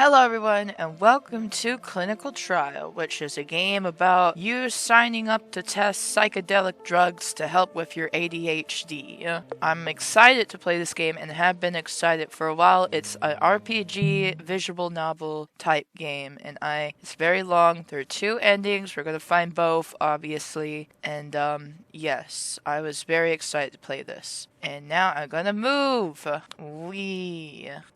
Hello, everyone, and welcome to Clinical Trial, which is a game about you signing up to test psychedelic drugs to help with your ADHD. I'm excited to play this game and have been excited for a while. It's an RPG visual novel type game, and it's very long. There are two endings. We're gonna find both, obviously, and yes, I was very excited to play this. And now I'm gonna move.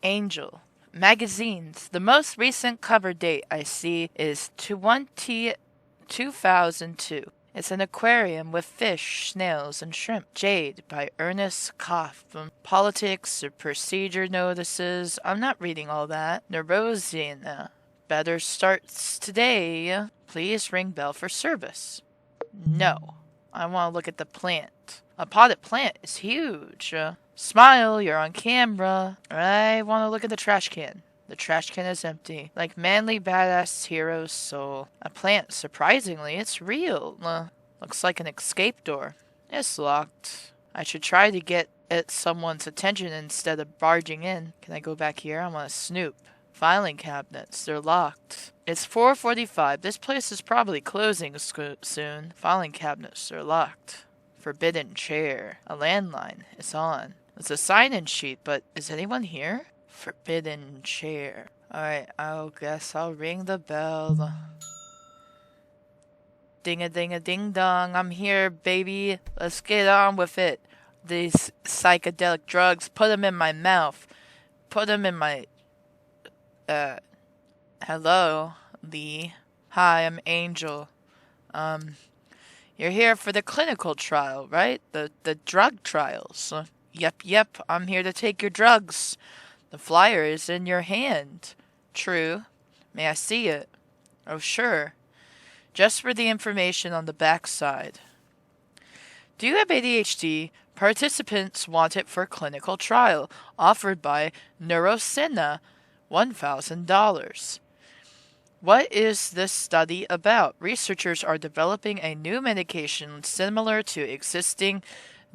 Angel. Magazines. The most recent cover date I see is 2002. It's an aquarium with fish, snails, and shrimp. Jade by Ernest Koff. Politics or procedure notices. I'm not reading all that. Neurosine. Better starts today. Please ring bell for service. No. I want to look at the plant. A potted plant is huge. Smile, you're on camera. I want to look at the trash can. The trash can is empty. Like manly badass hero's soul. A plant, surprisingly, it's real. Looks like an escape door. It's locked. I should try to get at someone's attention instead of barging in. Can I go back here? I want to snoop. Filing cabinets, they're locked. It's 4:45. This place is probably closing soon. Filing cabinets are locked. Forbidden chair. A landline is on. There's a sign-in sheet, but is anyone here? Forbidden chair. Alright, I'll ring the bell. Ding-a-ding-a-ding-dong. I'm here, baby. Let's get on with it. These psychedelic drugs, put them in my mouth. Put them in my... Hello, Lee. Hi, I'm Angel. You're here for the clinical trial, right? The drug trials. Yep, I'm here to take your drugs. The flyer is in your hand. True. May I see it? Oh, sure. Just for the information on the back side. Do you have ADHD? Participants want it for clinical trial, offered by Neurosina, $1,000. What is this study about? Researchers are developing a new medication similar to existing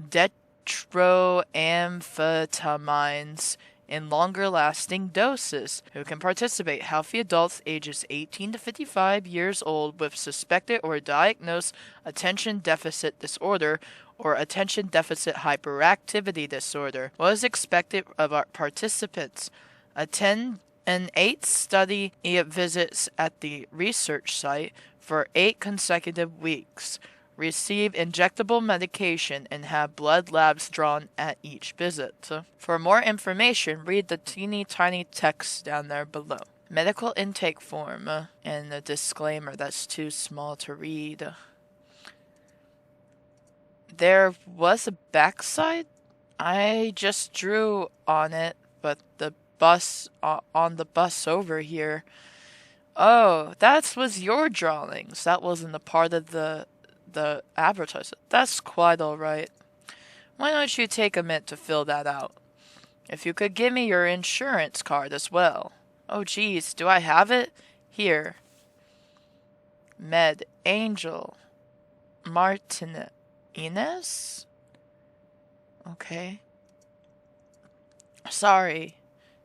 tetroamphetamines in longer-lasting doses. Who can participate? Healthy adults ages 18 to 55 years old with suspected or diagnosed attention deficit disorder or attention deficit hyperactivity disorder. What is expected of our participants? Attend an 8 study visits at the research site for 8 consecutive weeks. Receive injectable medication and have blood labs drawn at each visit. For more information, read the teeny tiny text down there below. Medical intake form and a disclaimer that's too small to read. There was a backside? I just drew on it, but the bus on the bus over here. Oh, that was your drawings. That wasn't a part of the advertisement. That's quite alright. Why don't you take a minute to fill that out? If you could give me your insurance card as well. Oh geez, do I have it? Here. Med Angel Martinez? Okay. Sorry.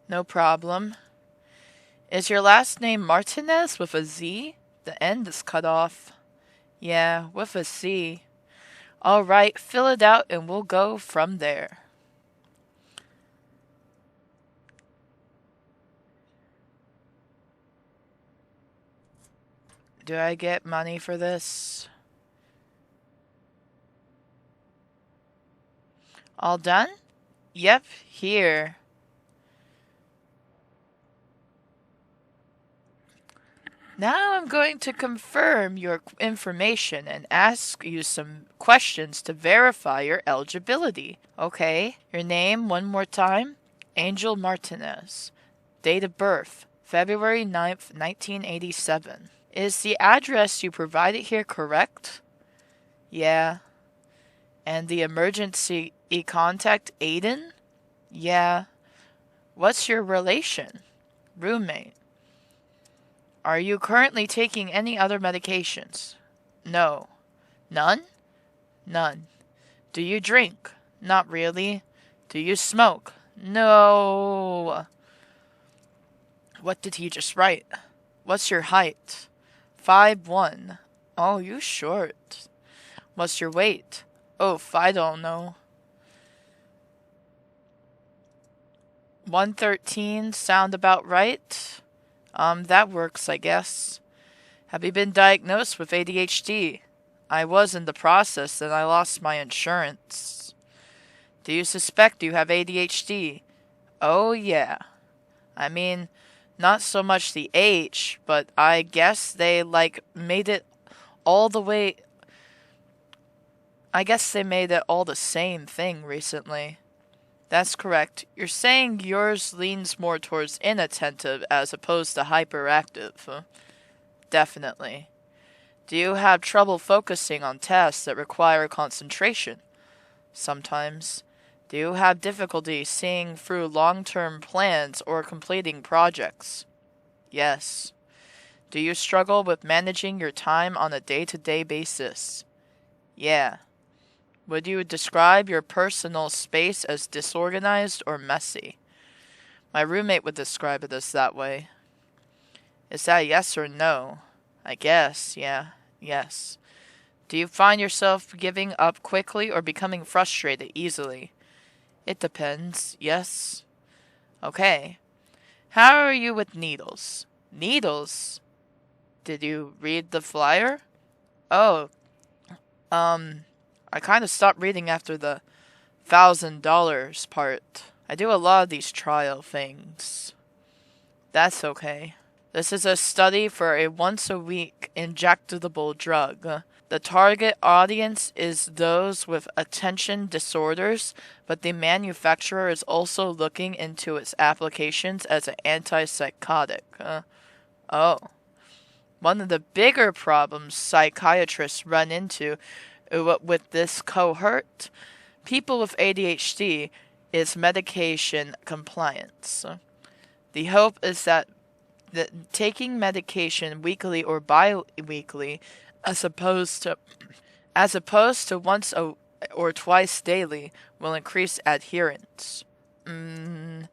No problem. Is your last name Martinez with a Z? The end is cut off. Yeah, with a C. Alright, fill it out and we'll go from there. Do I get money for this? All done? Yep, here. Now I'm going to confirm your information and ask you some questions to verify your eligibility. Okay, your name one more time? Angel Martinez. Date of birth, February 9th, 1987. Is the address you provided here correct? Yeah. And the emergency contact Aiden? Yeah. What's your relation? Roommate. Are you currently taking any other medications? No. None? None. Do you drink? Not really. Do you smoke? No. What did he just write? What's your height? 5'1". Oh, you short. What's your weight? Oh, I don't know. 113 sound about right? That works, I guess. Have you been diagnosed with ADHD? I was in the process and I lost my insurance. Do you suspect you have ADHD? Oh, yeah. I mean, not so much the H, but I guess they, made it all the way. I guess they made it all the same thing recently. That's correct. You're saying yours leans more towards inattentive as opposed to hyperactive. Huh? Definitely. Do you have trouble focusing on tasks that require concentration? Sometimes. Do you have difficulty seeing through long-term plans or completing projects? Yes. Do you struggle with managing your time on a day-to-day basis? Yeah. Would you describe your personal space as disorganized or messy? My roommate would describe it as that way. Is that yes or no? I guess, yeah, yes. Do you find yourself giving up quickly or becoming frustrated easily? It depends, yes. Okay. How are you with needles? Needles? Did you read the flyer? Oh, I kind of stopped reading after the $1,000 part. I do a lot of these trial things. That's okay. This is a study for a once-a-week injectable drug. The target audience is those with attention disorders, but the manufacturer is also looking into its applications as an antipsychotic. Oh. One of the bigger problems psychiatrists run into with this cohort, people with ADHD, is medication compliance. The hope is that taking medication weekly or bi-weekly as opposed to once or twice daily will increase adherence. I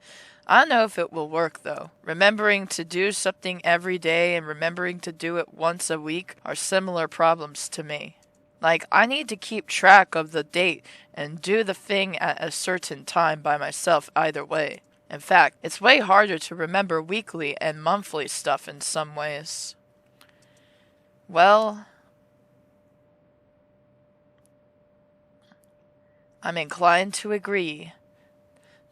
don't know if it will work though. Remembering to do something every day and remembering to do it once a week are similar problems to me. I need to keep track of the date and do the thing at a certain time by myself either way. In fact, it's way harder to remember weekly and monthly stuff in some ways. Well, I'm inclined to agree.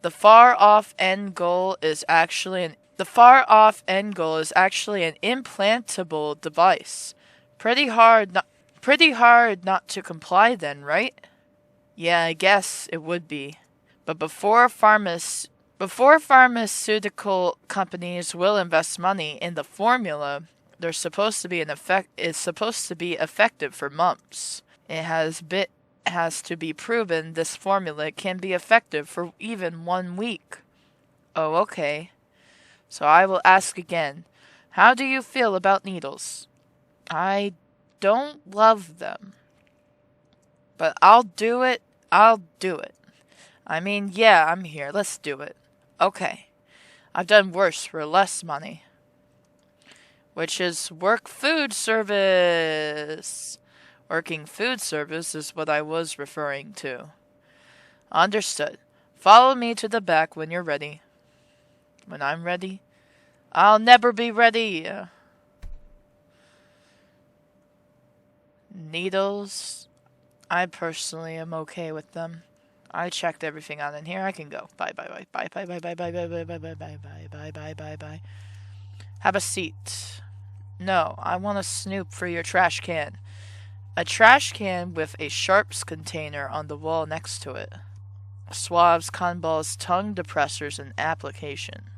The far-off end goal is actually an implantable device. Pretty hard not to comply then, right? Yeah, I guess it would be. But before pharmaceutical companies will invest money in the formula, it's supposed to be effective for months. It has to be proven this formula can be effective for even 1 week. Oh, okay. So I will ask again. How do you feel about needles? I don't love them. But I'll do it. I mean, yeah, I'm here. Let's do it. Okay. I've done worse for less money. Which is work food service. Working food service is what I was referring to. Understood. Follow me to the back when you're ready. When I'm ready? I'll never be ready. Needles. I personally am okay with them. I checked everything out in here. I can go. Bye bye bye bye bye bye bye bye bye bye bye bye bye bye bye bye bye. Have a seat. No, I want to snoop for your trash can. A trash can with a sharps container on the wall next to it. Swabs, cotton balls, tongue depressors, and application.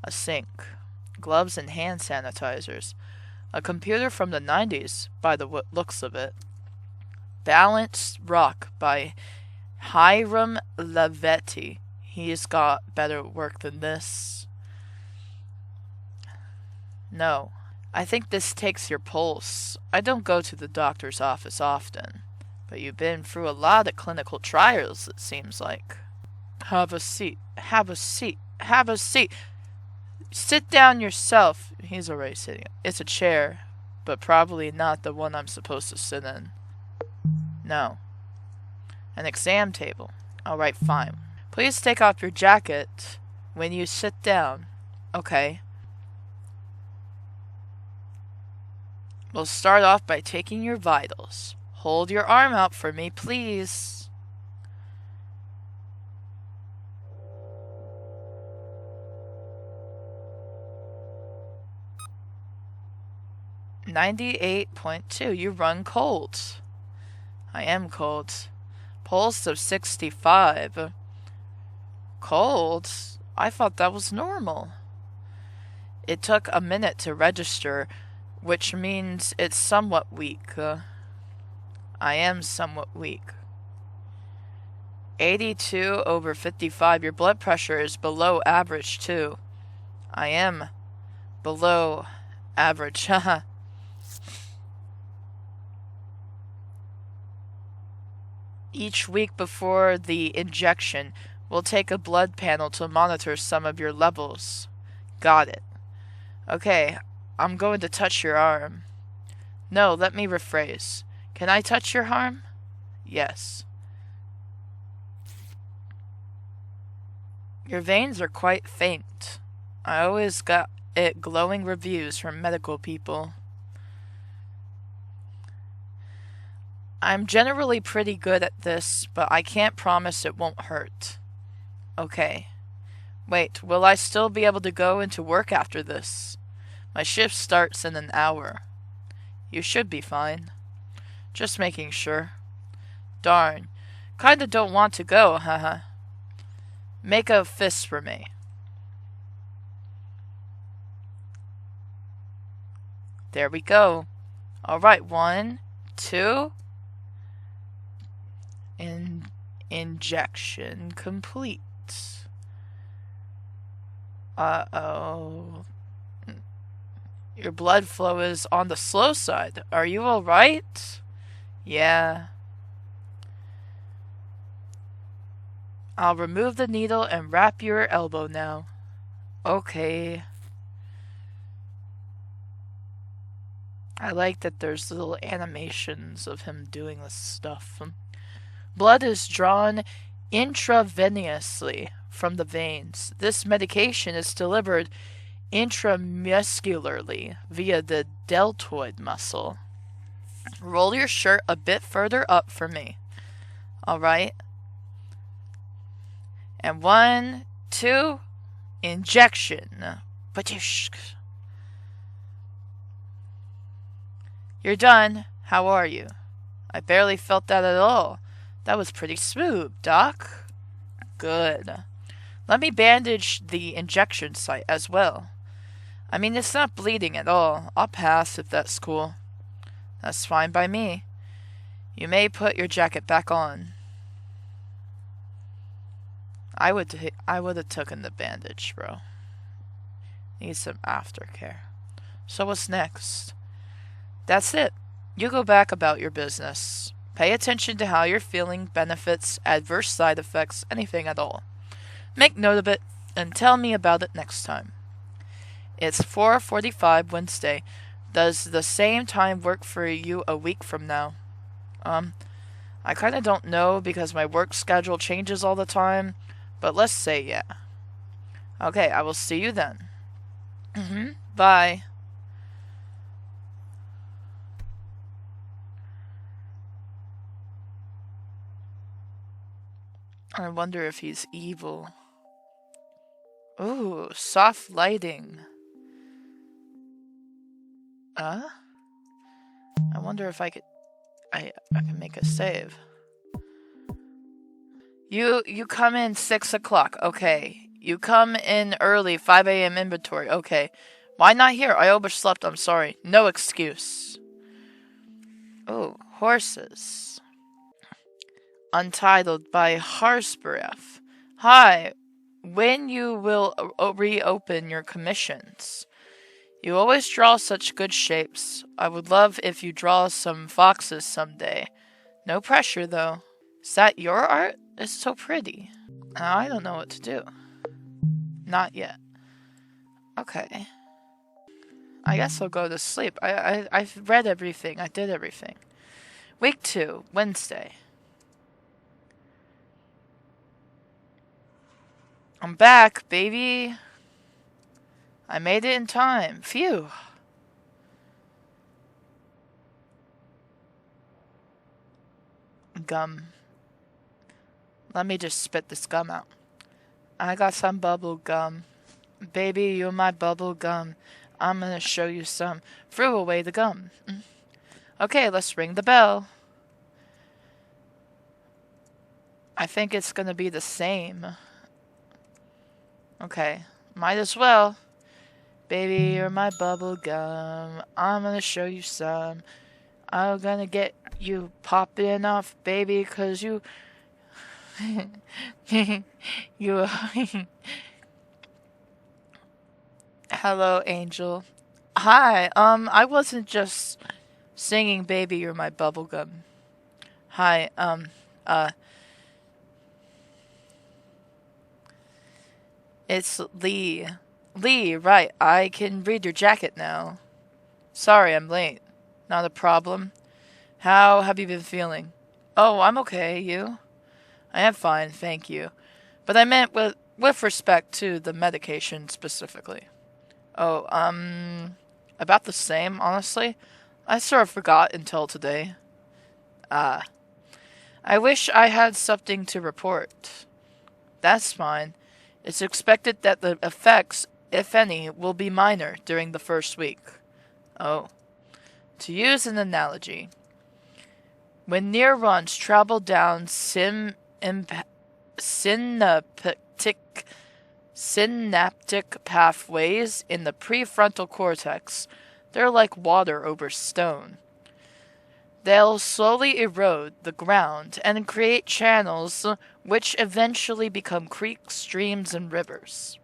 A sink. Gloves and hand sanitizers. A computer from the 90s, by the looks of it. Balanced Rock by Hiram Levetti. He's got better work than this. No. I think this takes your pulse. I don't go to the doctor's office often, but you've been through a lot of clinical trials, it seems like. Have a seat. Have a seat. Have a seat. Sit down yourself. He's already sitting. It's a chair, but probably not the one I'm supposed to sit in. No. An exam table. Alright, fine. Please take off your jacket when you sit down. Okay. We'll start off by taking your vitals. Hold your arm out for me, please. "98.2. You run cold." I am cold. Pulse of 65. Cold? I thought that was normal. It took a minute to register, which means it's somewhat weak. I am somewhat weak. 82 over 55. Your blood pressure is below average, too. I am below average. Haha. Each week before the injection, we'll take a blood panel to monitor some of your levels. Got it. Okay, I'm going to touch your arm. No, let me rephrase. Can I touch your arm? Yes. Your veins are quite faint. I always got glowing reviews from medical people. I'm generally pretty good at this, but I can't promise it won't hurt. Okay. Wait, will I still be able to go into work after this? My shift starts in an hour. You should be fine. Just making sure. Darn. Kinda don't want to go, haha. Make a fist for me. There we go. Alright, 1, 2... Injection complete. Uh-oh. Your blood flow is on the slow side. Are you alright? Yeah. I'll remove the needle and wrap your elbow now. Okay. I like that there's little animations of him doing this stuff. Blood is drawn intravenously from the veins. This medication is delivered intramuscularly via the deltoid muscle. Roll your shirt a bit further up for me. Alright? And 1, 2, injection. Patoosh. You're done. How are you? I barely felt that at all. That was pretty smooth, Doc. Good. Let me bandage the injection site as well. I mean, it's not bleeding at all. I'll pass if that's cool. That's fine by me. You may put your jacket back on. I would have taken the bandage, bro. Need some aftercare. So what's next? That's it. You go back about your business. Pay attention to how you're feeling, benefits, adverse side effects, anything at all. Make note of it, and tell me about it next time. It's 4:45 Wednesday. Does the same time work for you a week from now? I kinda don't know because my work schedule changes all the time, but let's say yeah. Okay, I will see you then. Bye. I wonder if he's evil. Ooh, soft lighting. I wonder if I can make a save. You come in 6 o'clock. Okay. You come in early, 5 a.m. inventory. Okay. Why not here? I overslept. I'm sorry. No excuse. Oh, horses. Untitled by Harsbreath. Hi. When you will reopen your commissions? You always draw such good shapes. I would love if you draw some foxes someday. No pressure, though. Is that your art? It's so pretty. I don't know what to do. Not yet. Okay. I guess I'll go to sleep. I've read everything. I did everything. Week 2, Wednesday. I'm back, baby. I made it in time. Phew. Gum. Let me just spit this gum out. I got some bubble gum. Baby, you're my bubble gum. I'm gonna show you some. Threw away the gum. Okay, let's ring the bell. I think it's gonna be the same. Okay, might as well. Baby, you're my bubble gum. I'm gonna show you some. I'm gonna get you popping off, baby, 'cause you... you... Hello, Angel. Hi, I wasn't just singing Baby, You're My Bubblegum. Hi, it's Lee. Lee, right, I can read your jacket now. Sorry, I'm late. Not a problem. How have you been feeling? Oh, I'm okay, you? I am fine, thank you. But I meant with respect to the medication specifically. Oh, about the same, honestly. I sort of forgot until today. Ah. I wish I had something to report. That's fine. It's expected that the effects, if any, will be minor during the first week. Oh. To use an analogy, when neurons travel down synaptic pathways in the prefrontal cortex, they're like water over stone. They'll slowly erode the ground and create channels which eventually become creeks, streams, and rivers.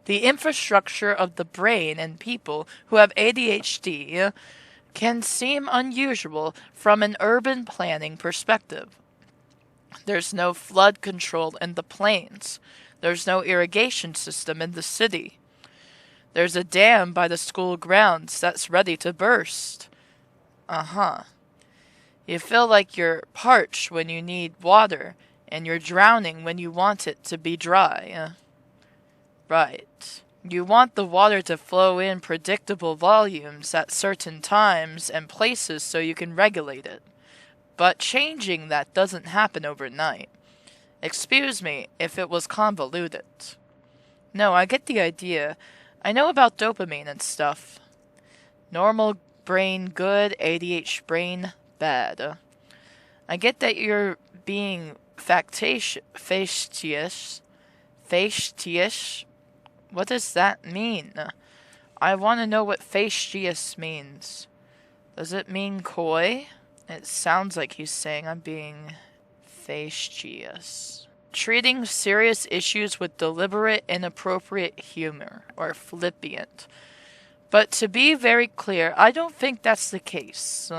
The infrastructure of the brain in people who have ADHD can seem unusual from an urban planning perspective. There's no flood control in the plains. There's no irrigation system in the city. There's a dam by the school grounds that's ready to burst. Uh-huh. You feel like you're parched when you need water, and you're drowning when you want it to be dry. Right. You want the water to flow in predictable volumes at certain times and places so you can regulate it. But changing that doesn't happen overnight. Excuse me if it was convoluted. No, I get the idea. I know about dopamine and stuff. Normal brain good, ADHD brain bad. I get that you're being facetious. What does that mean? I want to know what facetious means. Does it mean coy? It sounds like he's saying I'm being facetious. Treating serious issues with deliberate, inappropriate humor, or flippant. But to be very clear, I don't think that's the case.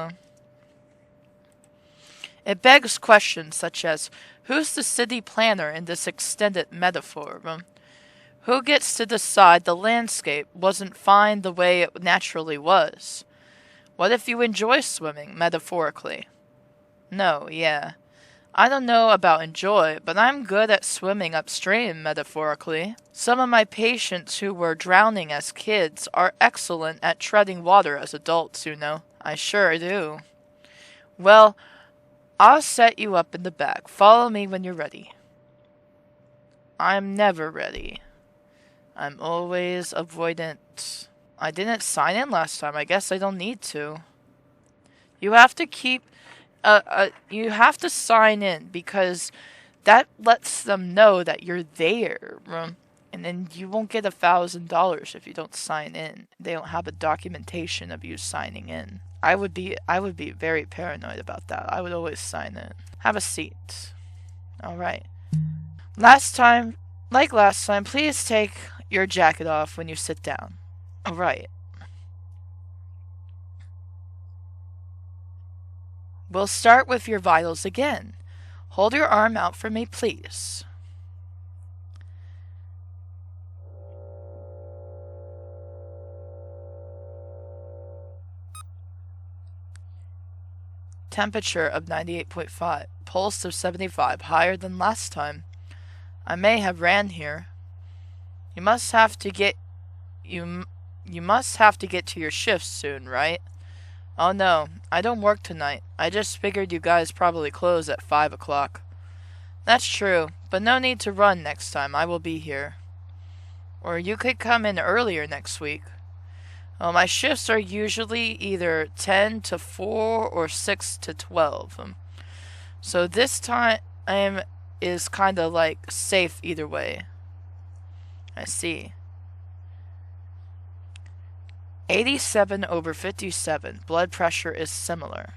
It begs questions such as, who's the city planner in this extended metaphor? Who gets to decide the landscape wasn't fine the way it naturally was? What if you enjoy swimming, metaphorically? No, yeah. I don't know about enjoy, but I'm good at swimming upstream, metaphorically. Some of my patients who were drowning as kids are excellent at treading water as adults, you know. I sure do. Well, I'll set you up in the back. Follow me when you're ready. I'm never ready. I'm always avoidant. I didn't sign in last time. I guess I don't need to. You have to keep... you have to sign in because that lets them know that you're there. And then you won't get $1,000 if you don't sign in. They don't have a documentation of you signing in. I would be very paranoid about that. I would always sign in. Have a seat. Alright. Last time, please take your jacket off when you sit down. Alright. We'll start with your vitals again. Hold your arm out for me, please. Temperature of 98.5. Pulse of 75. Higher than last time. I may have ran here. You must have to get to your shift soon, right? Oh no, I don't work tonight. I just figured you guys probably close at 5 o'clock. That's true, but no need to run next time. I will be here. Or you could come in earlier next week. Well, my shifts are usually either 10 to 4 or 6 to 12. So this time is kind of like safe either way. I see. 87/57. Blood pressure is similar.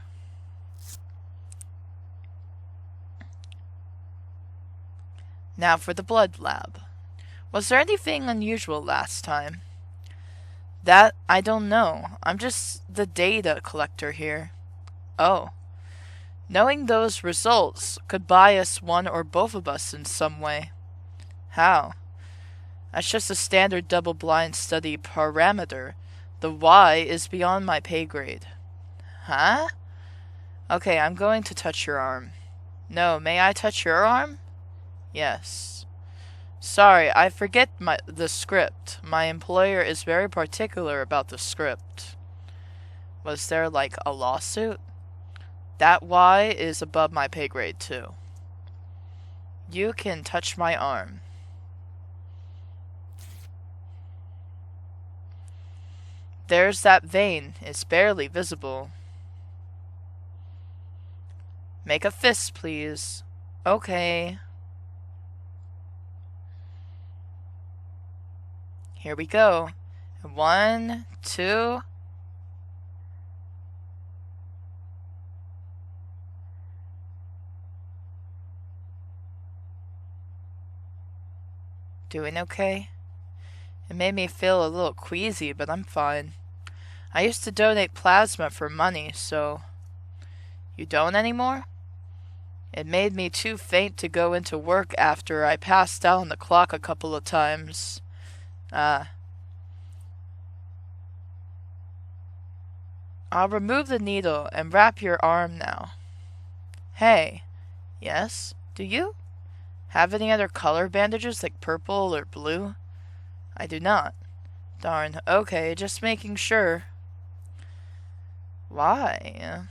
Now for the blood lab. Was there anything unusual last time? That I don't know. I'm just the data collector here. Oh. Knowing those results could bias one or both of us in some way. How? That's just a standard double-blind study parameter. The Y is beyond my pay grade. Huh? Okay, I'm going to touch your arm. No, may I touch your arm? Yes. Sorry, I forget the script. My employer is very particular about the script. Was there, like, a lawsuit? That Y is above my pay grade, too. You can touch my arm. There's that vein. It's barely visible. Make a fist, please. Okay. Here we go. 1, 2. Doing okay? It made me feel a little queasy, but I'm fine. I used to donate plasma for money, so... You don't anymore? It made me too faint to go into work after I passed out on the clock a couple of times. I'll remove the needle and wrap your arm now. Hey. Yes? Do you? Have any other color bandages like purple or blue? I do not. Darn. Okay, just making sure. Why?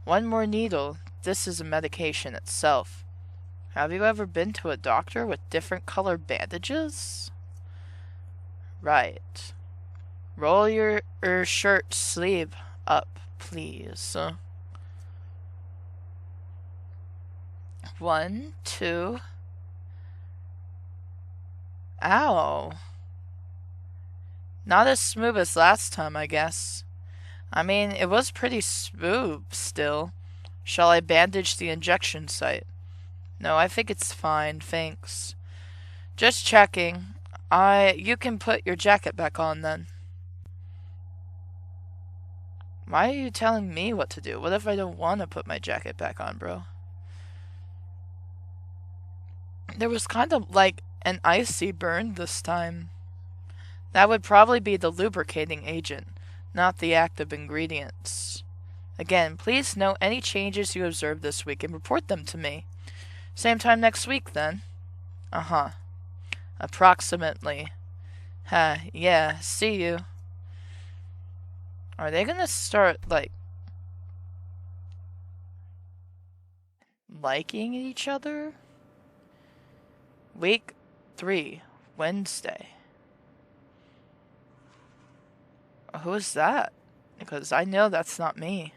One more needle. This is a medication itself. Have you ever been to a doctor with different colored bandages? Right. Roll your shirt sleeve up, please. 1, 2. Ow. Not as smooth as last time, I guess. I mean, it was pretty smooth still. Shall I bandage the injection site? No, I think it's fine, thanks. Just checking. You can put your jacket back on then. Why are you telling me what to do? What if I don't want to put my jacket back on, bro? There was kind of like an icy burn this time. That would probably be the lubricating agent, not the active ingredients. Again, please note any changes you observe this week and report them to me. Same time next week, then. Uh-huh. Approximately. Yeah, see you. Are they gonna start, like, liking each other? Week 3, Wednesday. Who is that? Because I know that's not me.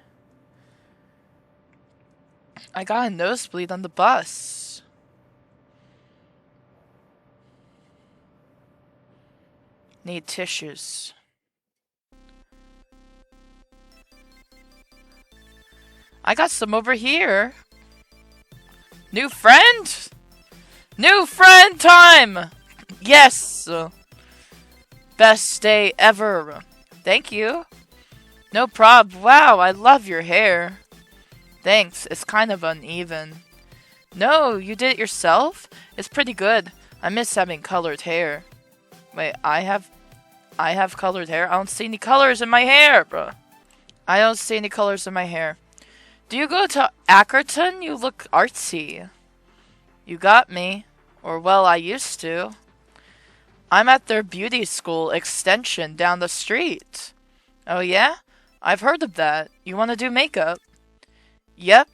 I got a nosebleed on the bus. Need tissues. I got some over here. New friend? New friend time! Yes! Best day ever. Thank you. No prob. Wow, I love your hair. Thanks, it's kind of uneven. No, you did it yourself? It's pretty good. I miss having colored hair. Wait, I have colored hair? I don't see any colors in my hair, bro. I don't see any colors in my hair. Do you go to Ackerton? You look artsy. You got me. Or well, I used to. I'm at their beauty school extension down the street. Oh yeah? I've heard of that. You want to do makeup? Yep.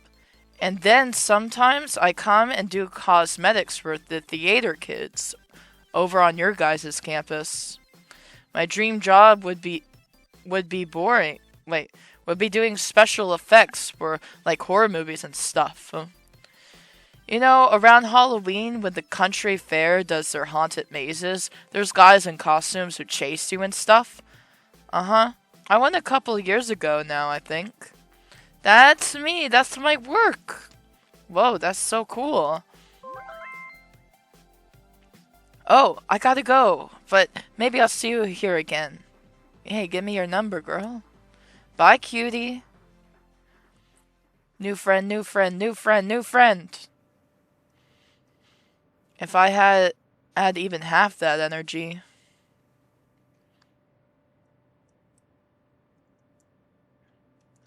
And then sometimes I come and do cosmetics for the theater kids over on your guys' campus. My dream job would be boring. Wait, would be doing special effects for like horror movies and stuff. You know, around Halloween when the country fair does their haunted mazes, there's guys in costumes who chase you and stuff. Uh-huh. I went a couple years ago now, I think. That's me. That's my work. Whoa, that's so cool. Oh, I gotta go. But maybe I'll see you here again. Hey, give me your number, girl. Bye, cutie. New friend, new friend, new friend, new friend. If I had even half that energy.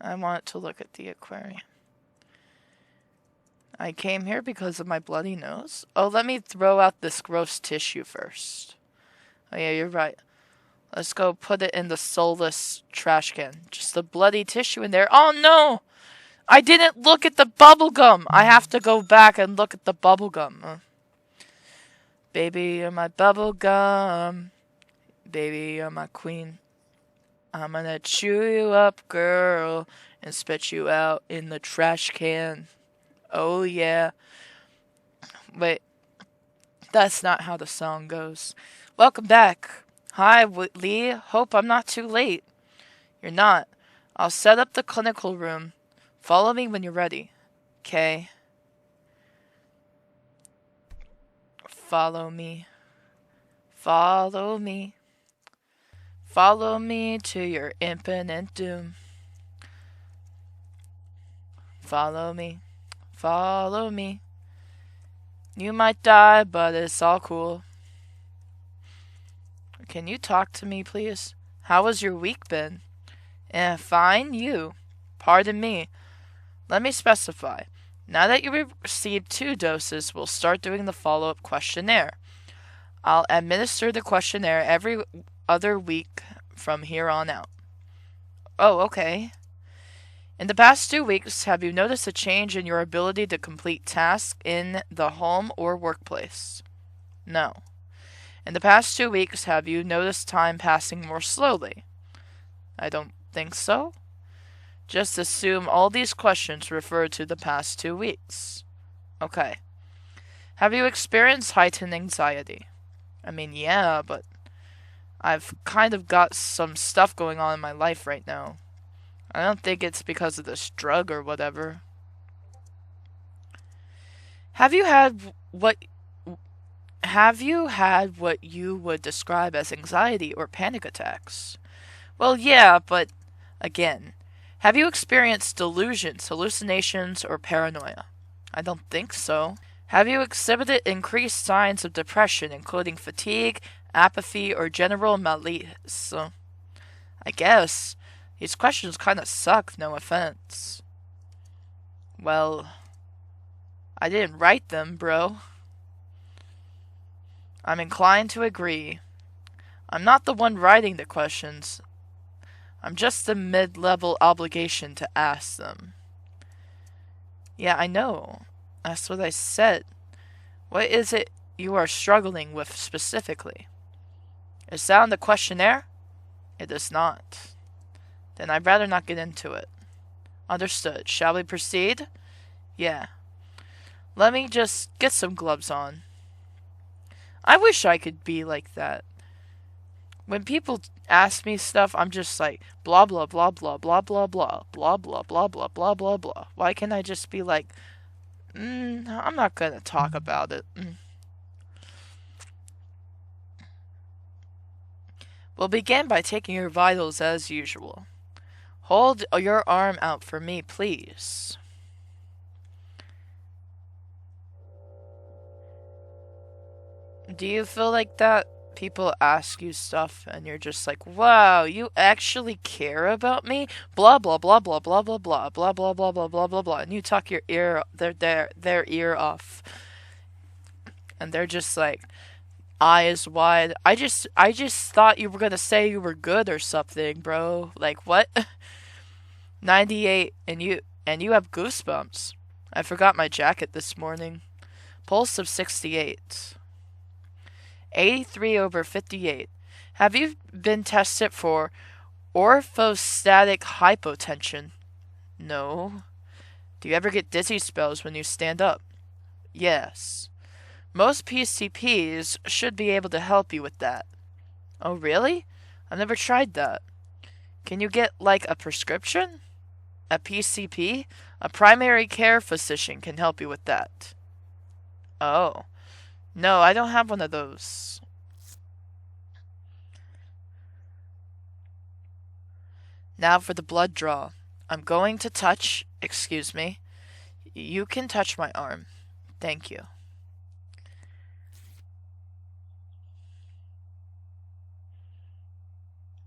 I want to look at the aquarium. I came here because of my bloody nose. Oh, let me throw out this gross tissue first. Oh yeah, you're right. Let's go put it in the soulless trash can. Just the bloody tissue in there. Oh no! I didn't look at the bubble gum. I have to go back and look at the bubble gum. Baby, you're my bubble gum. Baby, you're my queen. I'm gonna chew you up, girl, and spit you out in the trash can. Oh yeah. Wait, that's not how the song goes. Welcome back. Hi, Lee. Hope I'm not too late. You're not. I'll set up the clinical room. Follow me when you're ready. Okay. Follow me. Follow me. Follow me to your imminent doom. Follow me. Follow me. You might die, but it's all cool. Can you talk to me, please? How has your week been? Fine, you. Pardon me. Let me specify. Now that you received 2 doses, we'll start doing the follow-up questionnaire. I'll administer the questionnaire every other week from here on out. Oh, okay. In the past 2 weeks, have you noticed a change in your ability to complete tasks in the home or workplace? No. In the past 2 weeks, have you noticed time passing more slowly? I don't think so. Just assume all these questions refer to the past 2 weeks. Okay. Have you experienced heightened anxiety? I mean, yeah, but I've kind of got some stuff going on in my life right now. I don't think it's because of this drug or whatever. Have you had what you would describe as anxiety or panic attacks? Well, yeah, but again, have you experienced delusions, hallucinations, or paranoia? I don't think so. Have you exhibited increased signs of depression, including fatigue, apathy, or general malaise? I guess. These questions kinda suck, no offense. Well, I didn't write them, bro. I'm inclined to agree. I'm not the one writing the questions. I'm just the mid-level obligation to ask them. Yeah, I know. That's what I said. What is it you are struggling with specifically? Is that on the questionnaire? It is not. Then I'd rather not get into it. Understood. Shall we proceed? Yeah. Let me just get some gloves on. I wish I could be like that. When people ask me stuff, I'm just like, blah, blah, blah, blah, blah, blah, blah, blah, blah, blah, blah, blah, blah, blah. Why can't I just be like, I'm not gonna talk about it. We'll begin by taking your vitals as usual. Hold your arm out for me, please. Do you feel like that people ask you stuff and you're just like, wow, you actually care about me? Blah blah blah blah blah blah blah blah blah blah blah blah blah blah, and you talk your ear their ear off, and they're just like eyes wide. I just thought you were gonna say you were good or something, bro. Like what? 98 and you have goosebumps. I forgot my jacket this morning. Pulse of 68. 83 over 58. Have you been tested for orthostatic hypotension? No. Do you ever get dizzy spells when you stand up? Yes. Most PCPs should be able to help you with that. Oh, really? I've never tried that. Can you get, like, a prescription? A PCP? A primary care physician can help you with that. Oh. No, I don't have one of those. Now for the blood draw. I'm going to touch... Excuse me. You can touch my arm. Thank you.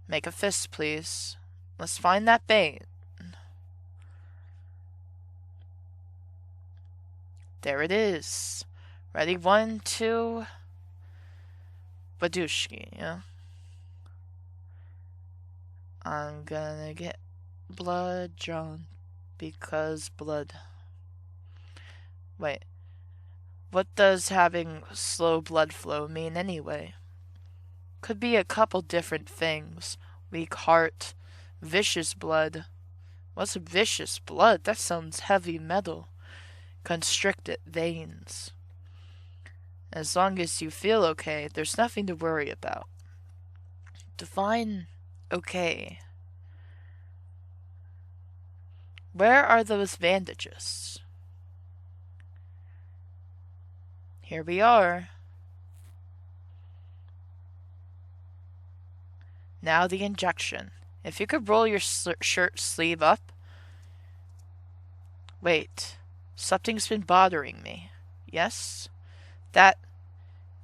Make a fist, please. Let's find that vein. There it is. Ready? 1, 2. Badushki, yeah? I'm gonna get blood drawn because blood. Wait. What does having slow blood flow mean anyway? Could be a couple different things. Weak heart, vicious blood. What's vicious blood? That sounds heavy metal. Constricted veins. As long as you feel okay, there's nothing to worry about. Define okay. Where are those bandages? Here we are. Now the injection. If you could roll your shirt sleeve up. Wait. Something's been bothering me. Yes? That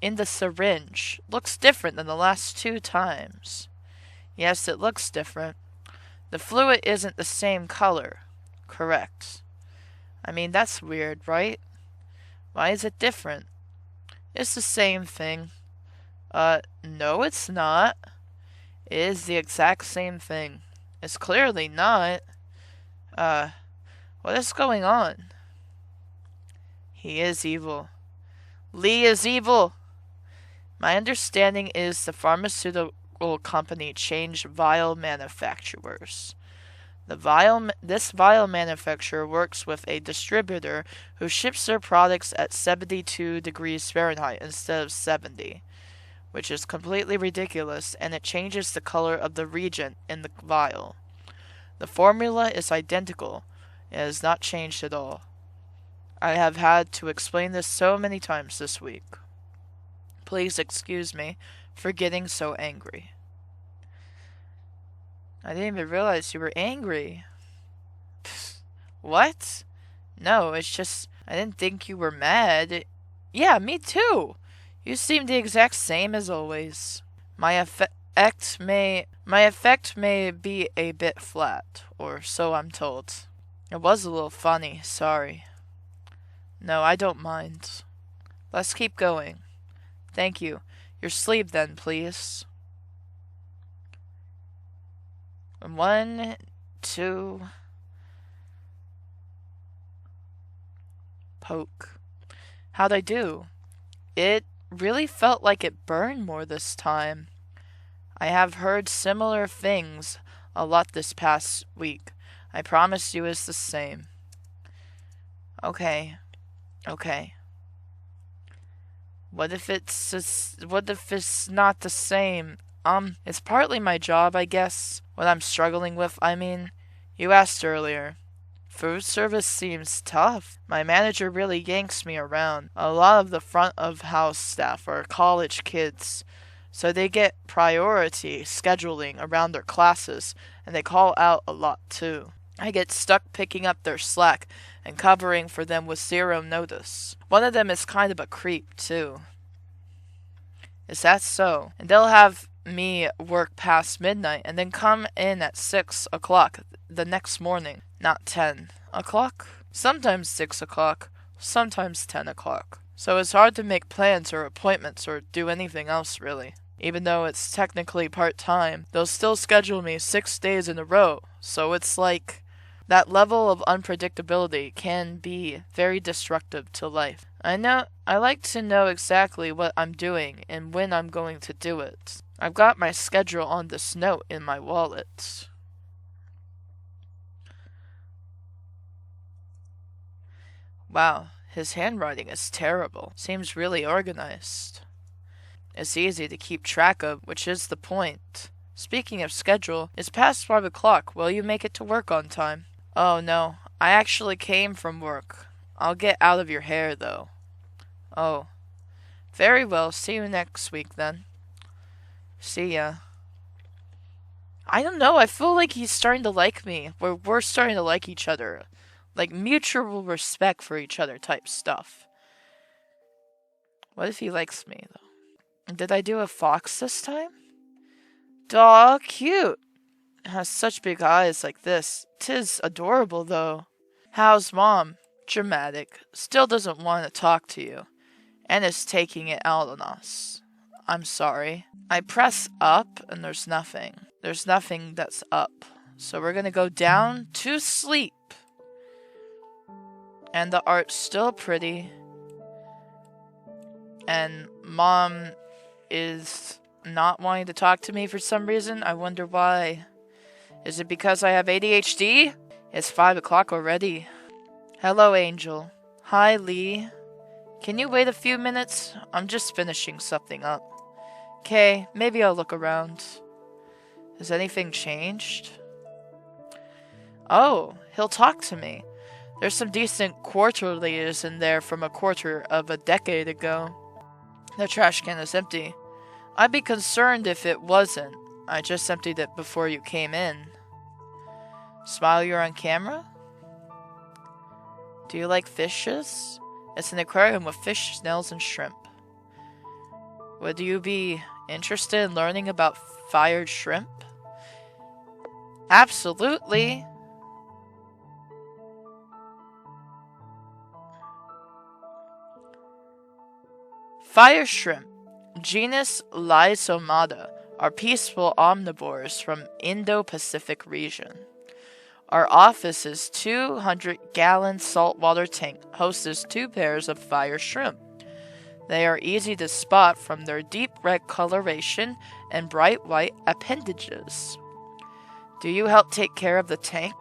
in the syringe looks different than the last 2 times. Yes, it looks different. The fluid isn't the same color. Correct. I mean, that's weird, right? Why is it different? It's the same thing. No, it's not. It is the exact same thing. It's clearly not. What is going on? He is evil. Lee is evil! My understanding is the pharmaceutical company changed vial manufacturers. This vial manufacturer works with a distributor who ships their products at 72 degrees Fahrenheit instead of 70, which is completely ridiculous, and it changes the color of the reagent in the vial. The formula is identical. It has not changed at all. I have had to explain this so many times this week. Please excuse me for getting so angry. I didn't even realize you were angry. What? No, it's just, I didn't think you were mad. Yeah, me too. You seem the exact same as always. My effect may be a bit flat, or so I'm told. It was a little funny, sorry. No, I don't mind. Let's keep going. Thank you. Your sleeve then, please. 1, 2. Poke. How'd I do? It really felt like it burned more this time. I have heard similar things a lot this past week. I promise you it's the same. Okay. What if it's not the same? It's partly my job, I guess. What I'm struggling with, I mean. You asked earlier. Food service seems tough. My manager really yanks me around. A lot of the front of house staff are college kids, so they get priority scheduling around their classes, and they call out a lot too. I get stuck picking up their slack and covering for them with zero notice. One of them is kind of a creep too. Is that so? And they'll have me work past midnight and then come in at 6 o'clock the next morning, not 10 o'clock? Sometimes 6 o'clock, sometimes 10 o'clock. So it's hard to make plans or appointments or do anything else, really. Even though it's technically part-time, they'll still schedule me 6 days in a row, so it's like that level of unpredictability can be very destructive to life. I like to know exactly what I'm doing and when I'm going to do it. I've got my schedule on this note in my wallet. Wow, his handwriting is terrible. Seems really organized. It's easy to keep track of, which is the point. Speaking of schedule, it's past 5 o'clock. Will you make it to work on time? Oh no, I actually came from work. I'll get out of your hair, though. Oh. Very well, see you next week, then. See ya. I don't know, I feel like he's starting to like me. We're starting to like each other. Like, mutual respect for each other type stuff. What if he likes me, though? Did I do a fox this time? Daw, cute. It has such big eyes like this. 'Tis adorable, though. How's Mom? Dramatic. Still doesn't want to talk to you. And is taking it out on us. I'm sorry. I press up, and there's nothing. There's nothing that's up. So we're gonna go down to sleep. And the art's still pretty. And Mom is not wanting to talk to me for some reason. I wonder why. Is it because I have ADHD? It's 5 o'clock already. Hello, Angel. Hi, Lee. Can you wait a few minutes? I'm just finishing something up. Okay, maybe I'll look around. Has anything changed? Oh, he'll talk to me. There's some decent quarterlies in there from a quarter of a decade ago. The trash can is empty. I'd be concerned if it wasn't. I just emptied it before you came in. Smile, you're on camera? Do you like fishes? It's an aquarium with fish, snails, and shrimp. Would you be interested in learning about fired shrimp? Absolutely! Fire shrimp, genus Lysomata, are peaceful omnivores from Indo-Pacific region. Our office's 200-gallon saltwater tank hosts 2 pairs of fire shrimp. They are easy to spot from their deep red coloration and bright white appendages. Do you help take care of the tank?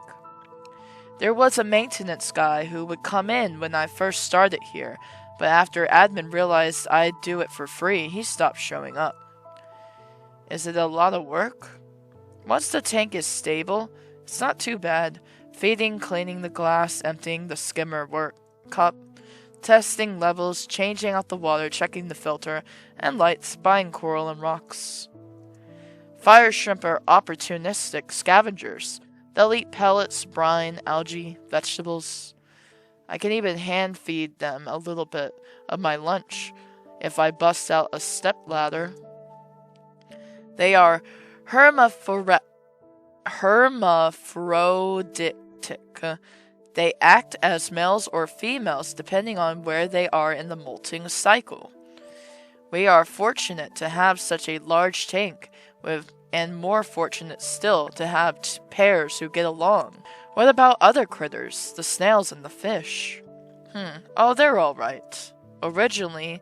There was a maintenance guy who would come in when I first started here, but after admin realized I'd do it for free, he stopped showing up. Is it a lot of work? Once the tank is stable, it's not too bad. Feeding, cleaning the glass, emptying the skimmer cup, testing levels, changing out the water, checking the filter and lights, buying coral and rocks. Fire shrimp are opportunistic scavengers. They'll eat pellets, brine, algae, vegetables. I can even hand feed them a little bit of my lunch if I bust out a stepladder. They are hermaphroditic. They act as males or females depending on where they are in the molting cycle. We are fortunate to have such a large tank, and more fortunate still to have pairs who get along. What about other critters, the snails and the fish? Oh, they're alright. Originally,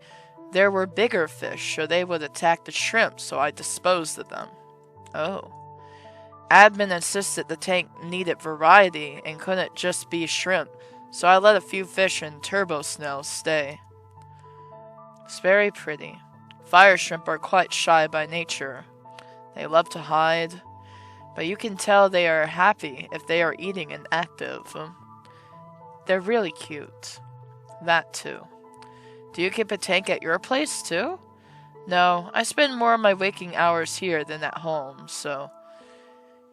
there were bigger fish, so they would attack the shrimp, so I disposed of them. Oh. Admin insisted the tank needed variety and couldn't just be shrimp, so I let a few fish and turbo snails stay. It's very pretty. Fire shrimp are quite shy by nature. They love to hide, but you can tell they are happy if they are eating and active. They're really cute. That too. Do you keep a tank at your place too? No, I spend more of my waking hours here than at home, so...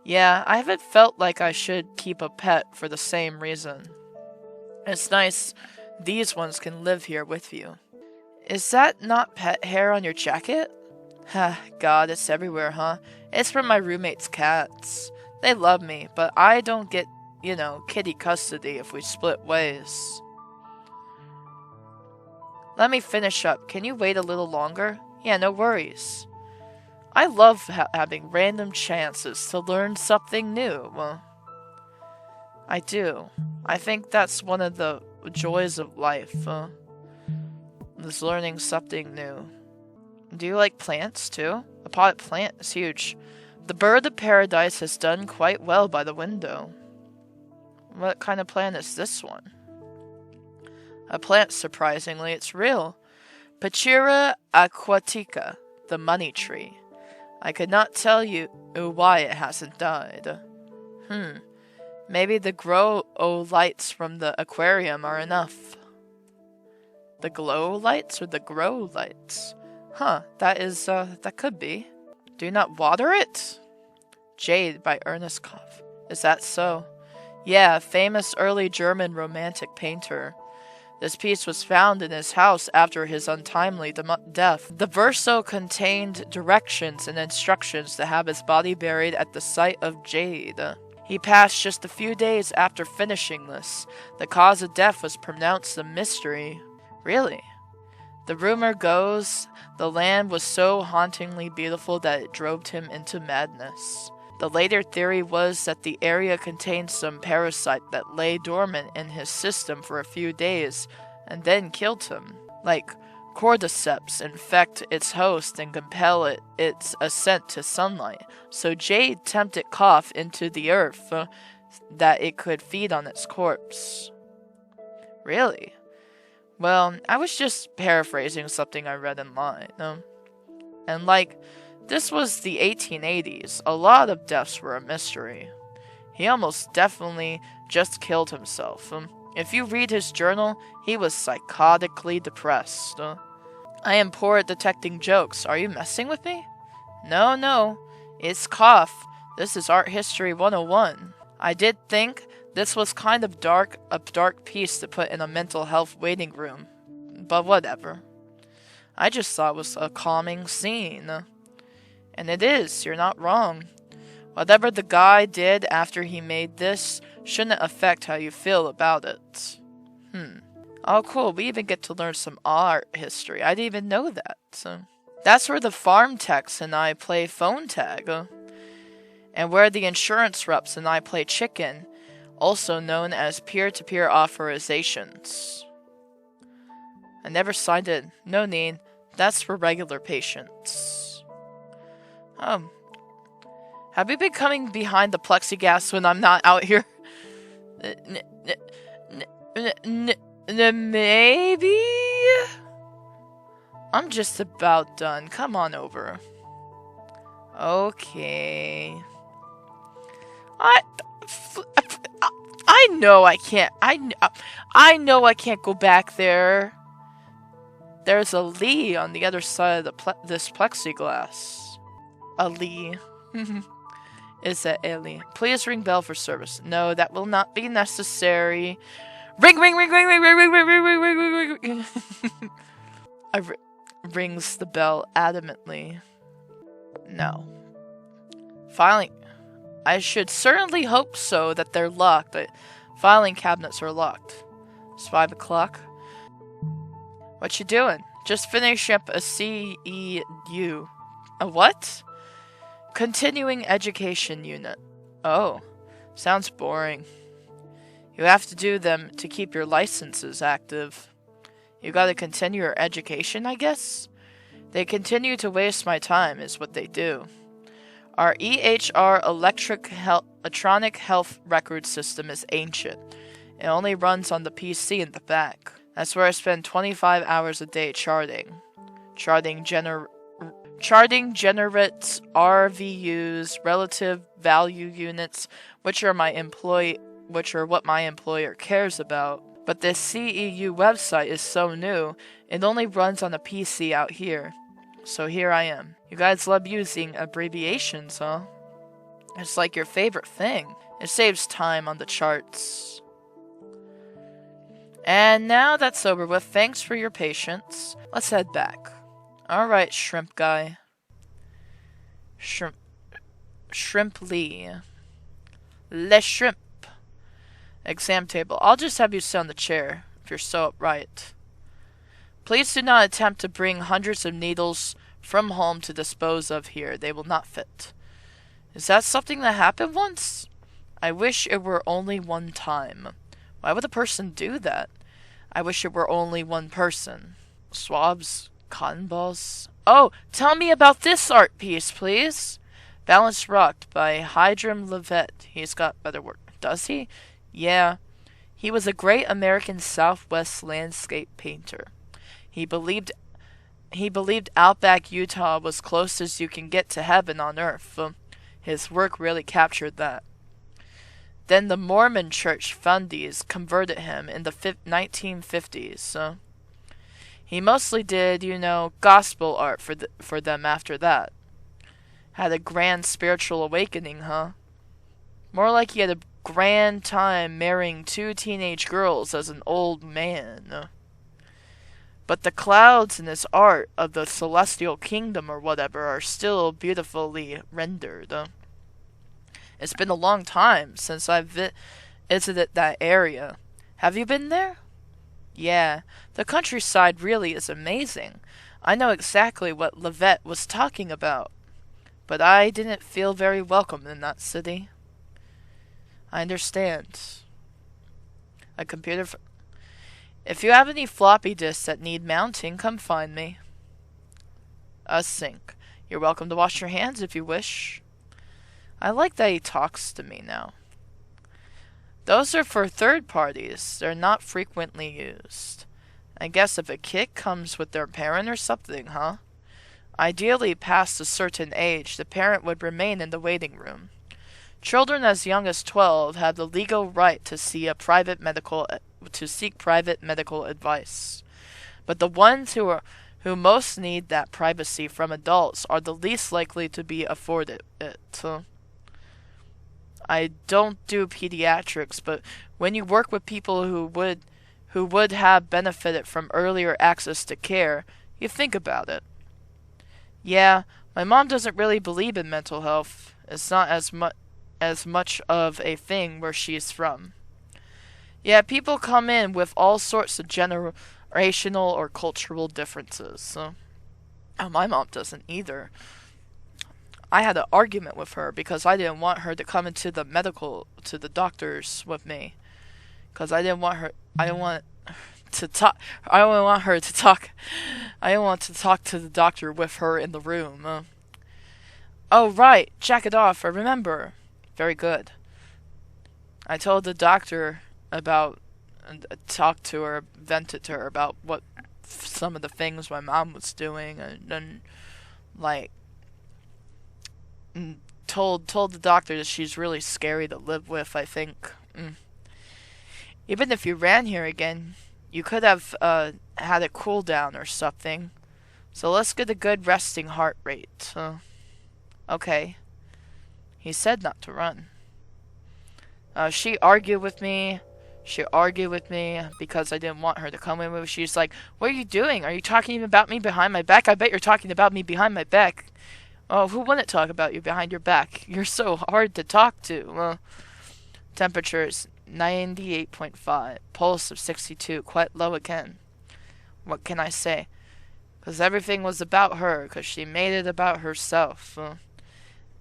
Yeah, I haven't felt like I should keep a pet for the same reason. It's nice these ones can live here with you. Is that not pet hair on your jacket? God, it's everywhere, huh? It's from my roommate's cats. They love me, but I don't get, kitty custody if we split ways. Let me finish up. Can you wait a little longer? Yeah, no worries. I love having random chances to learn something new. Well, I do. I think that's one of the joys of life, is learning something new. Do you like plants, too? A potted plant is huge. The bird of paradise has done quite well by the window. What kind of plant is this one? A plant, surprisingly, it's real. Pachira aquatica, the money tree. I could not tell you why it hasn't died. Maybe the grow lights from the aquarium are enough. The glow lights or the grow lights? That could be. Do you not water it? Jade by Ernest Kopf. Is that so? Yeah, famous early German romantic painter. This piece was found in his house after his untimely death. The verso contained directions and instructions to have his body buried at the site of Jade. He passed just a few days after finishing this. The cause of death was pronounced a mystery. Really? The rumor goes, the land was so hauntingly beautiful that it drove him into madness. The later theory was that the area contained some parasite that lay dormant in his system for a few days and then killed him. Like cordyceps infect its host and compel its ascent to sunlight. So Jade tempted Kopf into the earth that it could feed on its corpse. Really? Well, I was just paraphrasing something I read online. And this was the 1880s. A lot of deaths were a mystery. He almost definitely just killed himself. If you read his journal, he was psychotically depressed. I am poor at detecting jokes. Are you messing with me? No. It's Kopf. This is Art History 101. I did think this was kind of a dark piece to put in a mental health waiting room. But whatever. I just thought it was a calming scene. And it is, you're not wrong. Whatever the guy did after he made this shouldn't affect how you feel about it. Oh, cool, we even get to learn some art history. I didn't even know that. That's where the farm techs and I play phone tag. And where the insurance reps and I play chicken, also known as peer-to-peer authorizations. I never signed it. No need. That's for regular patients. Have you been coming behind the plexiglass when I'm not out here? Maybe? I'm just about done. Come on over. Okay. I know I can't. I know I can't go back there. There's a Lee on the other side of this plexiglass. A Lee. Is that Ellie? Please ring bell for service. No, that will not be necessary. Ring, ring, ring, ring, ring, ring, ring, ring, ring, ring, ring, ring, ring. Rings the bell adamantly. No. Filing. I should certainly hope so that they're locked. But filing cabinets are locked. It's 5 o'clock. What you doing? Just finishing up a CEU. A what? Continuing Education Unit. Oh, sounds boring. You have to do them to keep your licenses active. You gotta continue your education, I guess? They continue to waste my time, is what they do. Our EHR electronic health record system is ancient. It only runs on the PC in the back. That's where I spend 25 hours a day charting. Charting generates RVUs, relative value units, which are what my employer cares about. But this CEU website is so new, it only runs on a PC out here. So here I am. You guys love using abbreviations, huh? It's like your favorite thing. It saves time on the charts. And now that's over with, thanks for your patience. Let's head back. Alright, shrimp guy. Shrimp. Shrimp Lee. Le shrimp. Exam table. I'll just have you sit on the chair, if you're so upright. Please do not attempt to bring hundreds of needles from home to dispose of here. They will not fit. Is that something that happened once? I wish it were only one time. Why would a person do that? I wish it were only one person. Swabs, cotton balls. Oh, tell me about this art piece, please. Balanced Rocked by Hiram Levette. He's got better work. Does he? Yeah. He was a great American Southwest landscape painter. He believed Outback Utah was close as you can get to heaven on earth. His work really captured that. Then the Mormon Church fundies converted him in the 1950s. He mostly did, gospel art for them after that. Had a grand spiritual awakening, huh? More like he had a grand time marrying 2 teenage girls as an old man. But the clouds in his art of the celestial kingdom or whatever are still beautifully rendered. It's been a long time since I've visited that area. Have you been there? Yeah, the countryside really is amazing. I know exactly what Levette was talking about. But I didn't feel very welcome in that city. I understand. A computer... If you have any floppy disks that need mounting, come find me. A sink. You're welcome to wash your hands if you wish. I like that he talks to me now. Those are for third parties. They're not frequently used. I guess if a kid comes with their parent or something, huh? Ideally, past a certain age, the parent would remain in the waiting room. Children as young as 12 have the legal right to seek private medical advice. But the ones who most need that privacy from adults are the least likely to be afforded it. I don't do pediatrics, but when you work with people who would have benefited from earlier access to care, you think about it. Yeah, my mom doesn't really believe in mental health. It's not as much of a thing where she's from. Yeah, people come in with all sorts of generational or cultural differences. My mom doesn't either. I had an argument with her because I didn't want her to come into the doctors with me. Because I didn't want her to talk to the doctor with her in the room. Oh, right. Jack it off. I remember. Very good. I told the doctor talked to her, vented to her about what some of the things my mom was doing, and told the doctor that she's really scary to live with, I think. Even if you ran here again, you could have had a cool down or something. So let's get a good resting heart rate. Okay. He said not to run. She argued with me because I didn't want her to come in with me. She's like, what are you doing? Are you talking about me behind my back? I bet you're talking about me behind my back. Oh, who wouldn't talk about you behind your back? You're so hard to talk to. Temperature is 98.5. Pulse of 62. Quite low again. What can I say? Because everything was about her. Because she made it about herself.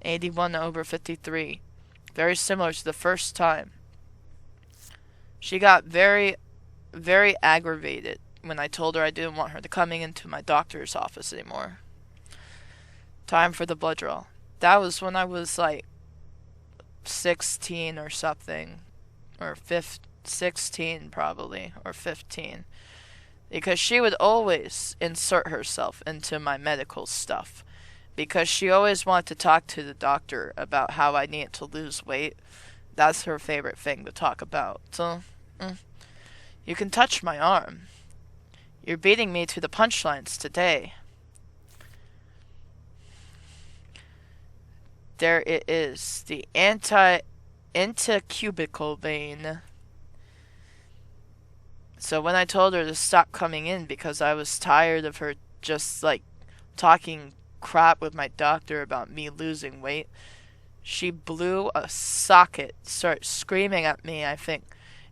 81/53. Very similar to the first time. She got very, very aggravated when I told her I didn't want her to coming into my doctor's office anymore. Time for the blood draw. That was when I was like 16 or something. Or 16 probably. Or 15. Because she would always insert herself into my medical stuff. Because she always wanted to talk to the doctor about how I needed to lose weight. That's her favorite thing to talk about. So, you can touch my arm. You're beating me to the punchlines today. There it is. The antecubical vein. So when I told her to stop coming in because I was tired of her just like talking crap with my doctor about me losing weight. She blew a socket, started screaming at me, I think.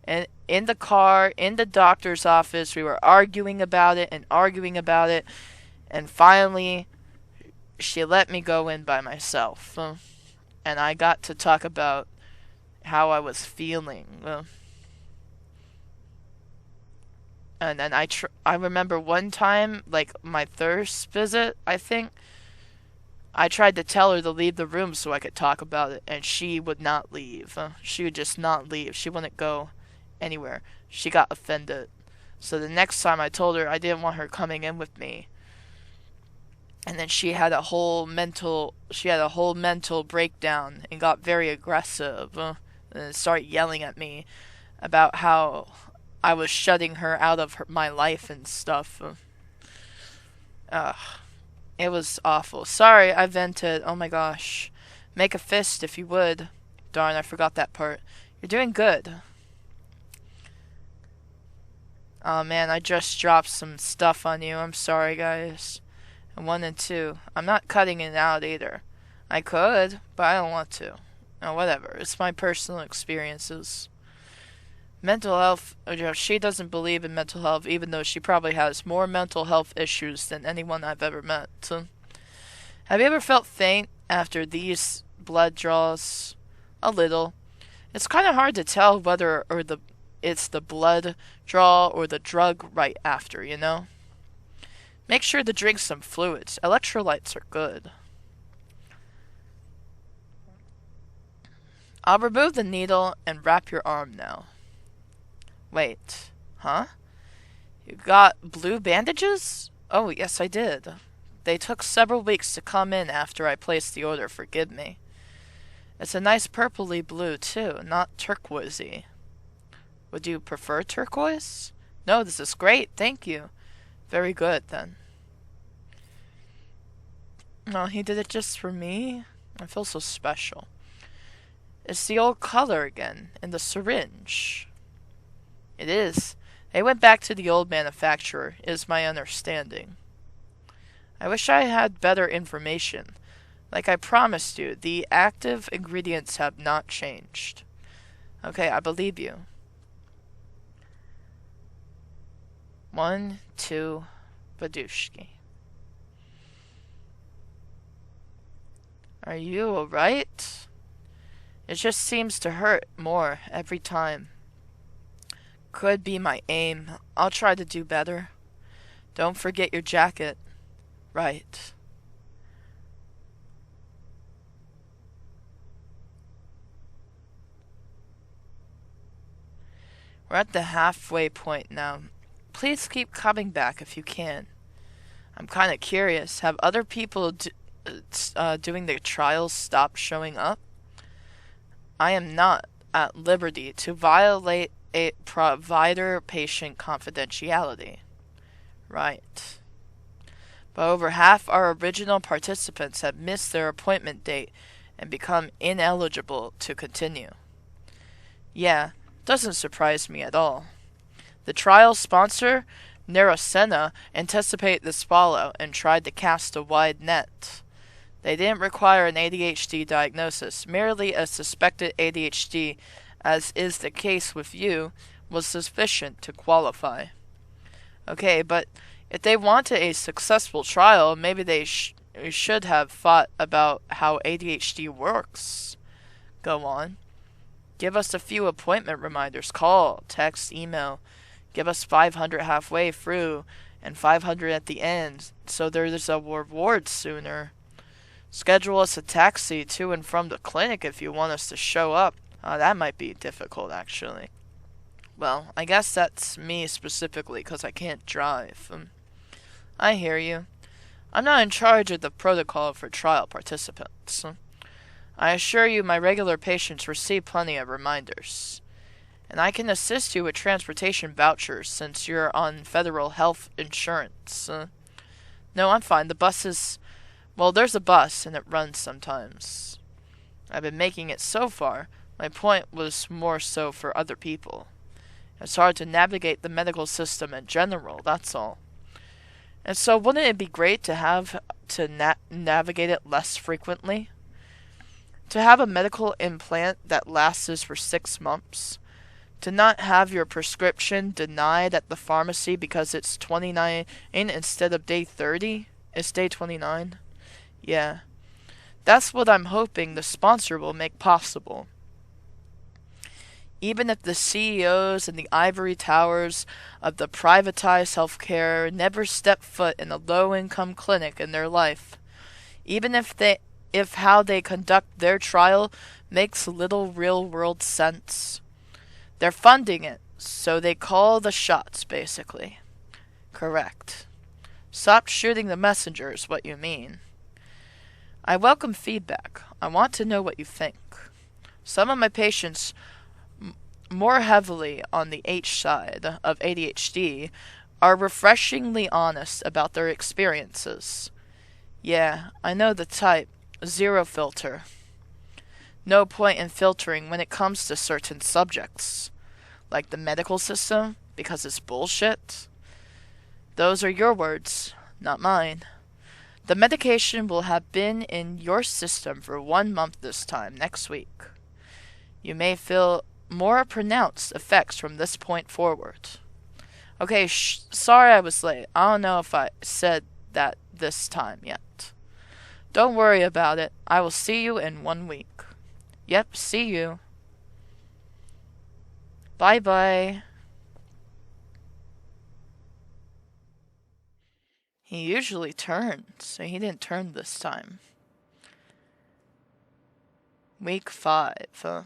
And in the car, in the doctor's office, we were arguing about it and arguing about it. And finally, she let me go in by myself. And I got to talk about how I was feeling. And then I remember one time, like my thirst visit, I think, I tried to tell her to leave the room so I could talk about it, and she would not leave. She would just not leave. She wouldn't go anywhere. She got offended. So the next time I told her I didn't want her coming in with me. And then she had a whole mental breakdown and got very aggressive and started yelling at me about how I was shutting her out of my life and stuff. It was awful. Sorry, I vented. Oh my gosh. Make a fist if you would. Darn, I forgot that part. You're doing good. Oh man, I just dropped some stuff on you. I'm sorry, guys. And 1 and 2. I'm not cutting it out either. I could, but I don't want to. Oh, whatever. It's my personal experiences. Mental health, she doesn't believe in mental health, even though she probably has more mental health issues than anyone I've ever met. So, have you ever felt faint after these blood draws? A little. It's kind of hard to tell whether it's the blood draw or the drug right after, you know? Make sure to drink some fluids. Electrolytes are good. I'll remove the needle and wrap your arm now. Wait, huh? You got blue bandages? Oh, yes, I did. They took several weeks to come in after I placed the order, forgive me. It's a nice purpley blue, too, not turquoisey. Would you prefer turquoise? No, this is great, thank you. Very good, then. Oh, he did it just for me? I feel so special. It's the old color again, in the syringe. It is. They went back to the old manufacturer, is my understanding. I wish I had better information. Like I promised you, the active ingredients have not changed. Okay, I believe you. 1, 2, Badushki. Are you alright? It just seems to hurt more every time. Could be my aim. I'll try to do better. Don't forget your jacket. Right. We're at the halfway point now. Please keep coming back if you can. I'm kind of curious. Have other people doing their trials stopped showing up? I am not at liberty to violate a provider-patient confidentiality. Right. But over half our original participants have missed their appointment date and become ineligible to continue. Yeah, doesn't surprise me at all. The trial sponsor, Narasena, anticipated this follow and tried to cast a wide net. They didn't require an ADHD diagnosis, merely a suspected ADHD, as is the case with you, was sufficient to qualify. Okay, but if they wanted a successful trial, maybe they should have thought about how ADHD works. Go on. Give us a few appointment reminders. Call, text, email. Give us 500 halfway through and 500 at the end, so there's a reward sooner. Schedule us a taxi to and from the clinic if you want us to show up. That might be difficult, actually. Well, I guess that's me specifically, because I can't drive. I hear you. I'm not in charge of the protocol for trial participants. I assure you my regular patients receive plenty of reminders. And I can assist you with transportation vouchers since you're on federal health insurance. No, I'm fine. The bus is... Well, there's a bus, and it runs sometimes. I've been making it so far. My point was more so for other people. It's hard to navigate the medical system in general, that's all. And so wouldn't it be great to have to navigate it less frequently? To have a medical implant that lasts for 6 months? To not have your prescription denied at the pharmacy because it's 29 instead of day 30? It's day 29. Yeah. That's what I'm hoping the sponsor will make possible. Even if the CEOs in the ivory towers of the privatized healthcare never step foot in a low-income clinic in their life, even if how they conduct their trial makes little real-world sense, they're funding it, so they call the shots, basically. Correct. Stop shooting the messenger is what you mean. I welcome feedback. I want to know what you think. Some of my patients, more heavily on the H side of ADHD, are refreshingly honest about their experiences. Yeah, I know the type. Zero filter. No point in filtering when it comes to certain subjects. Like the medical system, because it's bullshit. Those are your words, not mine. The medication will have been in your system for 1 month this time next week. You may feel more pronounced effects from this point forward. Okay, sorry I was late. I don't know if I said that this time yet. Don't worry about it. I will see you in 1 week. Yep, see you. Bye-bye. He usually turns, so he didn't turn this time. Week 5, huh?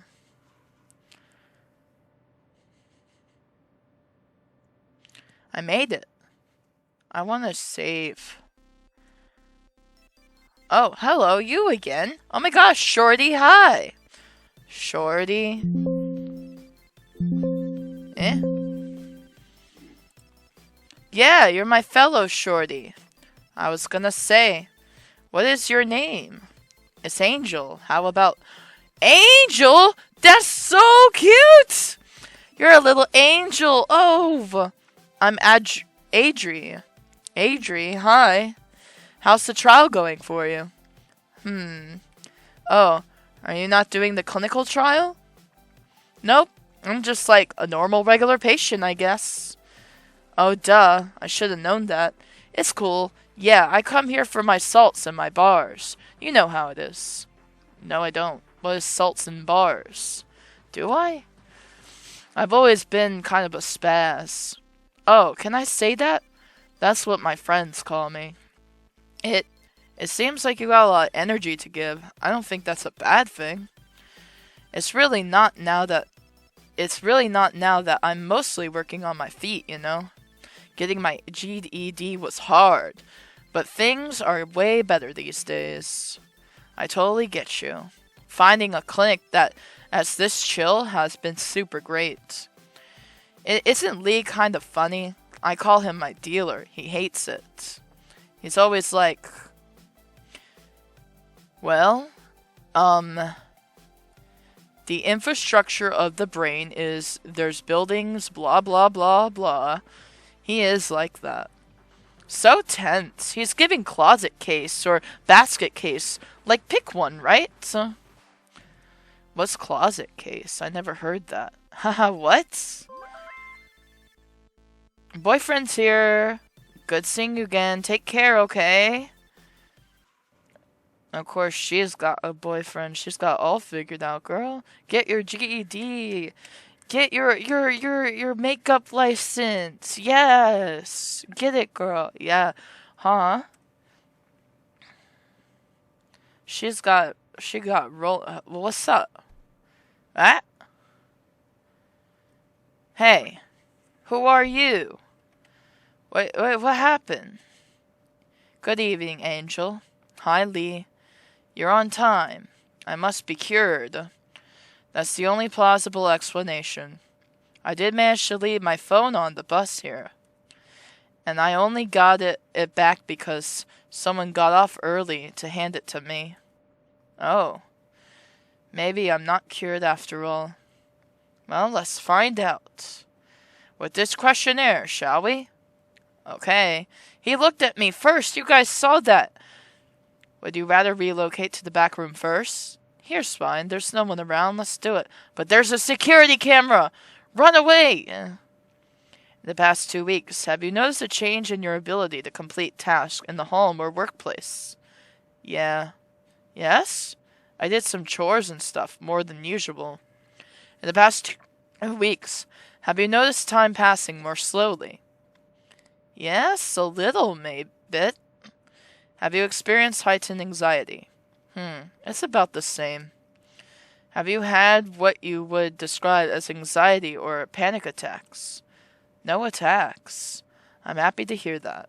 I made it. I want to save. Oh, hello, you again. Oh my gosh, Shorty, hi. Shorty. Eh? Yeah, you're my fellow Shorty. I was gonna say, what is your name? It's Angel. How about Angel? That's so cute! You're a little angel. Oh, I'm Adri. Adri, hi. How's the trial going for you? Oh, are you not doing the clinical trial? Nope. I'm just like a normal regular patient, I guess. Oh, duh. I should have known that. It's cool. Yeah, I come here for my salts and my bars. You know how it is. No, I don't. What is salts and bars? Do I? I've always been kind of a spaz. Oh, can I say that? That's what my friends call me. It seems like you got a lot of energy to give. I don't think that's a bad thing. It's really not now that I'm mostly working on my feet, you know? Getting my GED was hard, but things are way better these days. I totally get you. Finding a clinic that's this chill has been super great. Isn't Lee kind of funny? I call him my dealer. He hates it. He's always like, well, the infrastructure of the brain is there's buildings, blah, blah, blah, blah. He is like that. So tense. He's giving closet case or basket case. Like, pick one, right? What's closet case? I never heard that. Haha, what? Boyfriend's here. Good seeing you again. Take care, okay? Of course, she's got a boyfriend. She's got all figured out, girl. Get your GED. Get your makeup license. Yes. Get it, girl. Yeah. Huh? She got what's up? What? Hey. Who are you? Wait, what happened? Good evening, Angel. Hi, Lee. You're on time. I must be cured. That's the only plausible explanation. I did manage to leave my phone on the bus here. And I only got it back because someone got off early to hand it to me. Oh. Maybe I'm not cured after all. Well, let's find out. With this questionnaire, shall we? Okay. He looked at me first. You guys saw that. Would you rather relocate to the back room first? Here's fine. There's no one around. Let's do it. But there's a security camera. Run away. In the past 2 weeks, have you noticed a change in your ability to complete tasks in the home or workplace? Yeah. Yes? I did some chores and stuff, more than usual. In the past 2 weeks, have you noticed time passing more slowly? Yes, a little, maybe. Have you experienced heightened anxiety? It's about the same. Have you had what you would describe as anxiety or panic attacks? No attacks. I'm happy to hear that.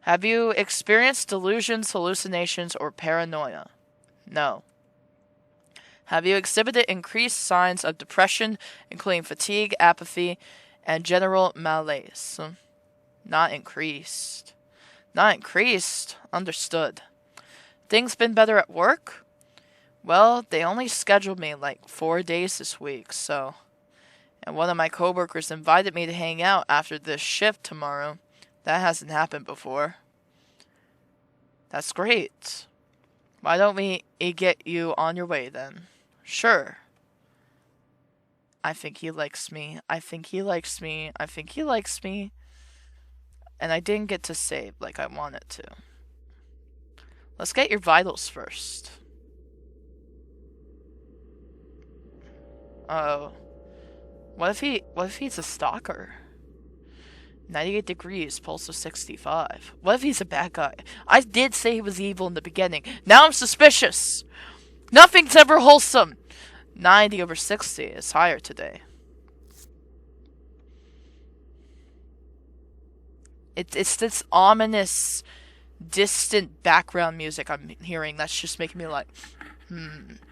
Have you experienced delusions, hallucinations, or paranoia? No. Have you exhibited increased signs of depression, including fatigue, apathy, and general malaise? Not increased. Not increased? Understood. Things been better at work? Well, they only scheduled me like 4 days this week, so... And one of my coworkers invited me to hang out after this shift tomorrow. That hasn't happened before. That's great. Why don't we get you on your way then? Sure. I think he likes me. I think he likes me. I think he likes me. And I didn't get to save like I wanted to. Let's get your vitals first. Oh. What if he's a stalker? 98 degrees, pulse of 65. What if he's a bad guy? I did say he was evil in the beginning. Now I'm suspicious. Nothing's ever wholesome. 90 over 60 is higher today. It's this ominous, distant background music I'm hearing that's just making me like,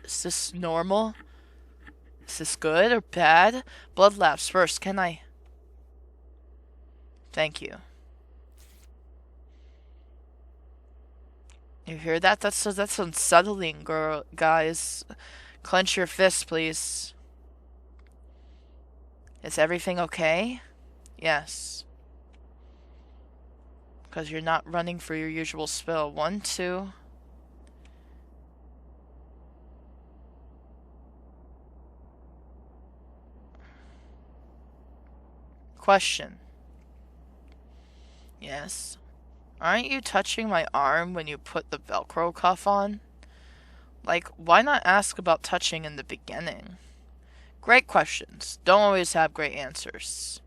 is this normal? Is this good or bad? Blood labs first, can I? Thank you. You hear that? That's unsettling, guys. Clench your fists, please. Is everything okay? Yes. Because you're not running for your usual spill. 1, 2. Question. Yes. Aren't you touching my arm when you put the Velcro cuff on? Like, why not ask about touching in the beginning? Great questions. Don't always have great answers.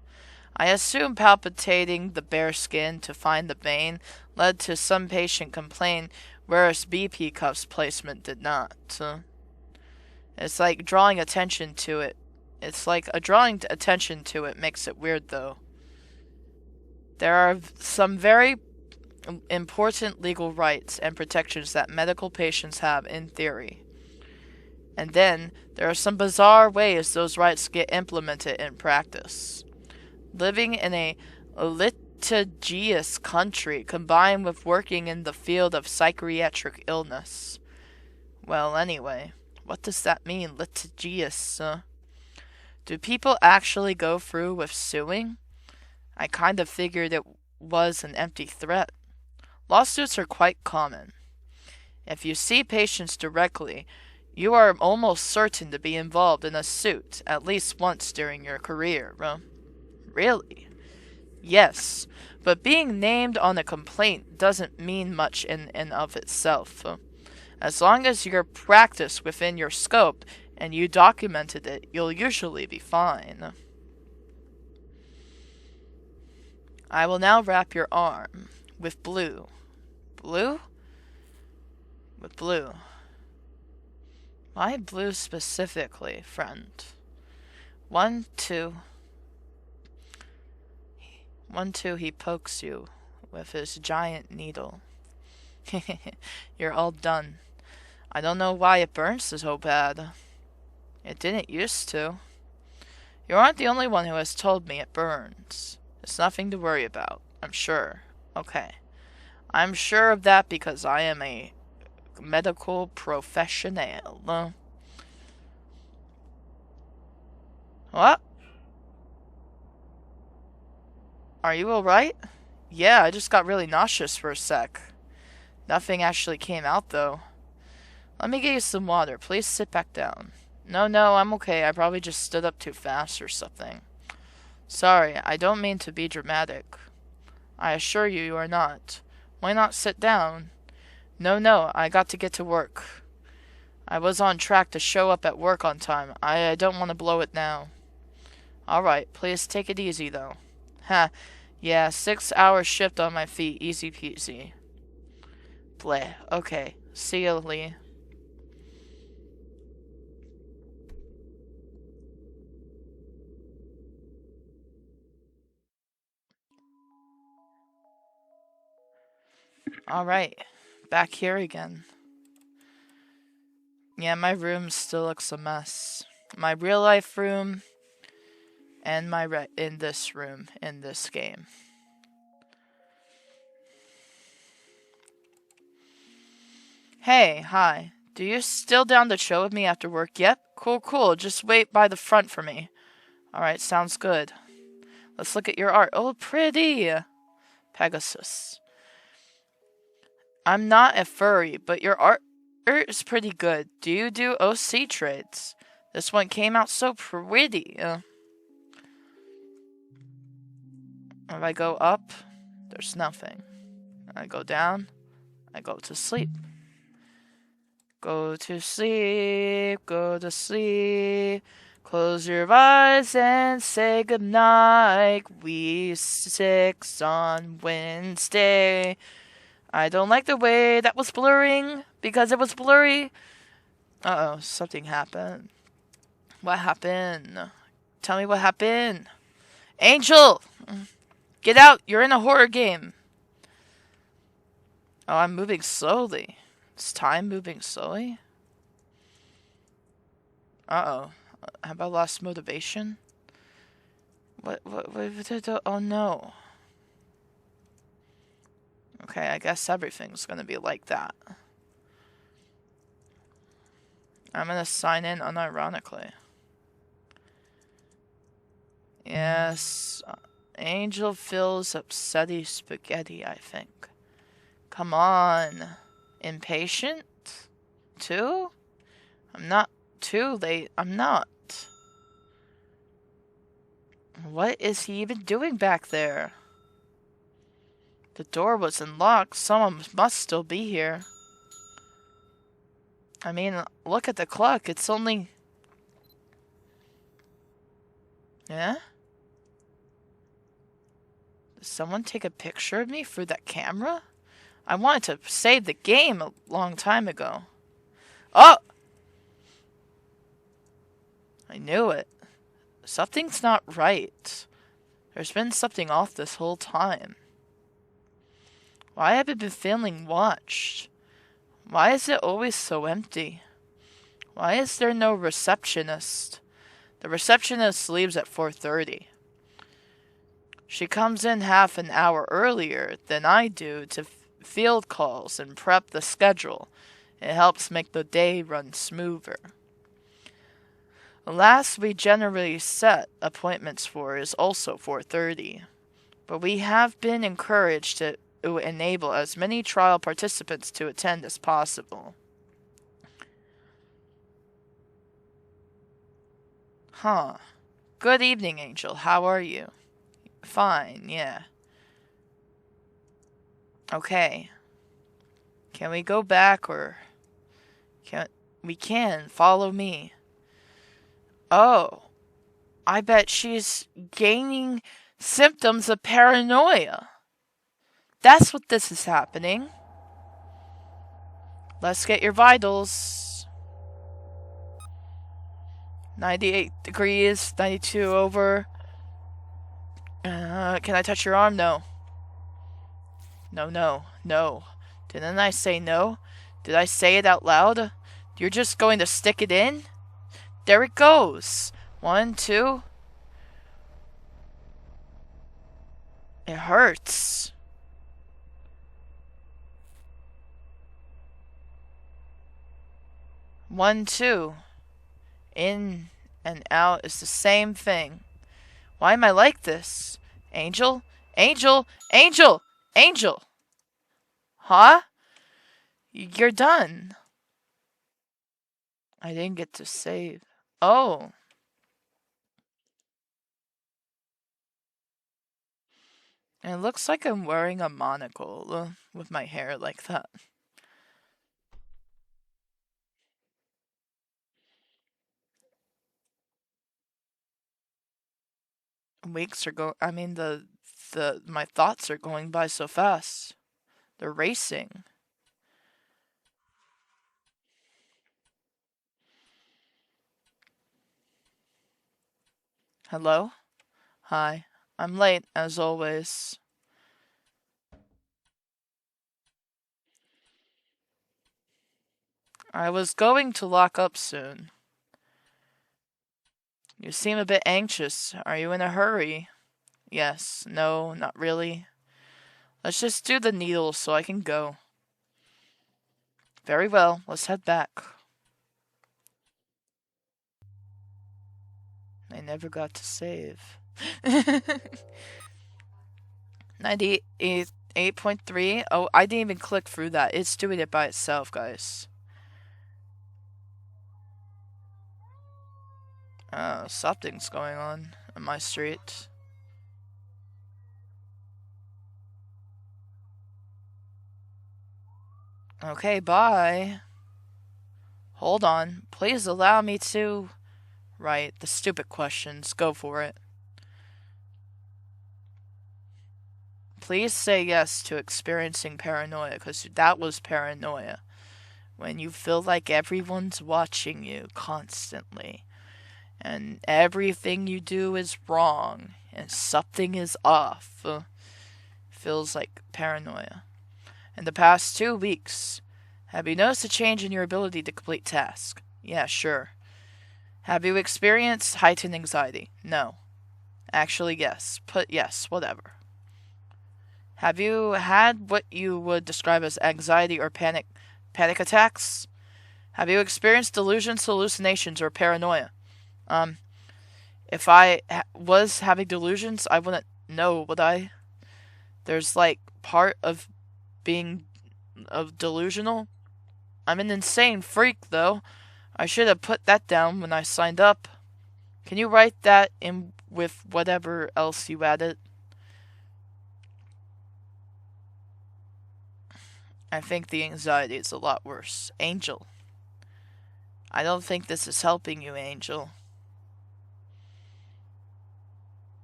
I assume palpitating the bare skin to find the vein led to some patient complain, whereas BP cuff's placement did not. It's like drawing attention to it. It's like drawing attention to it makes it weird, though. There are some very important legal rights and protections that medical patients have in theory. And then, there are some bizarre ways those rights get implemented in practice. Living in a litigious country combined with working in the field of psychiatric illness. Well, anyway, what does that mean, litigious? Do people actually go through with suing? I kind of figured it was an empty threat. Lawsuits are quite common. If you see patients directly, you are almost certain to be involved in a suit at least once during your career. Really? Yes, but being named on a complaint doesn't mean much in and of itself. As long as you're practiced within your scope and you documented it, you'll usually be fine. I will now wrap your arm with blue. Blue? With blue. Why blue specifically, friend? 1, 2. 1, 2, he pokes you with his giant needle. You're all done. I don't know why it burns so bad. It didn't used to. You aren't the only one who has told me it burns. It's nothing to worry about, I'm sure. Okay. I'm sure of that because I am a medical professional. What? Are you alright? Yeah, I just got really nauseous for a sec. Nothing actually came out, though. Let me get you some water. Please sit back down. No, I'm okay. I probably just stood up too fast or something. Sorry, I don't mean to be dramatic. I assure you, you are not. Why not sit down? No, I got to get to work. I was on track to show up at work on time. I don't want to blow it now. Alright, please take it easy, though. Ha, yeah, 6 hour shift on my feet. Easy peasy. Bleh. Okay. See you, Lee. Alright. Back here again. Yeah, my room still looks a mess. My real life room and my in this room in this game. Hey, hi. Do you still down to chill with me after work? Yep. Cool. Just wait by the front for me. Alright, sounds good. Let's look at your art. Oh, pretty! Pegasus. I'm not a furry, but your art is pretty good. Do you do OC trades? This one came out so pretty. If I go up, there's nothing. I go down, I go to sleep. Go to sleep, go to sleep. Close your eyes and say goodnight. We 6 on Wednesday. I don't like the way that was blurring because it was blurry. Uh-oh, something happened. What happened? Tell me what happened. Angel! Get out! You're in a horror game. Oh, I'm moving slowly. Is time moving slowly? Uh-oh. Have I lost motivation? What, oh no. Okay, I guess everything's gonna be like that. I'm gonna sign in unironically. Yes. Angel fills upsetty spaghetti, I think. Come on. Impatient? Too? I'm not too late. I'm not. What is he even doing back there? The door was unlocked. Someone must still be here. I mean, look at the clock. It's only... Yeah? Did someone take a picture of me through that camera? I wanted to save the game a long time ago. Oh! I knew it. Something's not right. There's been something off this whole time. Why have I been feeling watched? Why is it always so empty? Why is there no receptionist? The receptionist leaves at 4:30. She comes in half an hour earlier than I do to field calls and prep the schedule. It helps make the day run smoother. The last we generally set appointments for is also 4:30, but we have been encouraged to enable as many trial participants to attend as possible. Huh. Good evening, Angel. How are you? Fine, yeah. Okay. Can we go back or... We can. Follow me. Oh. I bet she's gaining symptoms of paranoia. That's what this is happening. Let's get your vitals. 98 degrees, 92 over. Can I touch your arm? No. No. Didn't I say no? Did I say it out loud? You're just going to stick it in? There it goes. 1, 2. It hurts. One, two. In and out is the same thing. Why am I like this? Angel? Angel! Angel! Angel! Huh? You're done. I didn't get to save. Oh. It looks like I'm wearing a monocle with my hair like that. Weeks are I mean, my thoughts are going by so fast. They're racing. Hello? Hi. I'm late, as always. I was going to lock up soon. You seem a bit anxious. Are you in a hurry? Yes. No, not really. Let's just do the needles so I can go. Very well. Let's head back. I never got to save. 98.3. Oh, I didn't even click through that. It's doing it by itself, guys. Something's going on my street. Okay, bye. Hold on. Please allow me to... Right, the stupid questions. Go for it. Please say yes to experiencing paranoia, because that was paranoia. When you feel like everyone's watching you constantly, and everything you do is wrong, and something is off. Feels like paranoia. In the past 2 weeks, have you noticed a change in your ability to complete tasks? Yeah, sure. Have you experienced heightened anxiety? No. Actually, yes. Put yes, whatever. Have you had what you would describe as anxiety or panic attacks? Have you experienced delusions, hallucinations, or paranoia? If I was having delusions, I wouldn't know, would I? There's like part of being delusional. I'm an insane freak, though. I should have put that down when I signed up. Can you write that in with whatever else you added? I think the anxiety is a lot worse. Angel. I don't think this is helping you, Angel.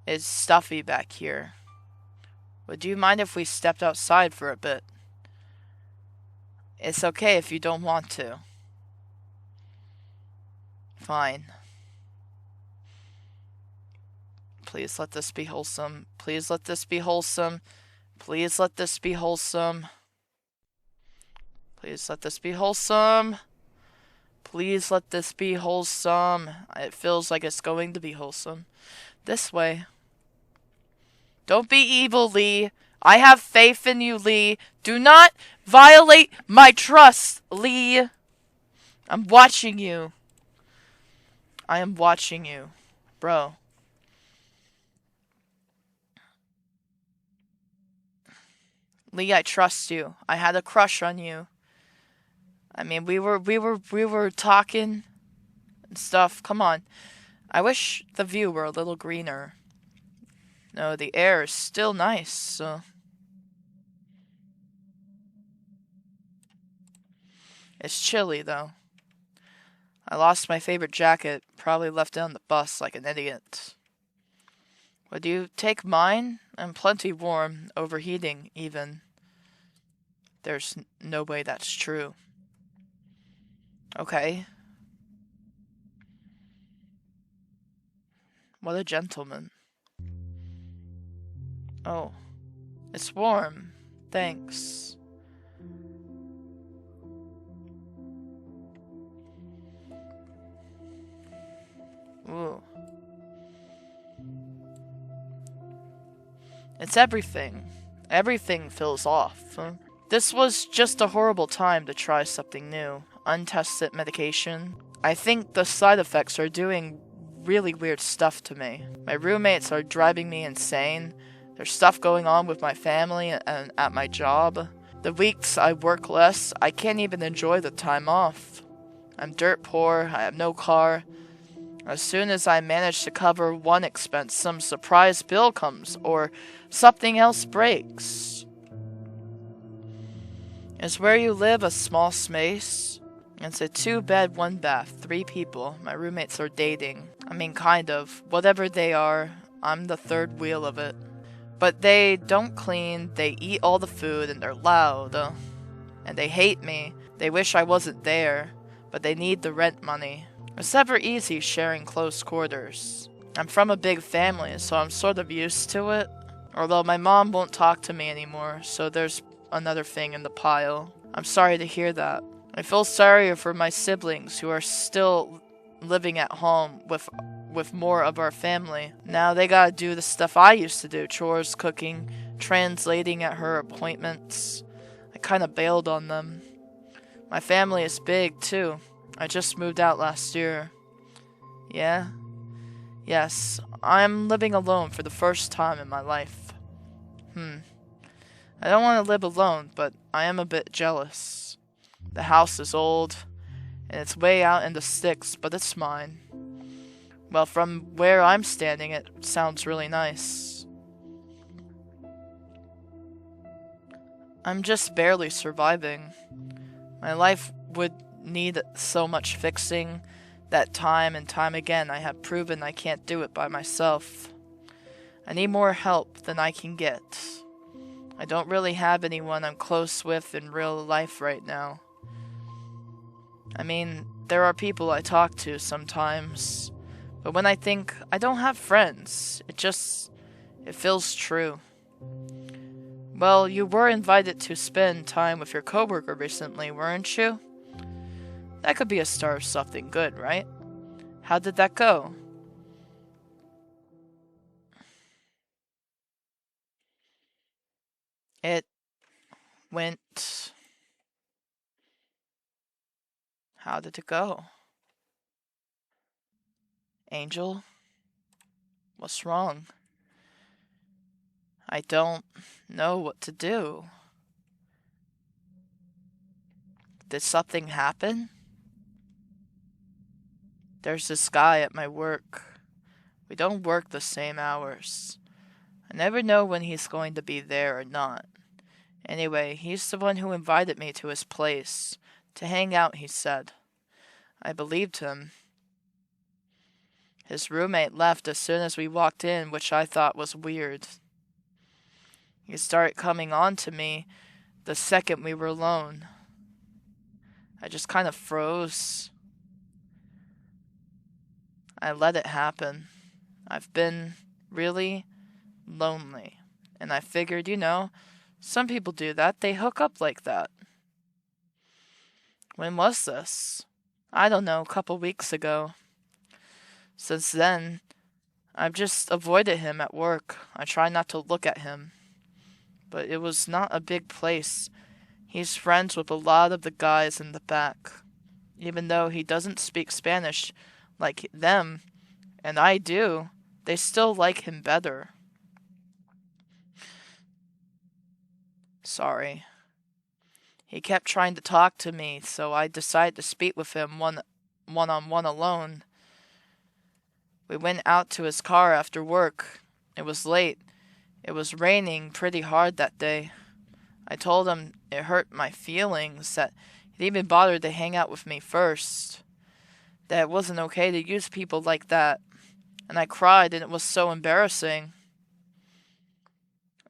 It's stuffy back here. Would you mind if we stepped outside for a bit? It's okay if you don't want to. Fine. Please let this be wholesome. Please let this be wholesome. Please let this be wholesome. Please let this be wholesome. Please let this be wholesome. It feels like it's going to be wholesome. This way. Don't be evil, Lee. I have faith in you, Lee. Do not violate my trust, Lee. I'm watching you. I am watching you. Bro. Lee, I trust you. I had a crush on you. I mean, we were talking and stuff. Come on. I wish the view were a little greener. No, the air is still nice, so... It's chilly, though. I lost my favorite jacket. Probably left it on the bus like an idiot. Would you take mine? I'm plenty warm. Overheating, even. There's no way that's true. Okay. What a gentleman. Oh. It's warm. Thanks. Ooh. It's everything. Everything feels off. This was just a horrible time to try something new. Untested medication. I think the side effects are doing really weird stuff to me. My roommates are driving me insane. There's stuff going on with my family and at my job. The weeks I work less, I can't even enjoy the time off. I'm dirt poor, I have no car. As soon as I manage to cover one expense, some surprise bill comes, or something else breaks. Is where you live a small space? It's a 2-bed, 1-bath, 3 people. My roommates are dating. I mean, kind of. Whatever they are, I'm the third wheel of it. But they don't clean, they eat all the food, and they're loud. And they hate me. They wish I wasn't there, but they need the rent money. It's never easy sharing close quarters. I'm from a big family, so I'm sort of used to it. Although my mom won't talk to me anymore, so there's another thing in the pile. I'm sorry to hear that. I feel sorry for my siblings who are still living at home with more of our family. Now they gotta do the stuff I used to do. Chores, cooking, translating at her appointments. I kinda bailed on them. My family is big, too. I just moved out last year. Yeah? Yes, I'm living alone for the first time in my life. I don't want to live alone, but I am a bit jealous. The house is old, and it's way out in the sticks, but it's mine. Well, from where I'm standing, it sounds really nice. I'm just barely surviving. My life would need so much fixing that time and time again I have proven I can't do it by myself. I need more help than I can get. I don't really have anyone I'm close with in real life right now. I mean, there are people I talk to sometimes, but when I think I don't have friends, it feels true. Well, you were invited to spend time with your coworker recently, weren't you? That could be a start of something good, right? How did that go? It went... How did it go? Angel? What's wrong? I don't know what to do. Did something happen? There's this guy at my work. We don't work the same hours. I never know when he's going to be there or not. Anyway, he's the one who invited me to his place. To hang out, he said. I believed him. His roommate left as soon as we walked in, which I thought was weird. He started coming on to me the second we were alone. I just kind of froze. I let it happen. I've been really lonely. And I figured, some people do that. They hook up like that. When was this? I don't know, a couple weeks ago. Since then, I've just avoided him at work. I try not to look at him. But it was not a big place. He's friends with a lot of the guys in the back. Even though he doesn't speak Spanish like them, and I do, they still like him better. Sorry. He kept trying to talk to me, so I decided to speak with him one-on-one alone. We went out to his car after work. It was late. It was raining pretty hard that day. I told him it hurt my feelings that he'd even bothered to hang out with me first. That it wasn't okay to use people like that. And I cried, and it was so embarrassing.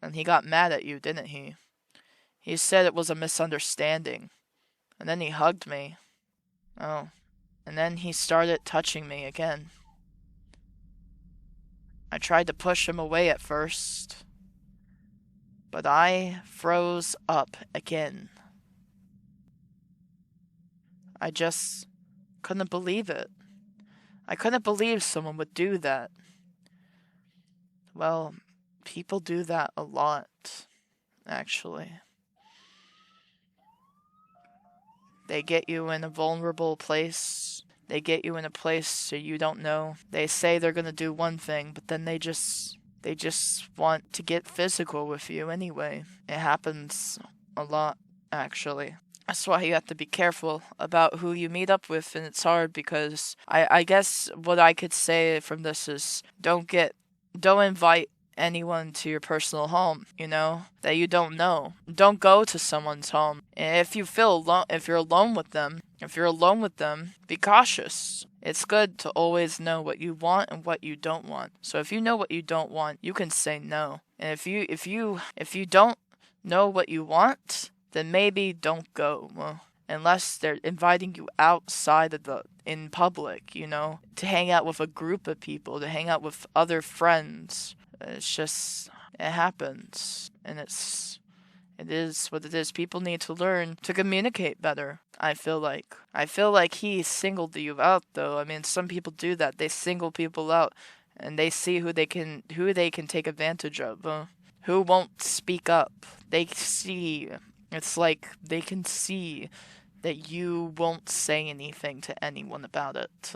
And he got mad at you, didn't he? He said it was a misunderstanding. And then he hugged me. Oh. And then he started touching me again. I tried to push him away at first. But I froze up again. I just couldn't believe it. I couldn't believe someone would do that. Well, people do that a lot, actually. They get you in a vulnerable place. They get you in a place so you don't know. They say they're gonna do one thing, but then they just They just want to get physical with you anyway. It happens a lot, actually. That's why you have to be careful about who you meet up with, and it's hard because I guess what I could say from this is don't invite anyone to your personal home, that you don't know. Don't go to someone's home. And if you feel alone, if you're alone with them, be cautious. It's good to always know what you want and what you don't want. So if you know what you don't want, you can say no. And if you don't know what you want, then maybe don't go. Well, unless they're inviting you outside of in public, to hang out with a group of people, to hang out with other friends. It's just, it happens. And it is what it is. People need to learn to communicate better, I feel like. I feel like he singled you out, though. I mean, some people do that. They single people out, and they see who they can take advantage of. Who won't speak up. It's like they can see that you won't say anything to anyone about it.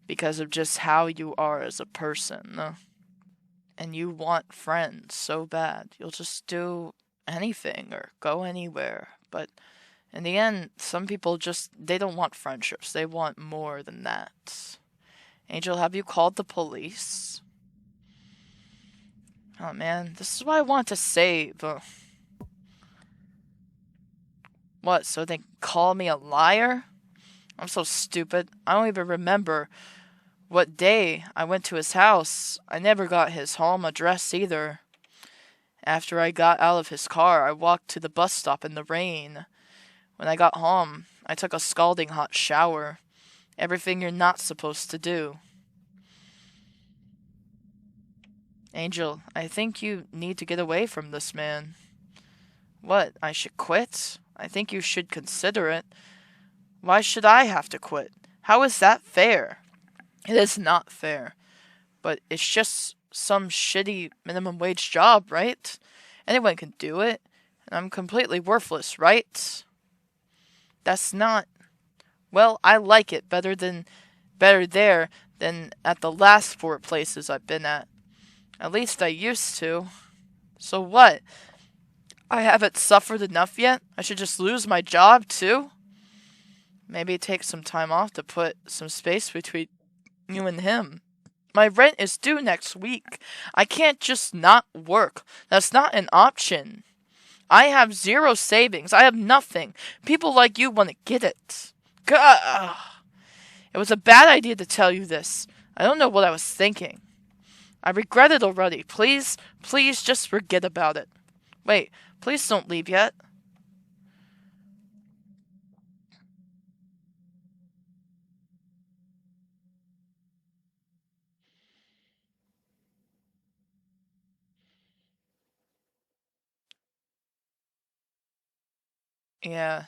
Because of just how you are as a person. And you want friends so bad. You'll just do anything or go anywhere. But in the end, some people they don't want friendships. They want more than that. Angel, have you called the police? Oh man, this is what I want to say, but... What, so they call me a liar? I'm so stupid. I don't even remember what day I went to his house. I never got his home address either. After I got out of his car, I walked to the bus stop in the rain. When I got home, I took a scalding hot shower. Everything you're not supposed to do. Angel, I think you need to get away from this man. What, I should quit? I think you should consider it. Why should I have to quit? How is that fair? It is not fair. But it's just some shitty minimum wage job, right? Anyone can do it. And I'm completely worthless, right? That's not... Well, I like it better there than at the last 4 places I've been at. At least I used to. So what? I haven't suffered enough yet? I should just lose my job, too? Maybe take some time off to put some space between you and him. My rent is due next week. I can't just not work. That's not an option. I have 0 savings. I have nothing. People like you want to get it. Gah! It was a bad idea to tell you this. I don't know what I was thinking. I regret it already. Please just forget about it. Wait, please don't leave yet. Yeah.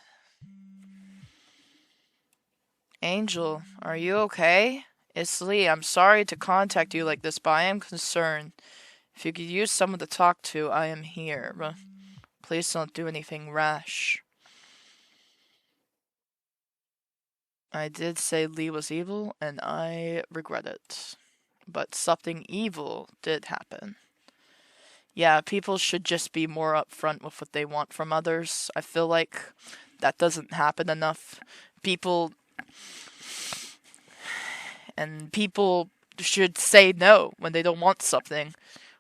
Angel, are you okay? It's Lee. I'm sorry to contact you like this, but I am concerned. If you could use someone to talk to, I am here. Please don't do anything rash. I did say Lee was evil, and I regret it. But something evil did happen. Yeah, people should just be more upfront with what they want from others. I feel like that doesn't happen enough. People should say no when they don't want something,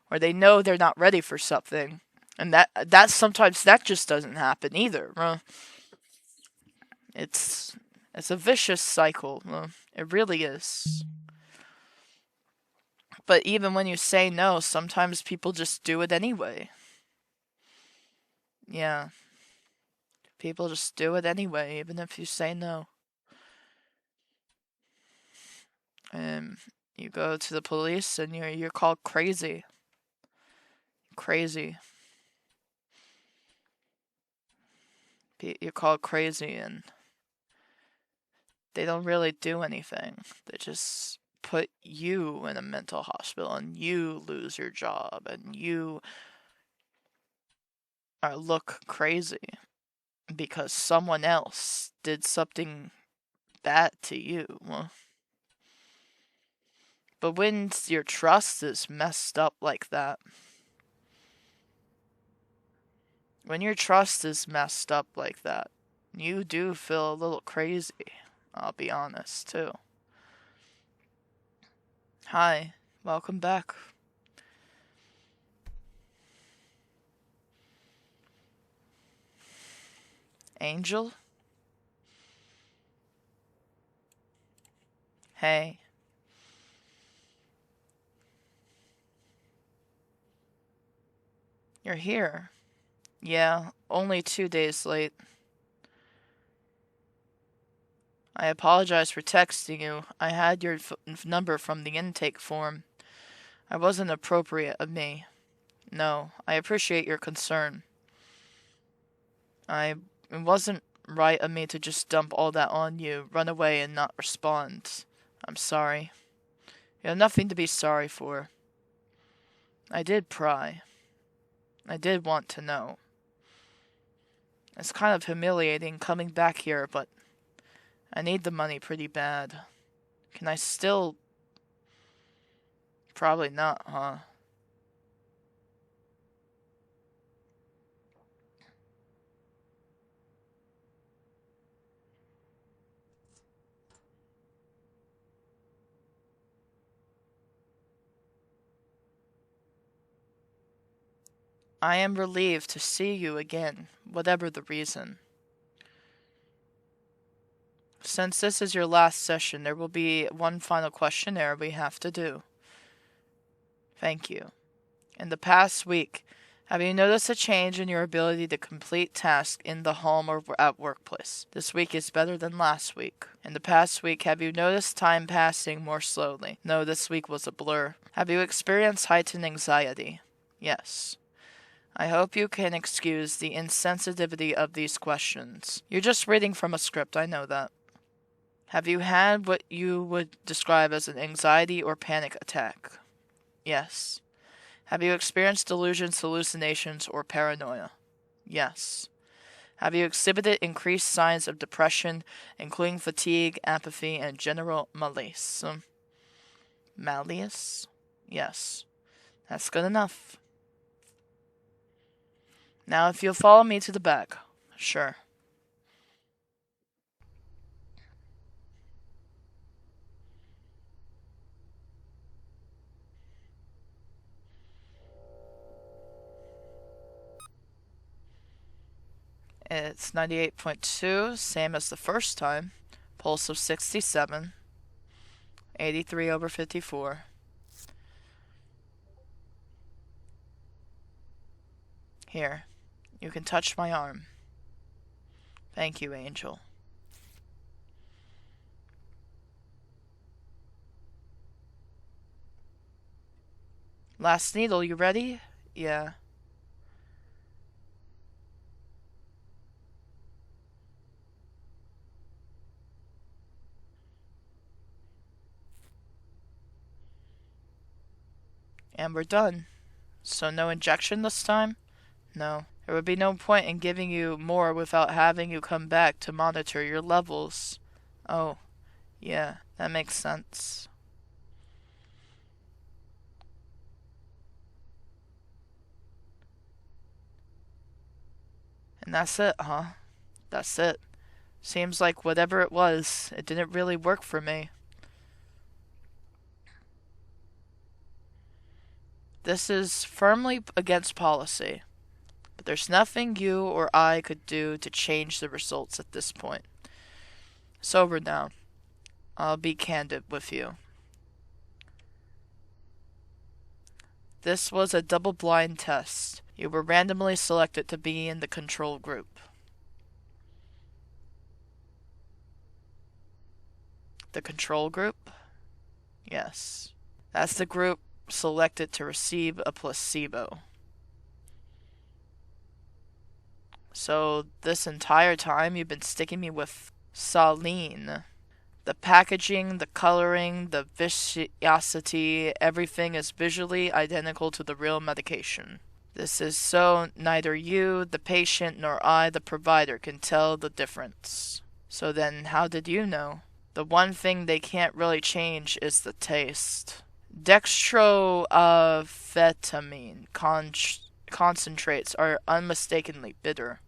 or they know they're not ready for something. And that sometimes that just doesn't happen either. It's a vicious cycle. It really is. But even when you say no, sometimes people just do it anyway. Yeah. People just do it anyway, even if you say no. And you go to the police and you're called crazy. Crazy. You're called crazy, and they don't really do anything. They just put you in a mental hospital, and you lose your job, and you look crazy because someone else did something bad to you. But when your trust is messed up like that, you do feel a little crazy. I'll be honest, too. Hi, welcome back. Angel? Hey. You're here. Yeah, only 2 days late. I apologize for texting you. I had your number from the intake form. I wasn't appropriate of me. No, I appreciate your concern. It wasn't right of me to just dump all that on you, run away and not respond. I'm sorry. You have nothing to be sorry for. I did pry. I did want to know. It's kind of humiliating coming back here, but I need the money pretty bad. Can I still... Probably not, huh? I am relieved to see you again, whatever the reason. Since this is your last session, there will be one final questionnaire we have to do. Thank you. In the past week, have you noticed a change in your ability to complete tasks in the home or at workplace? This week is better than last week. In the past week, have you noticed time passing more slowly? No, this week was a blur. Have you experienced heightened anxiety? Yes. I hope you can excuse the insensitivity of these questions. You're just reading from a script, I know that. Have you had what you would describe as an anxiety or panic attack? Yes. Have you experienced delusions, hallucinations, or paranoia? Yes. Have you exhibited increased signs of depression, including fatigue, apathy, and general malaise? Malaise? Yes. That's good enough. Now, if you'll follow me to the back. Sure. It's 98.2, same as the first time. Pulse of 67. 83/54. Here, you can touch my arm. Thank you, Angel. Last needle, you ready? Yeah. And we're done. So no injection this time? No. There would be no point in giving you more without having you come back to monitor your levels. Oh, yeah, that makes sense. And that's it, huh? That's it. Seems like whatever it was, it didn't really work for me. This is firmly against policy, but there's nothing you or I could do to change the results at this point. It's over now. I'll be candid with you. This was a double-blind test. You were randomly selected to be in the control group. The control group? Yes. That's the group selected to receive a placebo. So this entire time you've been sticking me with saline. The packaging, the coloring, the viscosity, everything is visually identical to the real medication. This is so neither you, the patient, nor I, the provider, can tell the difference. So then how did you know? The one thing they can't really change is the taste. Dextroamphetamine concentrates are unmistakably bitter.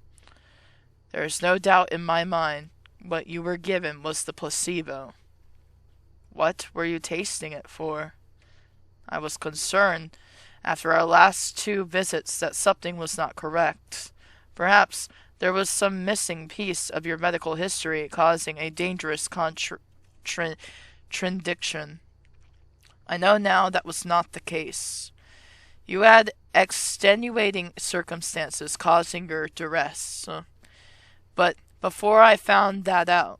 There is no doubt in my mind what you were given was the placebo. What were you tasting it for? I was concerned after our last two visits that something was not correct. Perhaps there was some missing piece of your medical history causing a dangerous contradiction. I know now that was not the case. You had extenuating circumstances causing your duress. But before I found that out,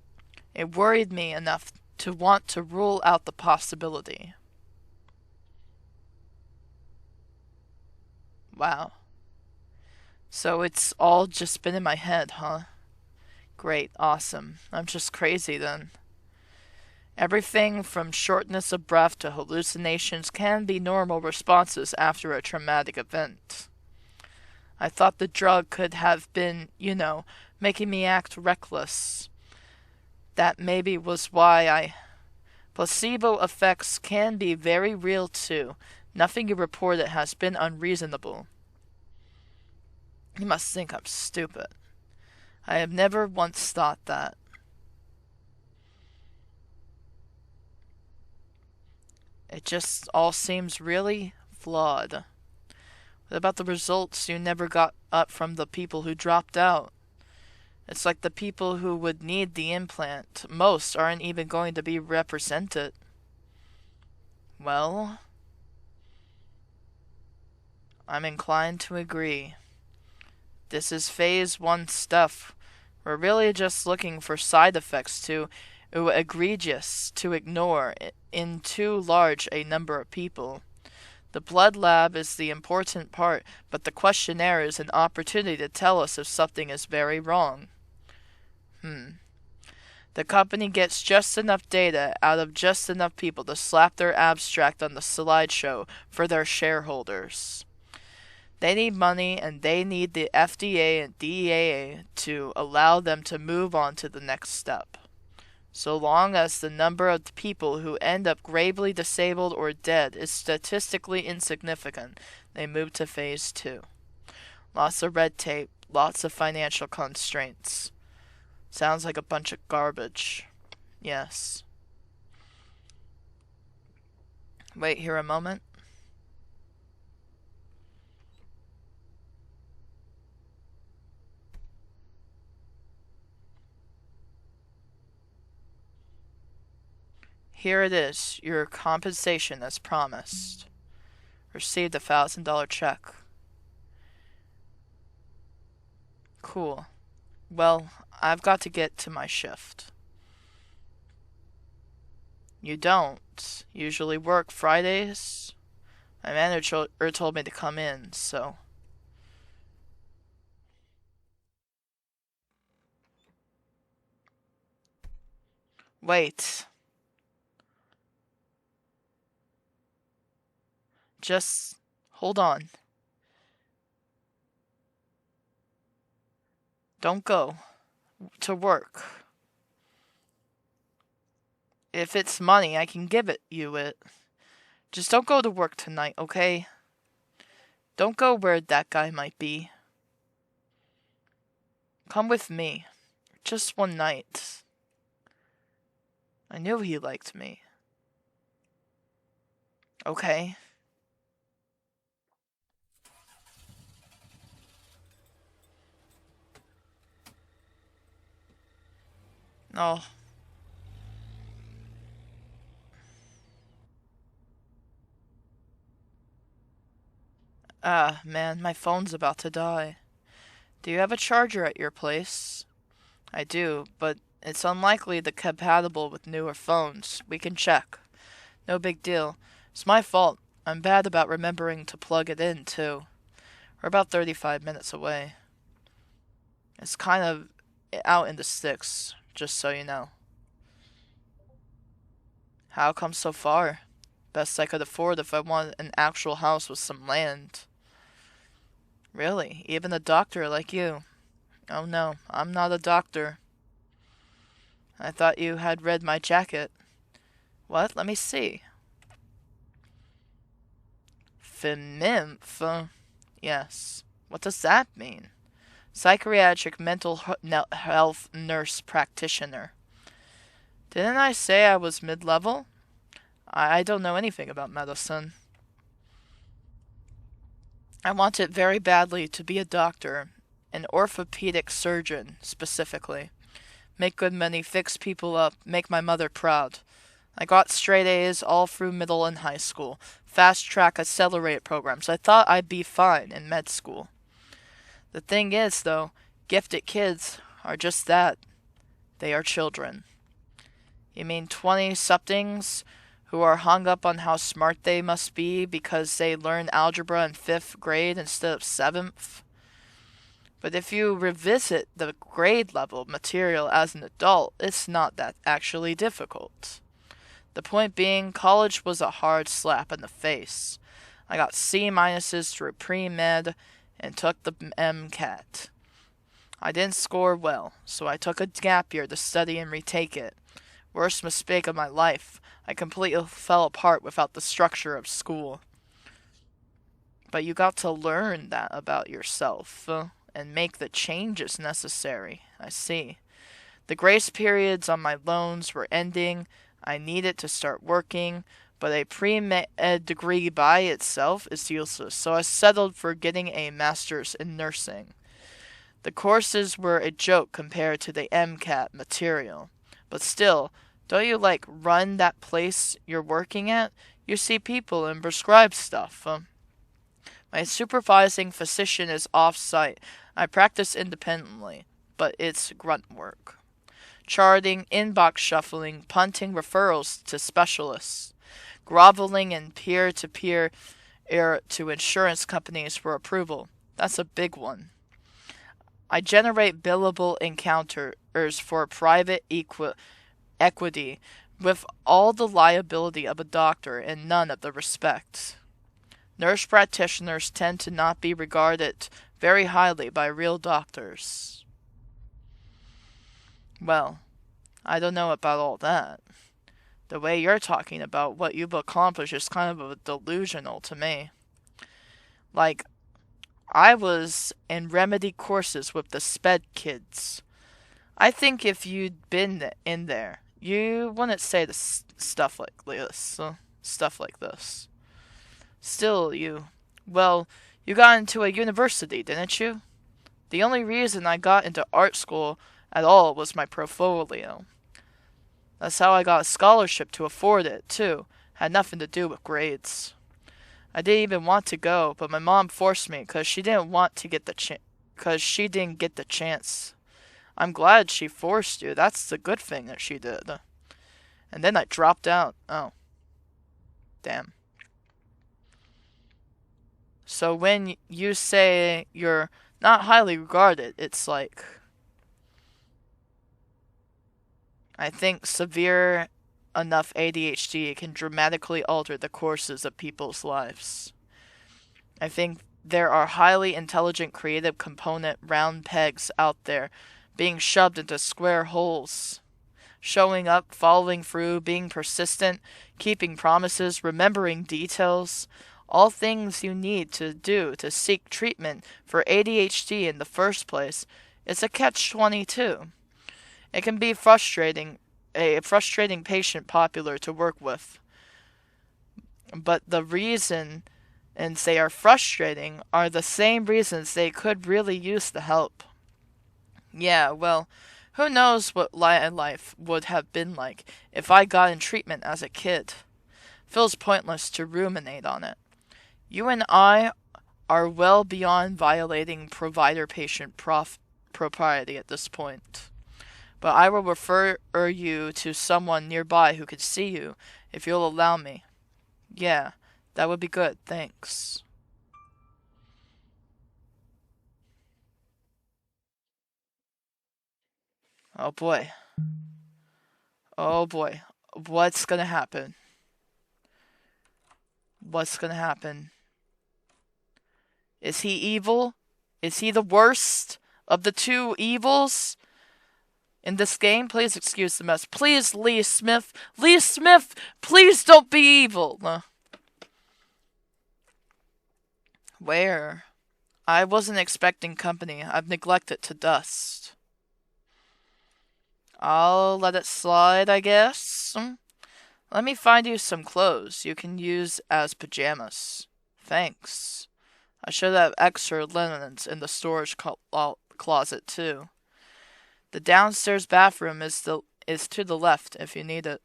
it worried me enough to want to rule out the possibility. Wow. So it's all just been in my head, huh? Great, awesome. I'm just crazy then. Everything from shortness of breath to hallucinations can be normal responses after a traumatic event. I thought the drug could have been, making me act reckless. That maybe was why I. Placebo effects can be very real too. Nothing you reported has been unreasonable. You must think I'm stupid. I have never once thought that. It just all seems really flawed. What about the results you never got up from the people who dropped out? It's like the people who would need the implant most aren't even going to be represented. Well, I'm inclined to agree. This is phase 1 stuff. We're really just looking for side effects too egregious to ignore in too large a number of people. The blood lab is the important part, but the questionnaire is an opportunity to tell us if something is very wrong. The company gets just enough data out of just enough people to slap their abstract on the slideshow for their shareholders. They need money, and they need the FDA and DEA to allow them to move on to the next step. So long as the number of people who end up gravely disabled or dead is statistically insignificant, they move to phase 2. Lots of red tape, lots of financial constraints. Sounds like a bunch of garbage. Yes. Wait here a moment. Here it is, your compensation as promised. Received a $1,000 check. Cool. Well, I've got to get to my shift. You don't usually work Fridays? My manager told me to come in, so. Wait. Just hold on. Don't go to work. If it's money, I can give it. Just don't go to work tonight, okay? Don't go where that guy might be. Come with me. Just one night. I knew he liked me. Okay. Oh. Ah, man, my phone's about to die. Do you have a charger at your place? I do, but it's unlikely to compatible with newer phones. We can check. No big deal. It's my fault. I'm bad about remembering to plug it in, too. We're about 35 minutes away. It's kind of out in the sticks, just so you know. How come so far? Best I could afford if I wanted an actual house with some land. Really? Even a doctor like you? Oh no, I'm not a doctor. I thought you had read my jacket. What? Let me see. FMIMF? Yes. What does that mean? Psychiatric mental health nurse practitioner. Didn't I say I was mid-level? I don't know anything about medicine. I wanted very badly to be a doctor, an orthopedic surgeon, specifically. Make good money, fix people up, make my mother proud. I got straight A's all through middle and high school. Fast track accelerate programs. I thought I'd be fine in med school. The thing is, though, gifted kids are just that. They are children. You mean 20-somethings who are hung up on how smart they must be because they learn algebra in 5th grade instead of 7th? But if you revisit the grade level material as an adult, it's not that actually difficult. The point being, college was a hard slap in the face. I got C- through pre-med and took the MCAT. I didn't score well, so I took a gap year to study and retake it. Worst mistake of my life. I completely fell apart without the structure of school. But you got to learn that about yourself, and make the changes necessary. I see. The grace periods on my loans were ending. I needed to start working, but a pre-med degree by itself is useless, so I settled for getting a master's in nursing. The courses were a joke compared to the MCAT material. But still, don't you run that place you're working at? You see people and prescribe stuff. My supervising physician is off-site. I practice independently, but it's grunt work. Charting, inbox shuffling, punting referrals to specialists, groveling in peer-to-peer to insurance companies for approval. That's a big one. I generate billable encounters for private equity with all the liability of a doctor and none of the respect. Nurse practitioners tend to not be regarded very highly by real doctors. Well, I don't know about all that. The way you're talking about what you've accomplished is kind of delusional to me. I was in remedy courses with the SPED kids. I think if you'd been in there, you wouldn't say stuff like this. Still, you got into a university, didn't you? The only reason I got into art school at all was my portfolio. That's how I got a scholarship to afford it, too. Had nothing to do with grades. I didn't even want to go, but my mom forced me because she didn't get the chance. I'm glad she forced you. That's the good thing that she did. And then I dropped out. Oh. Damn. So when you say you're not highly regarded, it's like, I think severe enough ADHD can dramatically alter the courses of people's lives. I think there are highly intelligent, creative component round pegs out there being shoved into square holes. Showing up, following through, being persistent, keeping promises, remembering details. All things you need to do to seek treatment for ADHD in the first place. It's a catch-22. It can be a frustrating patient popular to work with. But the reasons they are frustrating are the same reasons they could really use the help. Yeah, well, who knows what life would have been like if I got in treatment as a kid. Feels pointless to ruminate on it. You and I are well beyond violating provider-patient propriety at this point. But I will refer you to someone nearby who could see you, if you'll allow me. Yeah, that would be good, thanks. Oh boy. Oh boy. What's gonna happen? What's gonna happen? Is he evil? Is he the worst of the two evils in this game? Please excuse the mess. Please, Lee Smith. Lee Smith, please don't be evil. Where? I wasn't expecting company. I've neglected to dust. I'll let it slide, I guess. Let me find you some clothes you can use as pajamas. Thanks. I should have extra linens in the storage closet, too. The downstairs bathroom is to the left if you need it.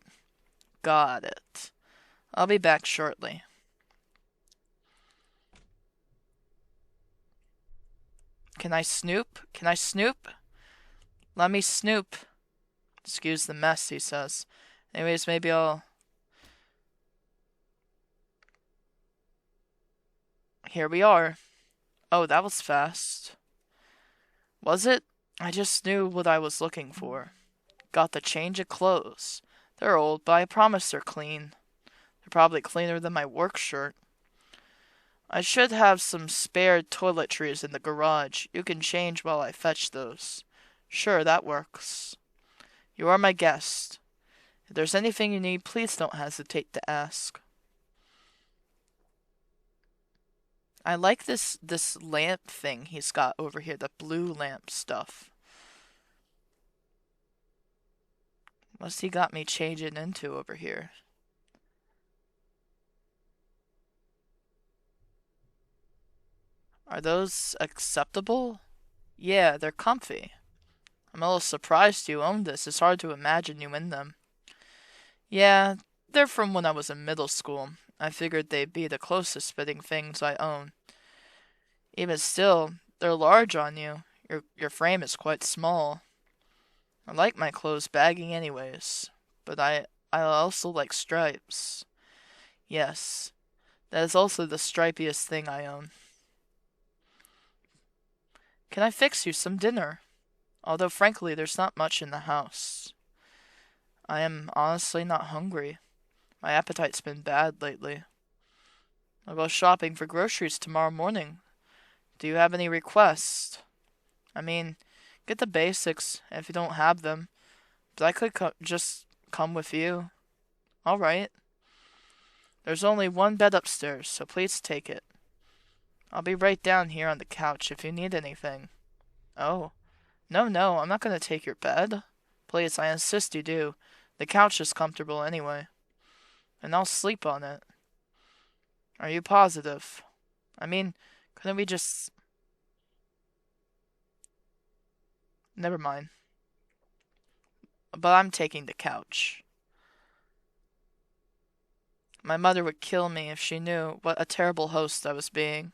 Got it. I'll be back shortly. Can I snoop? Can I snoop? Let me snoop. Excuse the mess, he says. Anyways, maybe I'll... Here we are. Oh, that was fast. Was it? I just knew what I was looking for. Got the change of clothes. They're old, but I promise they're clean. They're probably cleaner than my work shirt. I should have some spare toiletries in the garage. You can change while I fetch those. Sure, that works. You are my guest. If there's anything you need, please don't hesitate to ask. I like this lamp thing he's got over here, the blue lamp stuff. What's he got me changing into over here? Are those acceptable? Yeah, they're comfy. I'm a little surprised you own this. It's hard to imagine you in them. Yeah, they're from when I was in middle school. I figured they'd be the closest fitting things I own. Even still, they're large on you. Your frame is quite small. I like my clothes bagging anyways, but I also like stripes. Yes, that is also the stripiest thing I own. Can I fix you some dinner? Although frankly, there's not much in the house. I am honestly not hungry. My appetite's been bad lately. I'll go shopping for groceries tomorrow morning. Do you have any requests? I mean, get the basics if you don't have them. But I could just come with you. All right. There's only one bed upstairs, so please take it. I'll be right down here on the couch if you need anything. Oh. No, I'm not gonna take your bed. Please, I insist you do. The couch is comfortable anyway. And I'll sleep on it. Are you positive? I mean, couldn't we just... Never mind. But I'm taking the couch. My mother would kill me if she knew what a terrible host I was being.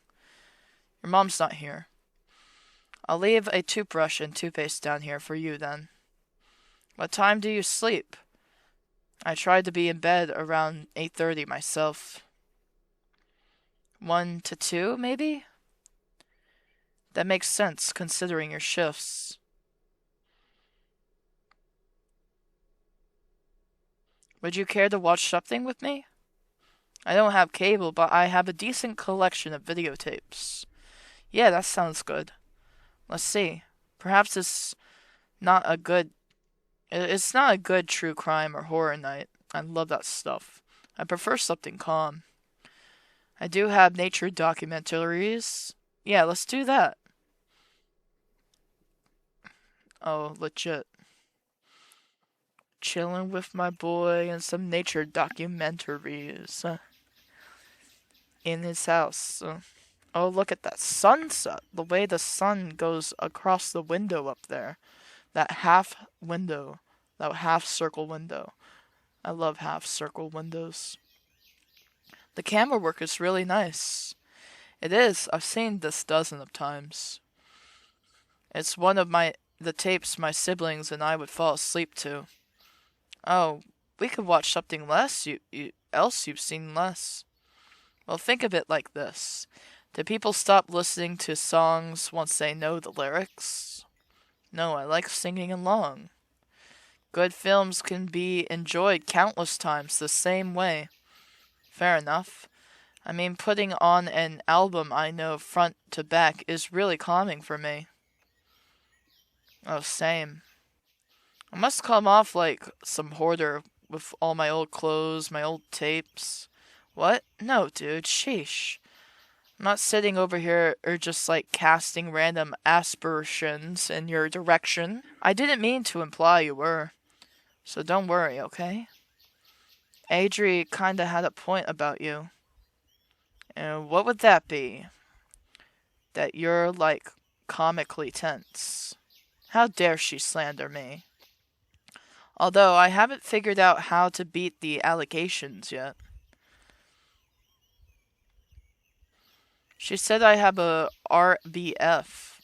Your mom's not here. I'll leave a toothbrush and toothpaste down here for you then. What time do you sleep? I tried to be in bed around 8:30 myself. 1 to 2, maybe? That makes sense considering your shifts. Would you care to watch something with me? I don't have cable, but I have a decent collection of videotapes. Yeah, that sounds good. Let's see. Perhaps it's not a good true crime or horror night. I love that stuff. I prefer something calm. I do have nature documentaries. Yeah, let's do that. Oh, legit. Chilling with my boy and some nature documentaries in his house. Oh, look at that sunset. The way the sun goes across the window up there. That half window. That half circle window. I love half circle windows. The camera work is really nice. It is. I've seen this dozens of times. It's one of the tapes my siblings and I would fall asleep to. Oh, we could watch something else you've seen less. Well, think of it like this. Do people stop listening to songs once they know the lyrics? No, I like singing along. Good films can be enjoyed countless times the same way. Fair enough. I mean, putting on an album I know front to back is really calming for me. Oh, same. I must come off like some hoarder with all my old clothes, my old tapes. What? No, dude, sheesh. I'm not sitting over here or just like casting random aspersions in your direction. I didn't mean to imply you were. So don't worry, okay? Adri kinda had a point about you. And what would that be? That you're, like, comically tense. How dare she slander me? Although I haven't figured out how to beat the allegations yet. She said I have a RBF.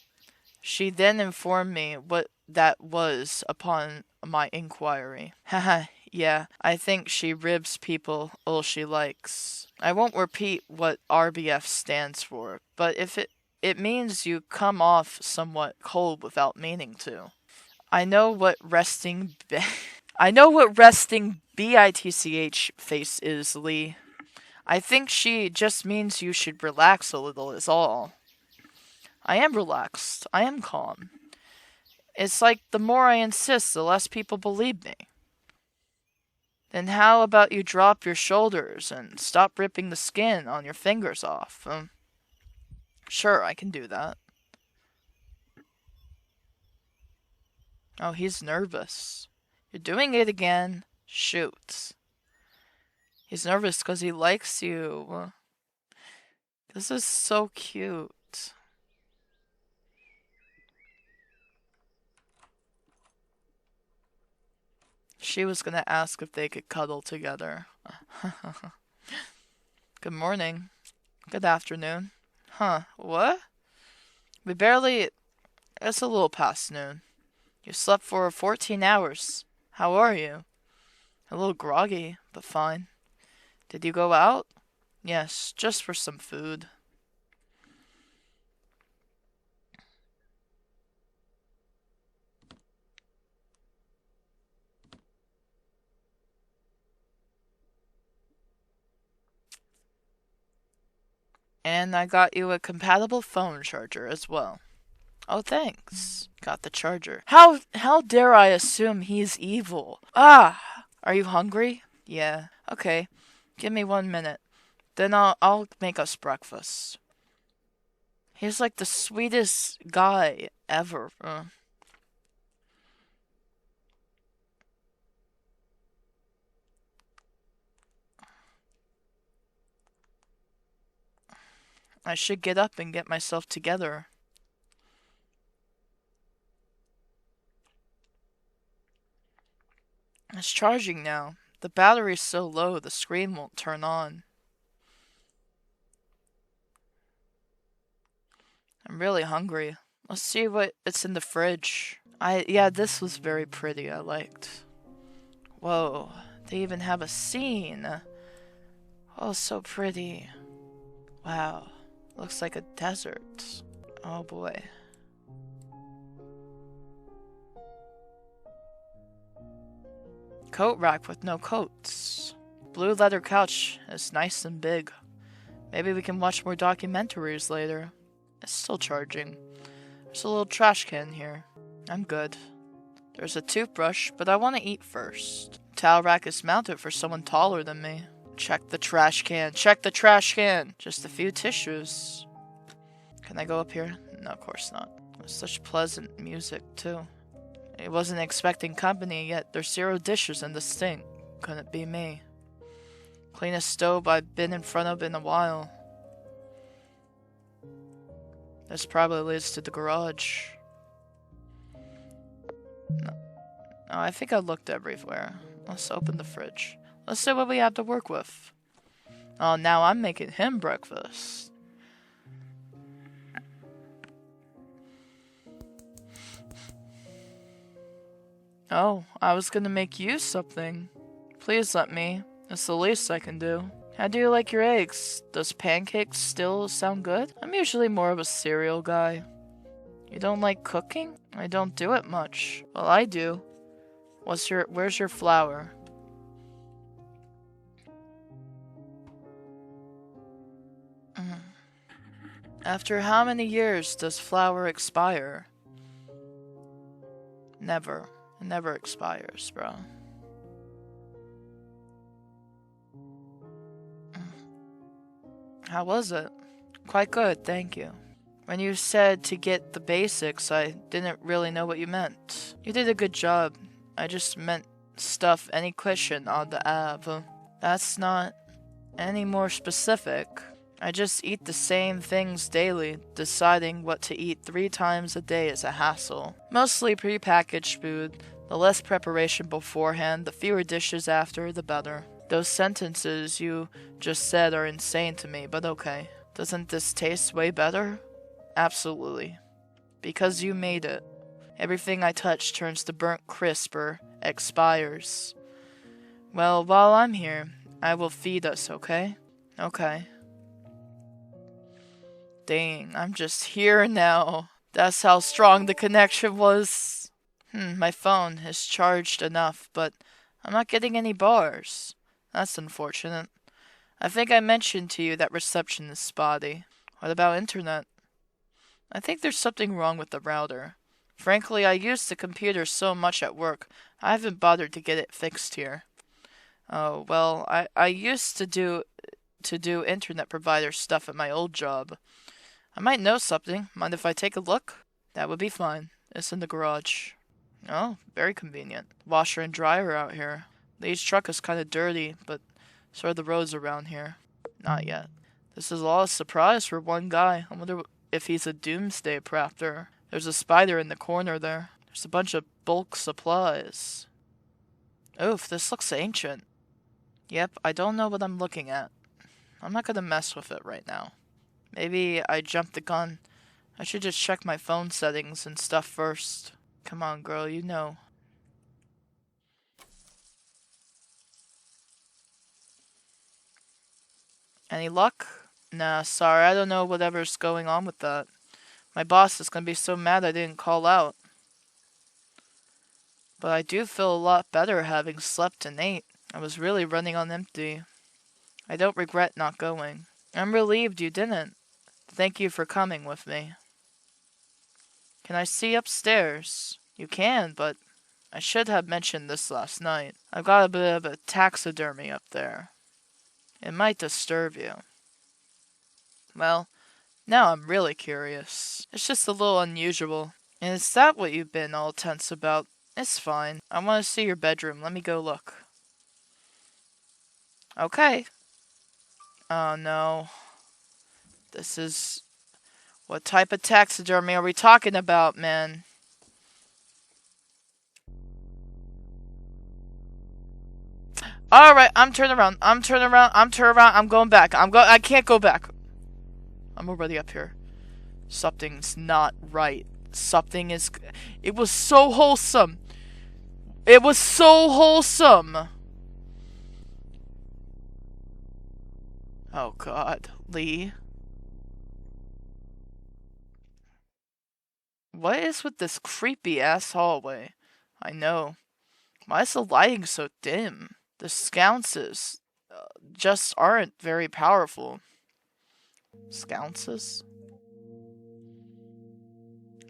She then informed me what that was upon my inquiry. Haha, yeah, I think she ribs people all she likes. I won't repeat what RBF stands for, but if it means you come off somewhat cold without meaning to. I know what resting BITCH face is, Lee. I think she just means you should relax a little is all. I am relaxed. I am calm. It's like the more I insist, the less people believe me. Then how about you drop your shoulders and stop ripping the skin on your fingers off? Sure, I can do that. Oh, he's nervous. You're doing it again. Shoot. He's nervous because he likes you. This is so cute. She was gonna ask if they could cuddle together. Good morning. Good afternoon. Huh, what? We barely... It's a little past noon. You slept for 14 hours. How are you? A little groggy, but fine. Did you go out? Yes, just for some food. And I got you a compatible phone charger as well. Oh, thanks. Got the charger. How dare I assume he's evil? Ah! Are you hungry? Yeah. Okay. Give me 1 minute. Then I'll make us breakfast. He's like the sweetest guy ever. I should get up and get myself together. It's charging now. The battery's so low the screen won't turn on. I'm really hungry. Let's see what it's in the fridge. Yeah, this was very pretty. I liked. Whoa, they even have a scene. Oh, so pretty. Wow, looks like a desert. Oh boy. Coat rack with no coats. Blue leather couch is nice and big. Maybe we can watch more documentaries later. It's still charging. There's a little trash can here. I'm good. There's a toothbrush, but I want to eat first. Towel rack is mounted for someone taller than me. Check the trash can. Check the trash can. Just a few tissues. Can I go up here? No, of course not. Such pleasant music, too. I wasn't expecting company, yet there's 0 dishes in the sink. Couldn't be me. Cleanest stove I've been in front of in a while. This probably leads to the garage. No. Oh, I think I looked everywhere. Let's open the fridge. Let's see what we have to work with. Oh, now I'm making him breakfast. Oh, I was gonna make you something. Please let me. It's the least I can do. How do you like your eggs? Does pancakes still sound good? I'm usually more of a cereal guy. You don't like cooking? I don't do it much. Well, I do. Where's your flour? After how many years does flour expire? Never. It never expires, bro. How was it? Quite good, thank you. When you said to get the basics, I didn't really know what you meant. You did a good job. I just meant stuff any question on the app. That's not any more specific. I just eat the same things daily. Deciding what to eat 3 times a day is a hassle. Mostly prepackaged food. The less preparation beforehand, the fewer dishes after, the better. Those sentences you just said are insane to me, but okay. Doesn't this taste way better? Absolutely. Because you made it. Everything I touch turns to burnt crisp or expires. Well, while I'm here, I will feed us, okay? Okay. Dang, I'm just here now. That's how strong the connection was. My phone is charged enough, but I'm not getting any bars. That's unfortunate. I think I mentioned to you that reception is spotty. What about internet? I think there's something wrong with the router. Frankly, I use the computer so much at work, I haven't bothered to get it fixed here. Oh, well, I used to do internet provider stuff at my old job. I might know something. Mind if I take a look? That would be fine. It's in the garage. Oh, very convenient. Washer and dryer out here. Lee's truck is kind of dirty, but so are the roads around here. Not yet. This is a lot of surprise for one guy. I wonder if he's a doomsday prepper. There's a spider in the corner there. There's a bunch of bulk supplies. Oof, this looks ancient. Yep, I don't know what I'm looking at. I'm not gonna mess with it right now. Maybe I jumped the gun. I should just check my phone settings and stuff first. Come on, girl, you know. Any luck? Nah, sorry, I don't know whatever's going on with that. My boss is gonna be so mad I didn't call out. But I do feel a lot better having slept and ate. I was really running on empty. I don't regret not going. I'm relieved you didn't. Thank you for coming with me. Can I see upstairs? You can, but I should have mentioned this last night. I've got a bit of a taxidermy up there. It might disturb you. Well, now I'm really curious. It's just a little unusual. And is that what you've been all tense about? It's fine. I want to see your bedroom. Let me go look. Okay. Oh no. This is... What type of taxidermy are we talking about, man? Alright, I'm turning around. I'm going back. I can't go back. I'm already up here. Something's not right. Something is... It was so wholesome. It was so wholesome. Oh god, Lee. What is with this creepy ass hallway? I know. Why is the lighting so dim? The sconces just aren't very powerful. Sconces?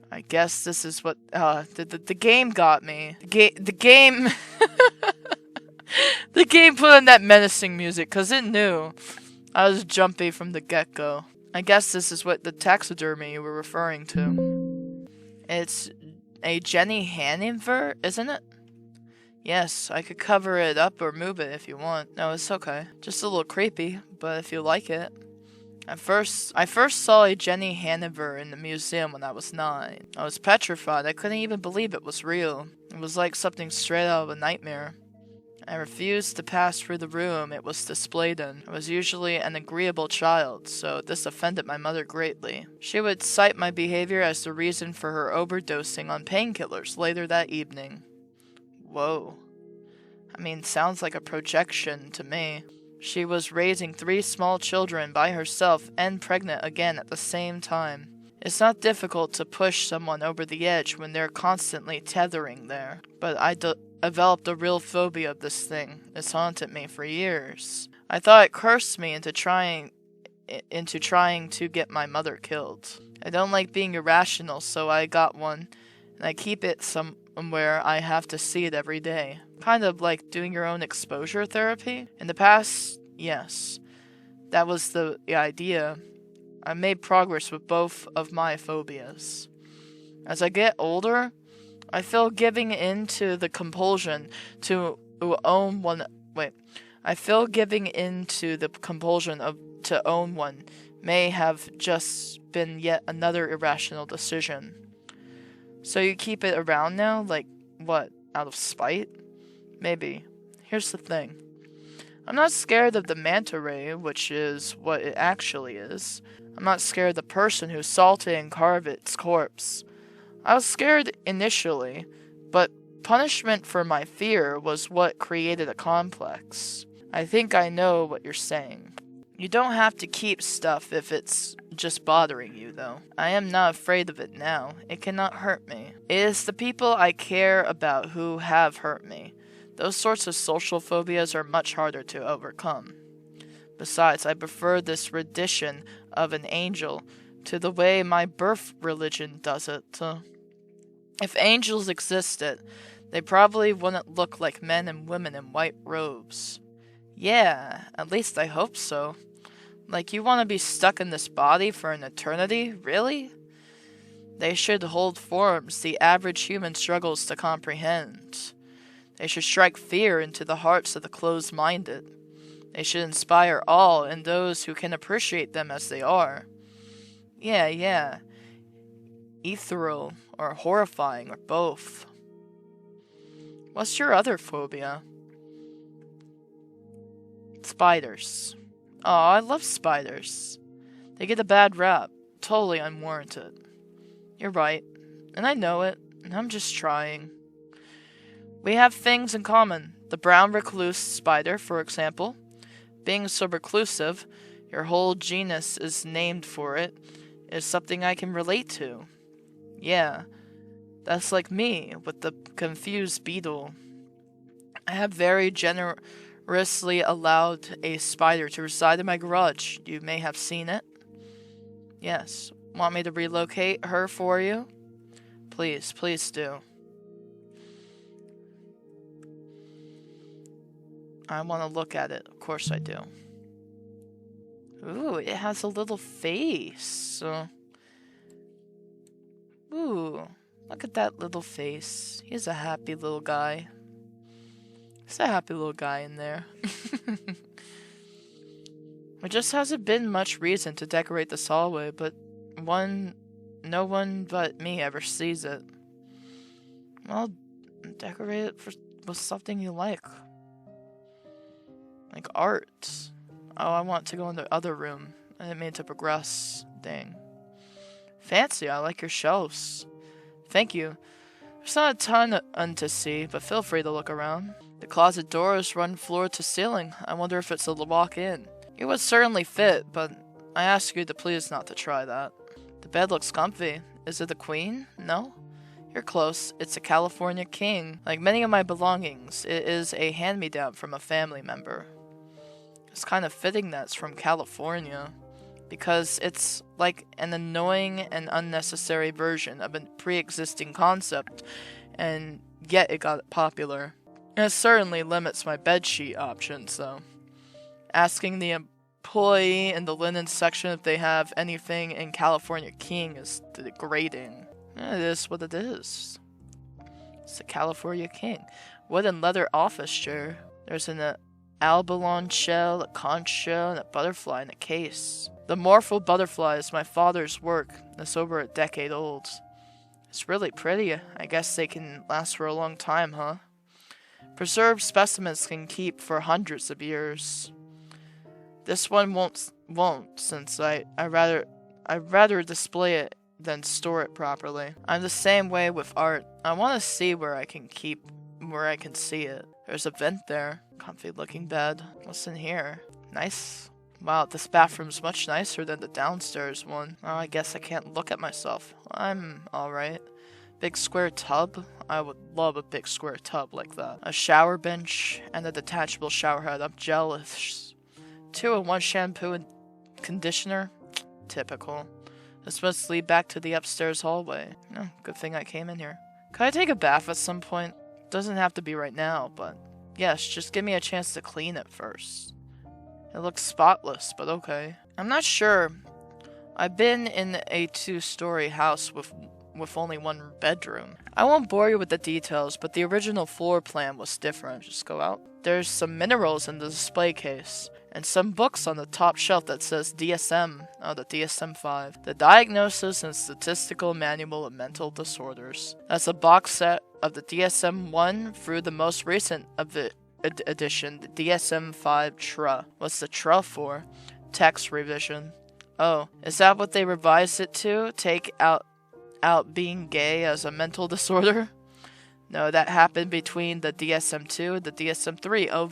I guess this is what the game got me. The game the game put in that menacing music because it knew I was jumpy from the get-go. I guess this is what the taxidermy you were referring to. It's a Jenny Hanover, isn't it? Yes, I could cover it up or move it if you want. No, it's okay. Just a little creepy, but if you like it. I first saw a Jenny Hanover in the museum when I was 9. I was petrified. I couldn't even believe it was real. It was like something straight out of a nightmare. I refused to pass through the room it was displayed in. I was usually an agreeable child, so this offended my mother greatly. She would cite my behavior as the reason for her overdosing on painkillers later that evening. Whoa. I mean, sounds like a projection to me. She was raising 3 small children by herself and pregnant again at the same time. It's not difficult to push someone over the edge when they're constantly tethering there, but I developed a real phobia of this thing. It's haunted me for years. I thought it cursed me into trying to get my mother killed. I don't like being irrational, so I got one, and I keep it somewhere I have to see it every day. Kind of like doing your own exposure therapy. In the past, yes. That was the idea. I made progress with both of my phobias. As I get older, I feel giving in to the compulsion to own one. Wait, I feel giving in to the compulsion of to own one may have just been yet another irrational decision. So you keep it around now, like what? Out of spite? Maybe. Here's the thing. I'm not scared of the manta ray, which is what it actually is. I'm not scared of the person who assaulted and carved its corpse. I was scared initially, but punishment for my fear was what created a complex. I think I know what you're saying. You don't have to keep stuff if it's just bothering you, though. I am not afraid of it now. It cannot hurt me. It is the people I care about who have hurt me. Those sorts of social phobias are much harder to overcome. Besides, I prefer this rendition of an angel to the way my birth religion does it. If angels existed, they probably wouldn't look like men and women in white robes. Yeah, at least I hope so. Like, you want to be stuck in this body for an eternity? Really? They should hold forms the average human struggles to comprehend. They should strike fear into the hearts of the closed-minded. They should inspire awe in those who can appreciate them as they are. Yeah. Ethereal, or horrifying, or both. What's your other phobia? Spiders. Oh, I love spiders. They get a bad rap. Totally unwarranted. You're right. And I know it. And I'm just trying. We have things in common. The brown recluse spider, for example. Being so reclusive, your whole genus is named for it, is something I can relate to. Yeah. That's like me, with the confused beetle. I have very generously allowed a spider to reside in my garage. You may have seen it. Yes. Want me to relocate her for you? Please do. I want to look at it. Of course I do. Ooh, it has a little face. Ooh, look at that little face. He's a happy little guy. There's a happy little guy in there. There just hasn't been much reason to decorate this hallway, but no one but me ever sees it. Well, decorate it with something you like. Like art. Oh, I want to go in the other room. I didn't mean to progress. Dang. Fancy, I like your shelves. Thank you. There's not a ton to see, but feel free to look around. The closet doors run floor to ceiling. I wonder if it's a walk-in. It would certainly fit, but I ask you to please not to try that. The bed looks comfy. Is it a queen? No? You're close. It's a California king. Like many of my belongings, it is a hand-me-down from a family member. It's kind of fitting that it's from California, because it's like an annoying and unnecessary version of a pre-existing concept, and yet it got popular. And it certainly limits my bedsheet options, though. Asking the employee in the linen section if they have anything in California King is degrading. It is what it is. It's the California King. Wood and leather office chair. There's an abalone shell, a conch shell, and a butterfly in a case. The morphle butterfly is my father's work. It's over a decade old. It's really pretty. I guess they can last for a long time, huh? Preserved specimens can keep for hundreds of years. This one won't, since I'd rather display it than store it properly. I'm the same way with art. I want to see where I can see it. There's a vent there. Comfy looking bed. What's in here? Nice. Wow, this bathroom's much nicer than the downstairs one. Oh, I guess I can't look at myself. I'm alright. Big square tub? I would love a big square tub like that. A shower bench and a detachable shower head. I'm jealous. 2-in-1 shampoo and conditioner? Typical. This must lead back to the upstairs hallway. Oh, good thing I came in here. Could I take a bath at some point? Doesn't have to be right now, but yes, just give me a chance to clean it first. It looks spotless, but okay. I'm not sure I've been in a 2-story house with only 1 bedroom. I won't bore you with the details, but the original floor plan was different. Just go out. There's some minerals in the display case, and some books on the top shelf that says DSM, the DSM-5, the Diagnosis and Statistical Manual of Mental Disorders. That's a box set of the DSM-1 through the most recent of the edition, the DSM-5 TRA. What's the TRA for? Text revision. Oh, is that what they revised it to? Take out being gay as a mental disorder? No, that happened between the DSM-2 and the DSM-3. Oh,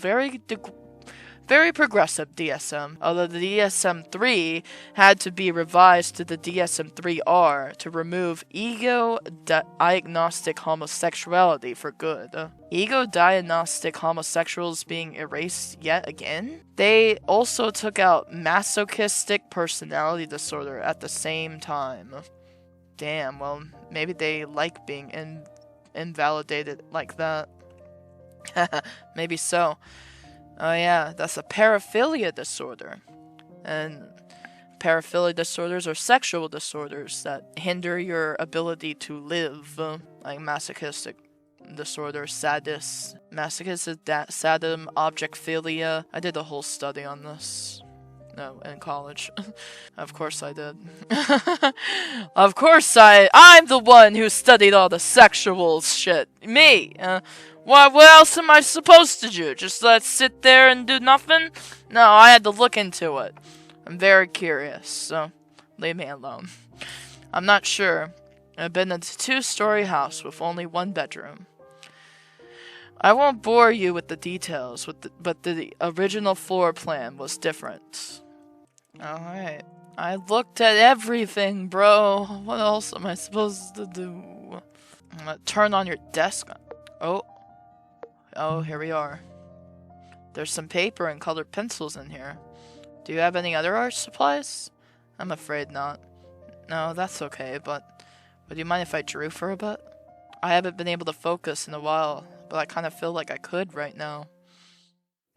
very progressive DSM. Although the DSM-3 had to be revised to the DSM-3R to remove ego-diagnostic homosexuality for good. Ego-diagnostic homosexuals being erased yet again? They also took out masochistic personality disorder at the same time. Damn, well, maybe they like being invalidated like that. Maybe so. Oh yeah, that's a paraphilia disorder. And paraphilia disorders are sexual disorders that hinder your ability to live. Like masochistic disorder, masochistic sadism, objectphilia. I did a whole study on this. No, in college. Of course I did. Of course I'm the one who studied all the sexual shit. Me! What else am I supposed to do? Just sit there and do nothing? No, I had to look into it. I'm very curious, so leave me alone. I'm not sure. I've been in a 2-story house with only 1 bedroom. I won't bore you with the details, but the original floor plan was different. Alright. I looked at everything, bro. What else am I supposed to do? I'm gonna turn on your desk. Oh, here we are. There's some paper and colored pencils in here. Do you have any other art supplies? I'm afraid not. No, that's okay, but would you mind if I drew for a bit? I haven't been able to focus in a while, but I kind of feel like I could right now.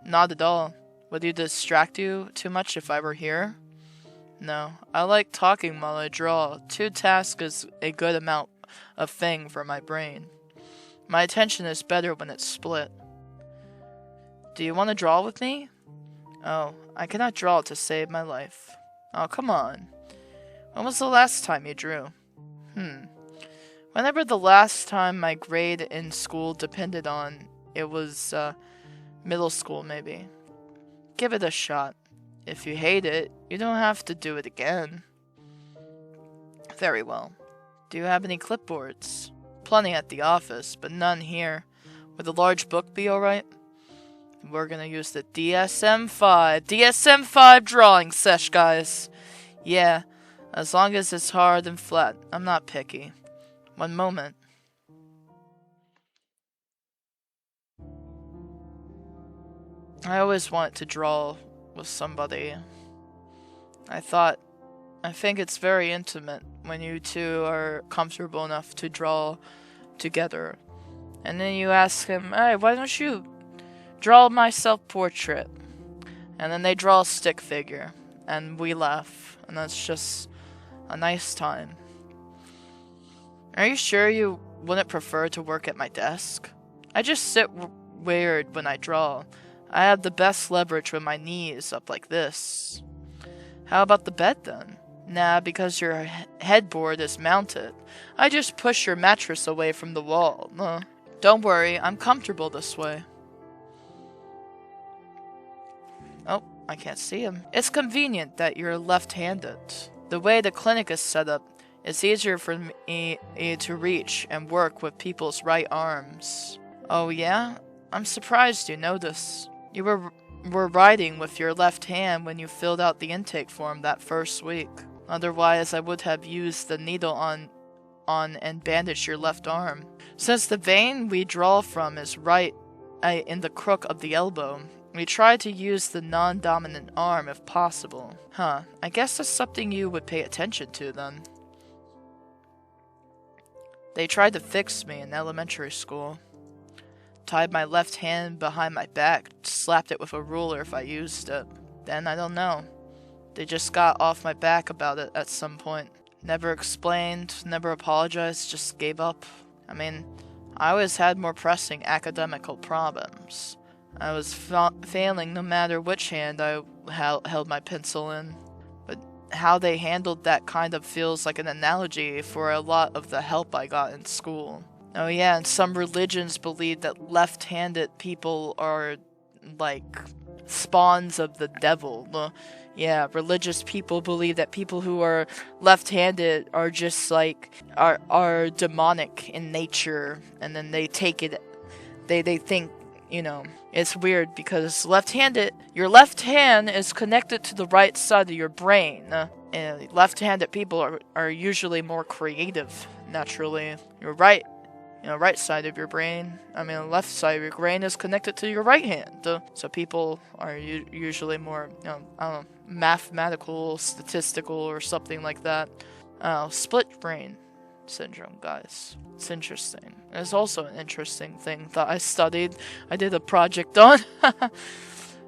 Not at all. Would you distract you too much if I were here? No, I like talking while I draw. 2 tasks is a good amount of thing for my brain. My attention is better when it's split. Do you want to draw with me? Oh, I cannot draw to save my life. Oh, come on. When was the last time you drew? Whenever the last time my grade in school depended on, it was, middle school maybe. Give it a shot. If you hate it, you don't have to do it again. Very well. Do you have any clipboards? Plenty at the office, but none here. Would a large book be alright? We're gonna use the DSM-5. DSM-5 drawing sesh, guys. Yeah, as long as it's hard and flat. I'm not picky. One moment. I always wanted to draw with somebody. I think it's very intimate when you two are comfortable enough to draw together. And then you ask him, hey, why don't you draw my self-portrait? And then they draw a stick figure. And we laugh. And that's just a nice time. Are you sure you wouldn't prefer to work at my desk? I just sit weird when I draw. I have the best leverage with my knees up like this. How about the bed then? Nah, because your headboard is mounted. I just push your mattress away from the wall. Don't worry, I'm comfortable this way. Oh, I can't see him. It's convenient that you're left-handed. The way the clinic is set up, it's easier for me to reach and work with people's right arms. Oh yeah? I'm surprised you noticed. You were writing with your left hand when you filled out the intake form that first week. Otherwise, I would have used the needle on and bandaged your left arm. Since the vein we draw from is right in the crook of the elbow, we try to use the non-dominant arm if possible. Huh, I guess that's something you would pay attention to then. They tried to fix me in elementary school. Tied my left hand behind my back, slapped it with a ruler if I used it. Then I don't know. They just got off my back about it at some point. Never explained, never apologized, just gave up. I mean, I always had more pressing academical problems. I was failing no matter which hand I held my pencil in. But how they handled that kind of feels like an analogy for a lot of the help I got in school. Oh yeah, and some religions believe that left-handed people are like spawns of the devil. Yeah, religious people believe that people who are left-handed are just like are demonic in nature, and then they take it. They think, you know, it's weird because left-handed, your left hand is connected to the right side of your brain. And left-handed people are usually more creative naturally. Your right side of your brain, the left side of your brain is connected to your right hand. So people are usually more, I don't know, mathematical, statistical, or something like that. Split brain syndrome, guys. It's interesting. It's also an interesting thing that I studied. I did a project on.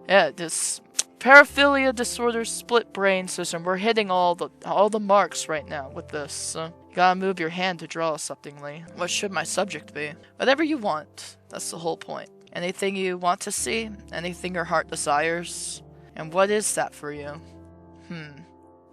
Yeah, this paraphilia disorder, split brain system. We're hitting all the marks right now with this. You gotta move your hand to draw something, Lee. What should my subject be? Whatever you want. That's the whole point. Anything you want to see? Anything your heart desires? And what is that for you?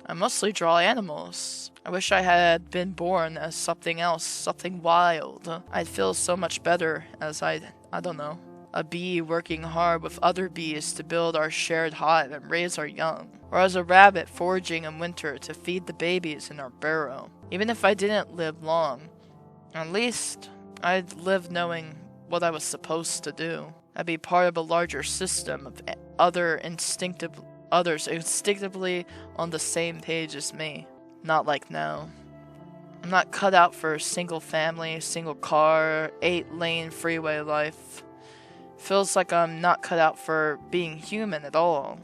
I mostly draw animals. I wish I had been born as something else, something wild. I'd feel so much better as I don't know, a bee working hard with other bees to build our shared hive and raise our young. Or as a rabbit foraging in winter to feed the babies in our burrow. Even if I didn't live long, at least I'd live knowing what I was supposed to do. I'd be part of a larger system of others instinctively on the same page as me. Not like now. I'm not cut out for a single family, single car, 8-lane freeway life. Feels like I'm not cut out for being human at all.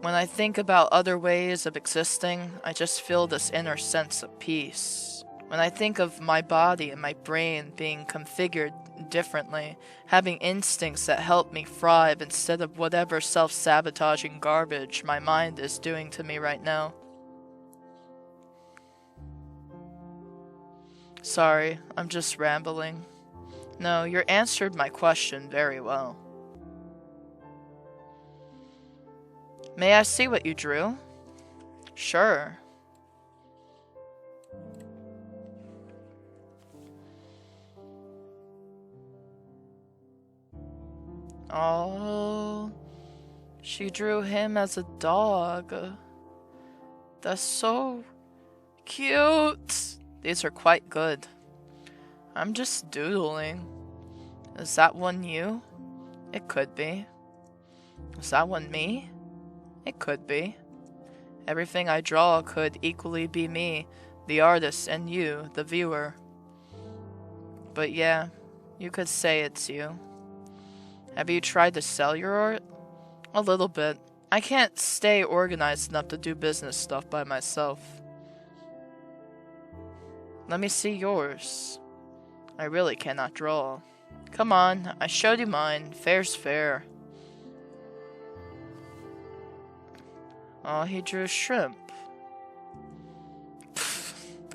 When I think about other ways of existing, I just feel this inner sense of peace. When I think of my body and my brain being configured differently, having instincts that help me thrive instead of whatever self-sabotaging garbage my mind is doing to me right now. Sorry, I'm just rambling. No, you answered my question very well. May I see what you drew? Sure. Oh, she drew him as a dog. That's so cute. These are quite good. I'm just doodling. Is that one you? It could be. Is that one me? It could be. Everything I draw could equally be me, the artist, and you, the viewer. But yeah, you could say it's you. Have you tried to sell your art? A little bit. I can't stay organized enough to do business stuff by myself. Let me see yours. I really cannot draw. Come on, I showed you mine. Fair's fair. Oh, he drew a shrimp.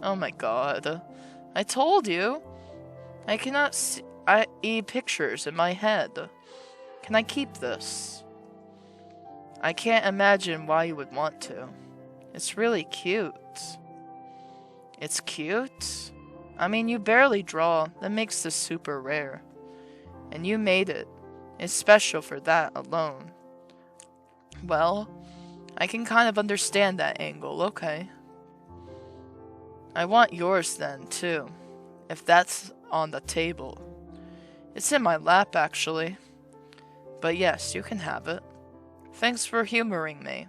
Oh my god. I told you. I cannot see pictures in my head. Can I keep this? I can't imagine why you would want to. It's really cute. It's cute? I mean, you barely draw. That makes this super rare. And you made it. It's special for that alone. Well, I can kind of understand that angle, okay. I want yours then, too. If that's on the table. It's in my lap, actually. But yes, you can have it. Thanks for humoring me.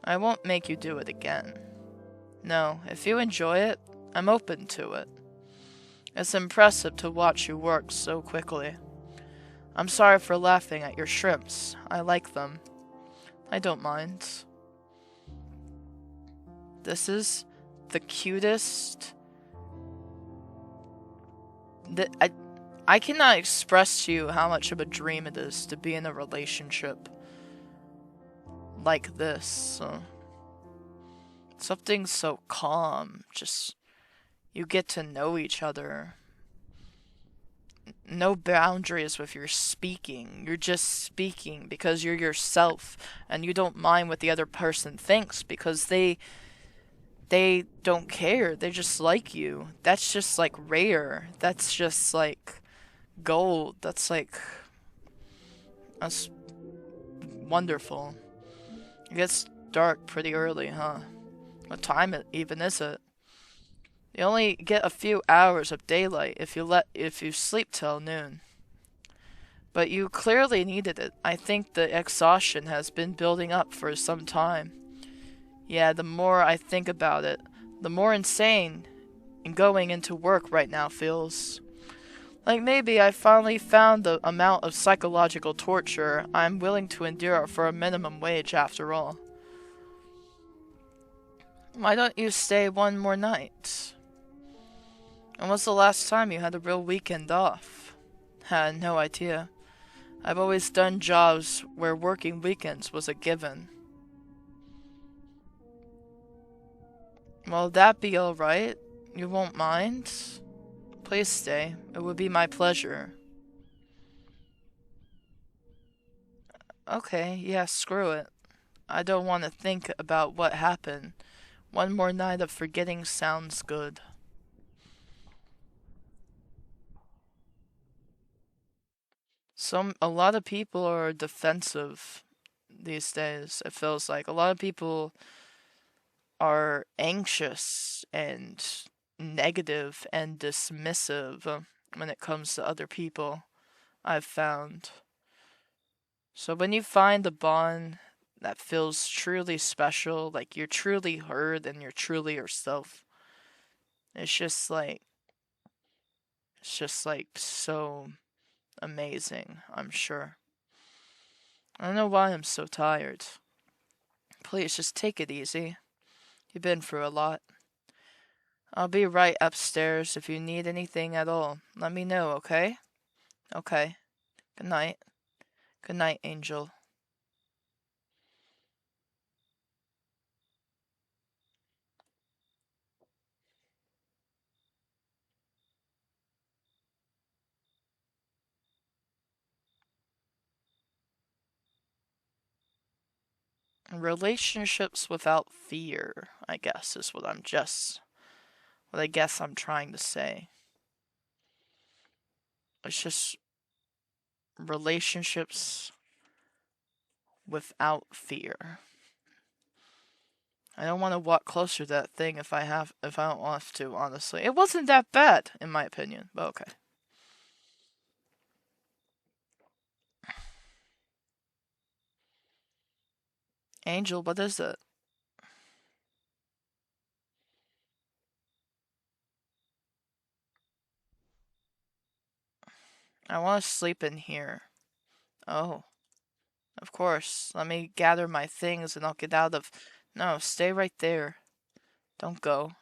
I won't make you do it again. No, if you enjoy it, I'm open to it. It's impressive to watch you work so quickly. I'm sorry for laughing at your shrimps. I like them. I don't mind. This is the cutest... I cannot express to you how much of a dream it is to be in a relationship like this. Something so calm. Just, you get to know each other. No boundaries with your speaking. You're just speaking because you're yourself and you don't mind what the other person thinks because they don't care. They just like you. That's just like rare. That's just like gold. That's wonderful. It gets dark pretty early, huh? What time even is it? You only get a few hours of daylight if you sleep till noon. But you clearly needed it. I think the exhaustion has been building up for some time. Yeah, the more I think about it, the more insane going into work right now feels. Like maybe I finally found the amount of psychological torture I'm willing to endure for a minimum wage after all. Why don't you stay one more night? When was the last time you had a real weekend off? Had no idea. I've always done jobs where working weekends was a given. Will that be alright? You won't mind? Please stay. It would be my pleasure. Okay, yeah, screw it. I don't want to think about what happened. One more night of forgetting sounds good. A lot of people are defensive these days. It feels like a lot of people are anxious and negative and dismissive when it comes to other people, I've found. So when you find a bond that feels truly special, like you're truly heard and you're truly yourself, it's just like so amazing, I'm sure. I don't know why I'm so tired. Please just take it easy. You've been through a lot. I'll be right upstairs if you need anything at all. Let me know, okay? Okay. Good night. Good night, Angel. Relationships without fear, I guess, is what I guess I'm trying to say. It's just relationships without fear. I don't want to walk closer to that thing if I don't want to, honestly. It wasn't that bad, in my opinion, but okay. Angel, what is it? I want to sleep in here. Oh, of course. Let me gather my things and I'll get out of. No, stay right there. Don't go.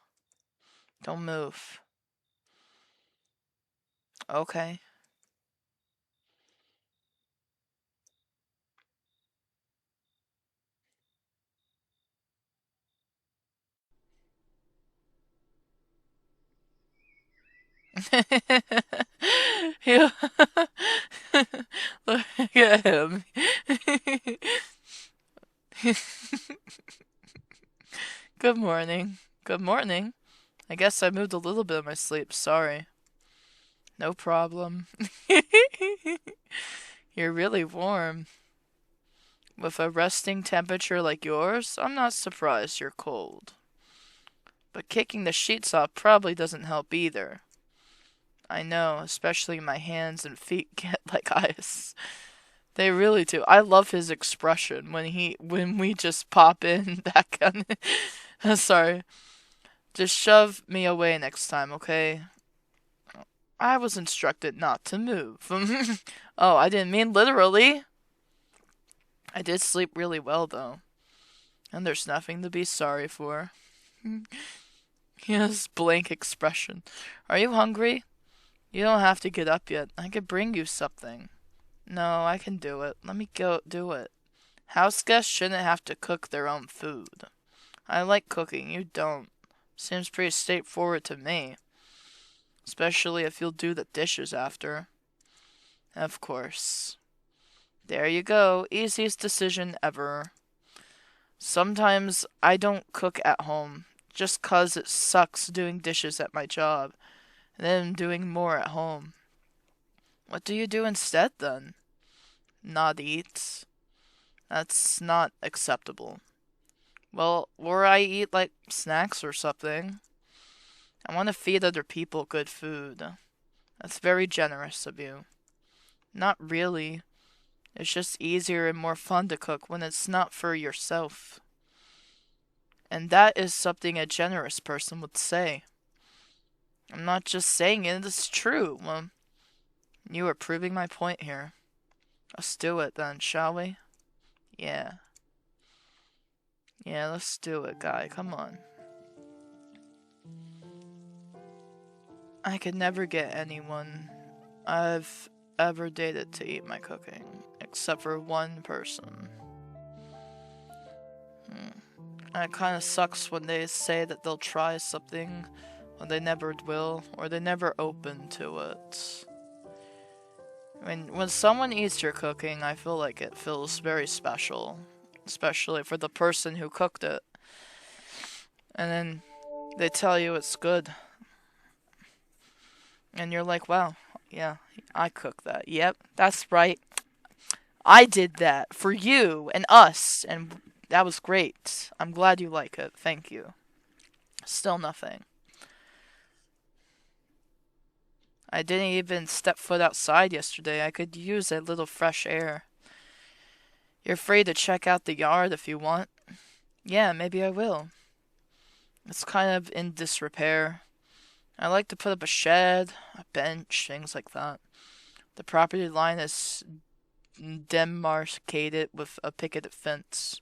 Don't move. Okay. You look at him. Good morning. Good morning. I guess I moved a little bit in my sleep. Sorry. No problem. You're really warm. With a resting temperature like yours, I'm not surprised you're cold. But kicking the sheets off probably doesn't help either. I know, especially my hands and feet get like ice. They really do. I love his expression when we just pop in back on. Sorry. Just shove me away next time, okay? I was instructed not to move. Oh, I didn't mean literally. I did sleep really well though. And there's nothing to be sorry for. He has blank expression. Are you hungry? You don't have to get up yet. I could bring you something. No, I can do it. Let me go do it. House guests shouldn't have to cook their own food. I like cooking, you don't. Seems pretty straightforward to me. Especially if you'll do the dishes after. Of course. There you go. Easiest decision ever. Sometimes I don't cook at home, just 'cause it sucks doing dishes at my job, and then doing more at home. What do you do instead, then? Not eat. That's not acceptable. Well, or I eat, like, snacks or something. I want to feed other people good food. That's very generous of you. Not really. It's just easier and more fun to cook when it's not for yourself. And that is something a generous person would say. I'm not just saying it, it's true. Well, you are proving my point here. Let's do it then, shall we? Yeah. Yeah, let's do it, guy. Come on. I could never get anyone I've ever dated to eat my cooking, except for one person. It kind of sucks when they say that they'll try something when they never will, or they never open to it. I mean, when someone eats your cooking, I feel like it feels very special, especially for the person who cooked it. And then they tell you it's good. And you're like, wow, yeah, I cooked that. Yep, that's right. I did that for you and us, and that was great. I'm glad you like it. Thank you. Still nothing. I didn't even step foot outside yesterday. I could use a little fresh air. You're free to check out the yard if you want. Yeah, maybe I will. It's kind of in disrepair. I like to put up a shed, a bench, things like that. The property line is demarcated with a picket fence.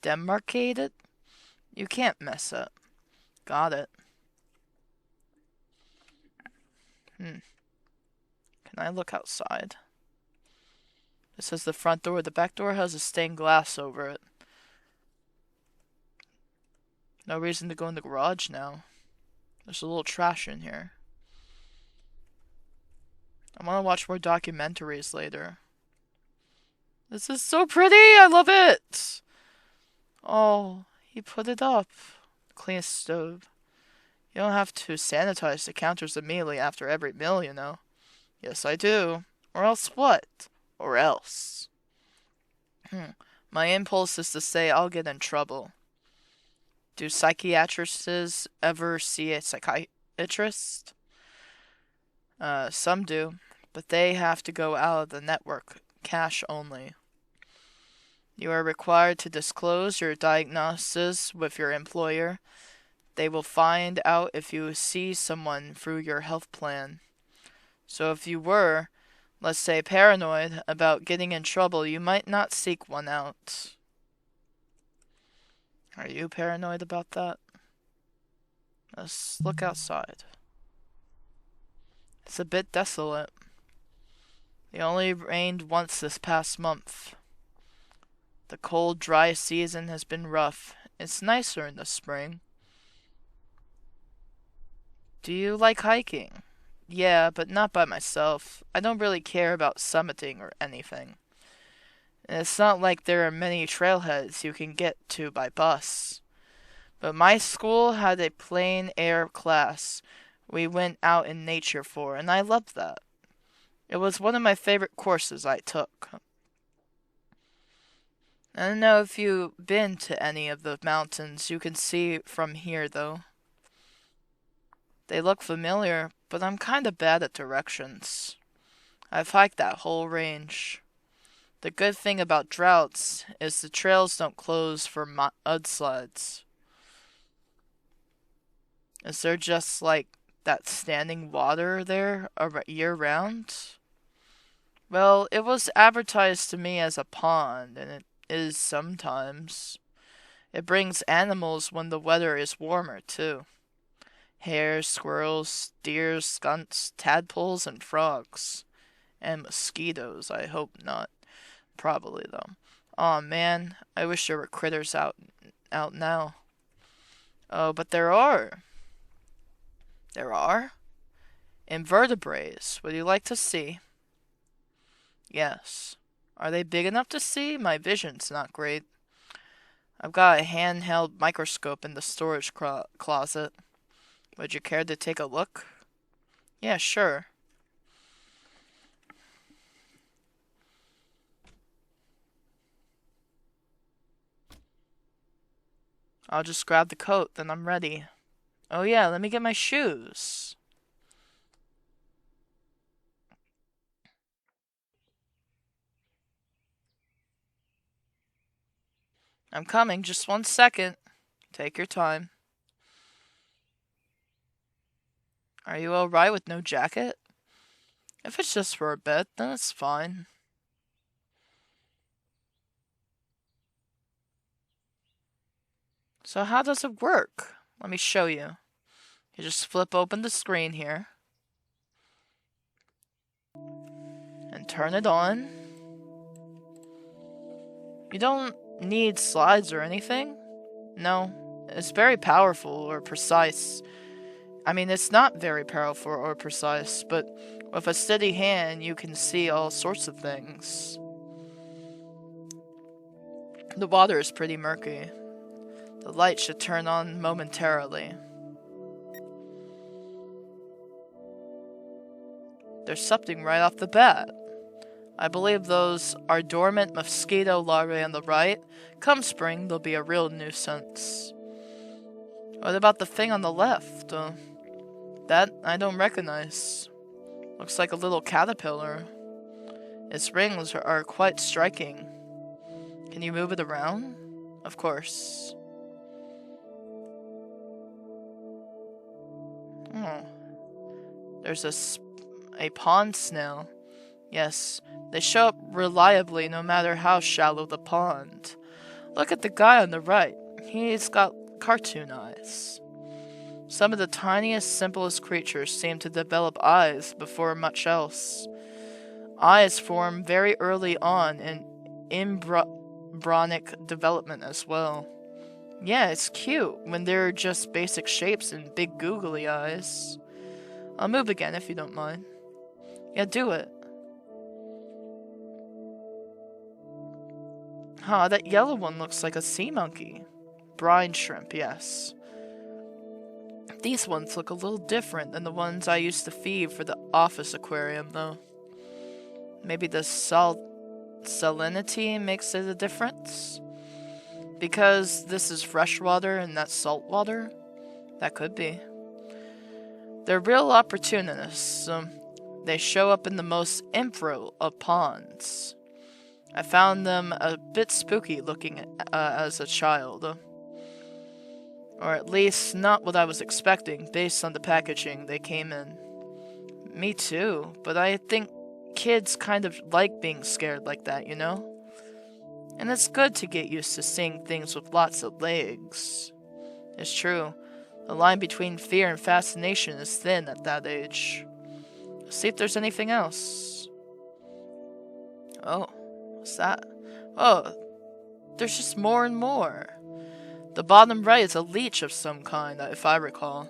Demarcated? You can't mess up. Got it. Can I look outside? This is the front door. The back door has a stained glass over it. No reason to go in the garage now. There's a little trash in here. I want to watch more documentaries later. This is so pretty! I love it! Oh, he put it up. Cleanest stove. You don't have to sanitize the counters immediately after every meal, you know. Yes, I do. Or else what? Or else. My impulse is to say I'll get in trouble. Do psychiatrists ever see a psychiatrist? Some do, but they have to go out of the network, cash only. You are required to disclose your diagnosis with your employer. They will find out if you see someone through your health plan. So if you were, let's say, paranoid about getting in trouble, you might not seek one out. Are you paranoid about that? Let's look outside. It's a bit desolate. It only rained once this past month. The cold, dry season has been rough. It's nicer in the spring. Do you like hiking? Yeah, but not by myself. I don't really care about summiting or anything. And it's not like there are many trailheads you can get to by bus. But my school had a plein air class we went out in nature for, and I loved that. It was one of my favorite courses I took. I don't know if you've been to any of the mountains you can see from here, though. They look familiar, but I'm kinda bad at directions. I've hiked that whole range. The good thing about droughts is the trails don't close for mudslides. Is there just, like, that standing water there year-round? Well, it was advertised to me as a pond, and it is sometimes. It brings animals when the weather is warmer, too. Hares, squirrels, deer, skunks, tadpoles, and frogs. And mosquitoes, I hope not. Probably, though. Aw, man, I wish there were critters out now. Oh, but there are. There are? Invertebrates. Would you like to see? Yes. Are they big enough to see? My vision's not great. I've got a handheld microscope in the storage closet. Would you care to take a look? Yeah, sure. I'll just grab the coat, then I'm ready. Oh yeah, let me get my shoes. I'm coming, just 1 second. Take your time. Are you alright with no jacket? If it's just for a bit, then it's fine. So how does it work? Let me show you. You just flip open the screen here. And turn it on. You don't need slides or anything. No, it's very powerful or precise. I mean, it's not very powerful or precise, but with a steady hand, you can see all sorts of things. The water is pretty murky. The light should turn on momentarily. There's something right off the bat. I believe those are dormant mosquito larvae on the right. Come spring, they'll be a real nuisance. What about the thing on the left? That I don't recognize. Looks like a little caterpillar. Its rings are quite striking. Can you move it around? Of course. Oh. There's a pond snail. Yes, they show up reliably no matter how shallow the pond. Look at the guy on the right. He's got cartoon eyes. Some of the tiniest, simplest creatures seem to develop eyes before much else. Eyes form very early on in embryonic development as well. Yeah, it's cute when they're just basic shapes and big googly eyes. I'll move again if you don't mind. Yeah, do it. Huh, that yellow one looks like a sea monkey. Brine shrimp, yes. These ones look a little different than the ones I used to feed for the office aquarium, though. Maybe the salinity makes it a difference? Because this is freshwater and that's saltwater? That could be. They're real opportunists. They show up in the most infro of ponds. I found them a bit spooky looking as a child. Or at least not what I was expecting based on the packaging they came in. Me too, but I think kids kind of like being scared like that, you know? And it's good to get used to seeing things with lots of legs. It's true. The line between fear and fascination is thin at that age. See if there's anything else. Oh, what's that? Oh, there's just more and more. The bottom right is a leech of some kind, if I recall.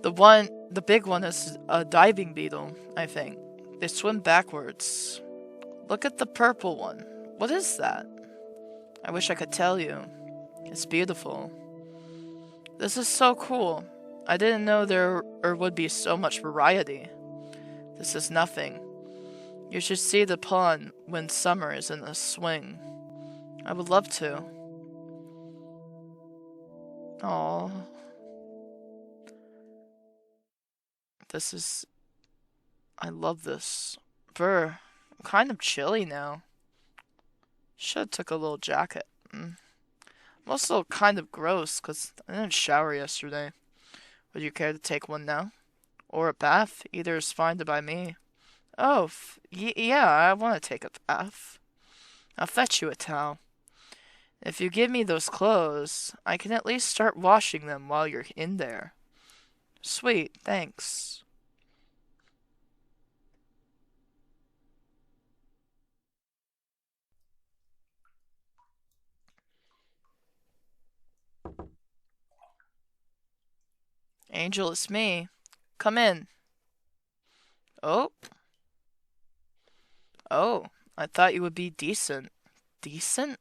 The big one is a diving beetle, I think. They swim backwards. Look at the purple one. What is that? I wish I could tell you. It's beautiful. This is so cool. I didn't know there would be so much variety. This is nothing. You should see the pond when summer is in the swing. I would love to. Aww. I love this. Brr, I'm kind of chilly now. Should've took a little jacket. I'm also kind of gross because I didn't shower yesterday. Would you care to take one now? Or a bath? Either is fine by me. Oh, yeah, I want to take a bath. I'll fetch you a towel. If you give me those clothes, I can at least start washing them while you're in there. Sweet, thanks. Angel, it's me. Come in. Oh, oh, I thought you would be decent. Decent?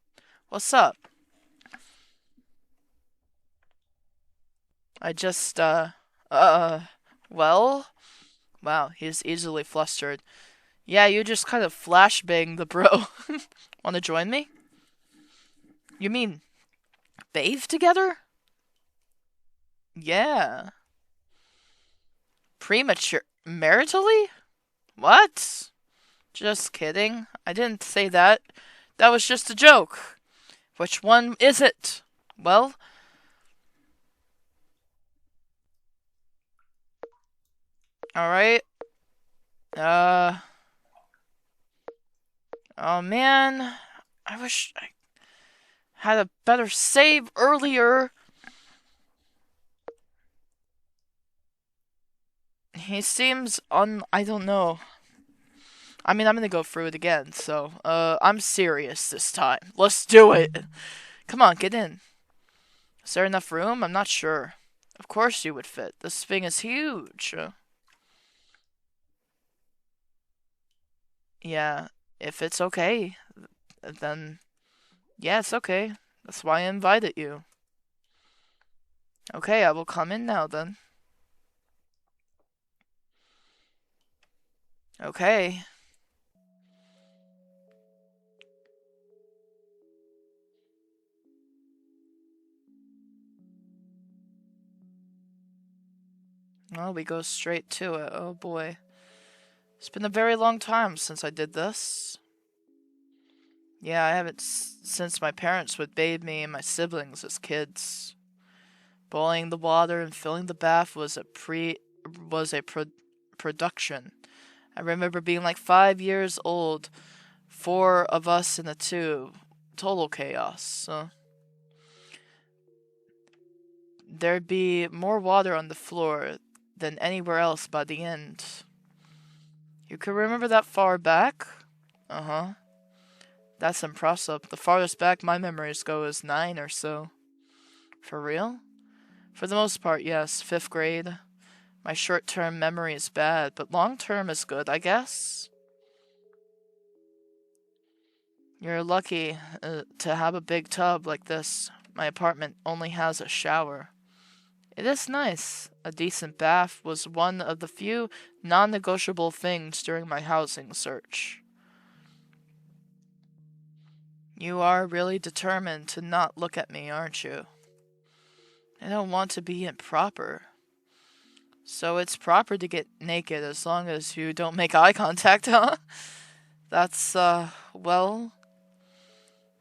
What's up? I just, uh, well? Wow, he's easily flustered. Yeah, you just kind of flashbang the bro. Wanna join me? You mean bathe together? Yeah. Premature. Maritally? What? Just kidding. I didn't say that. That was just a joke. Which one is it? Well, alright. Uh. Oh man. I wish I had a better save earlier. He seems I don't know. I mean, I'm gonna go through it again, so, I'm serious this time. Let's do it! Come on, get in. Is there enough room? I'm not sure. Of course you would fit. This thing is huge. Yeah, if it's okay, then yeah, it's okay. That's why I invited you. Okay, I will come in now then. Okay. Well, we go straight to it. Oh boy. It's been a very long time since I did this. Yeah, I haven't since my parents would bathe me and my siblings as kids. Boiling the water and filling the bath was a production. I remember being like 5 years old, four of us in a tube, total chaos. There'd be more water on the floor than anywhere else by the end. You can remember that far back? Uh huh. That's impressive. The farthest back my memories go is 9 or so. For real? For the most part, yes. 5th grade. My short term memory is bad, but long term is good, I guess. You're lucky to have a big tub like this. My apartment only has a shower. It is nice. A decent bath was one of the few non negotiable things during my housing search. You are really determined to not look at me, aren't you? I don't want to be improper. So it's proper to get naked as long as you don't make eye contact, huh? That's, well,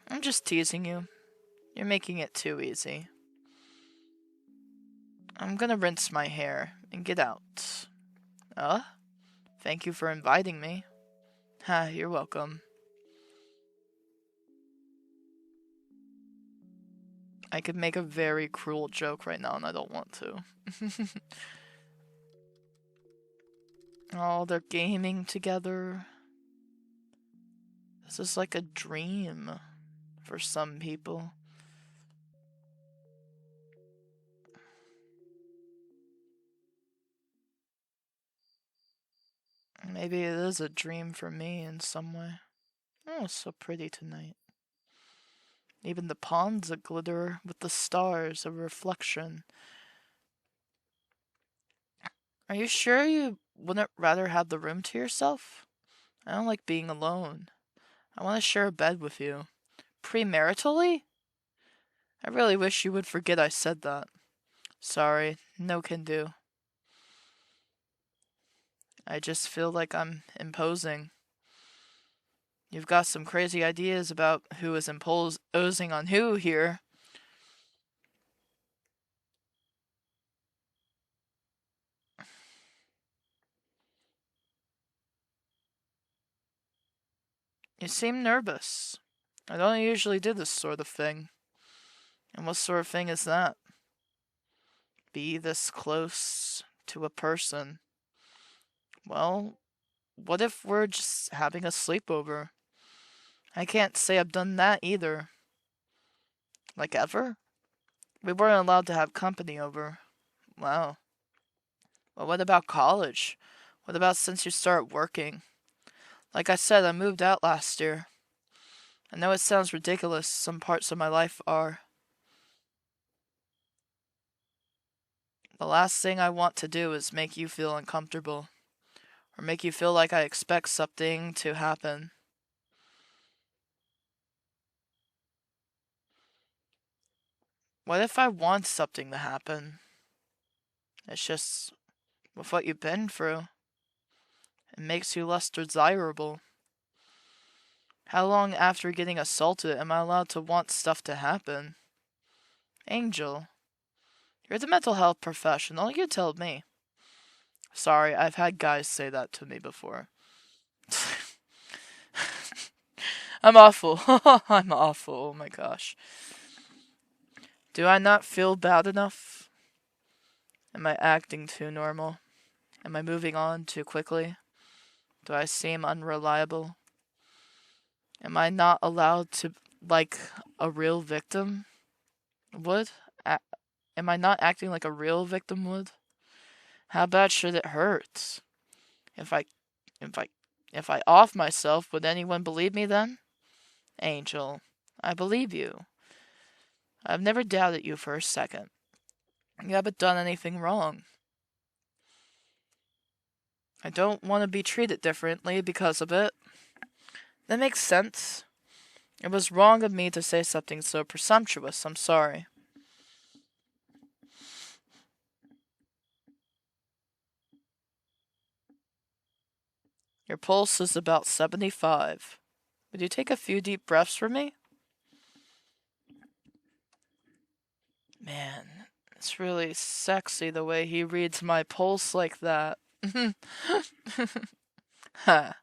I'm just teasing you. You're making it too easy. I'm gonna rinse my hair and get out. Thank you for inviting me. Ha, you're welcome. I could make a very cruel joke right now and I don't want to. Oh, they're gaming together. This is like a dream for some people. Maybe it is a dream for me in some way. Oh, it's so pretty tonight. Even the pond's a glitter with the stars a reflection. Are you sure you wouldn't rather have the room to yourself? I don't like being alone. I want to share a bed with you. Premaritally? I really wish you would forget I said that. Sorry, no can do. I just feel like I'm imposing. You've got some crazy ideas about who is imposing on who here. You seem nervous. I don't usually do this sort of thing. And what sort of thing is that? Be this close to a person. Well, what if we're just having a sleepover? I can't say I've done that either. Like ever? We weren't allowed to have company over. Wow. Well, what about college? What about since you started working? Like I said, I moved out last year. I know it sounds ridiculous, some parts of my life are. The last thing I want to do is make you feel uncomfortable, or make you feel like I expect something to happen. What if I want something to happen? It's just, with what you've been through, it makes you less desirable. How long after getting assaulted am I allowed to want stuff to happen? Angel, you're the mental health professional, you tell me. Sorry, I've had guys say that to me before. I'm awful. I'm awful, oh my gosh. Do I not feel bad enough? Am I acting too normal? Am I moving on too quickly? Do I seem unreliable? Am I not allowed to, like a real victim would? Am I not acting like a real victim would? How bad should it hurt? If I, if I, if I off myself, would anyone believe me then? Angel, I believe you. I've never doubted you for a second. You haven't done anything wrong. I don't want to be treated differently because of it. That makes sense. It was wrong of me to say something so presumptuous. I'm sorry. Your pulse is about 75. Would you take a few deep breaths for me? Man, it's really sexy the way he reads my pulse like that. Ha.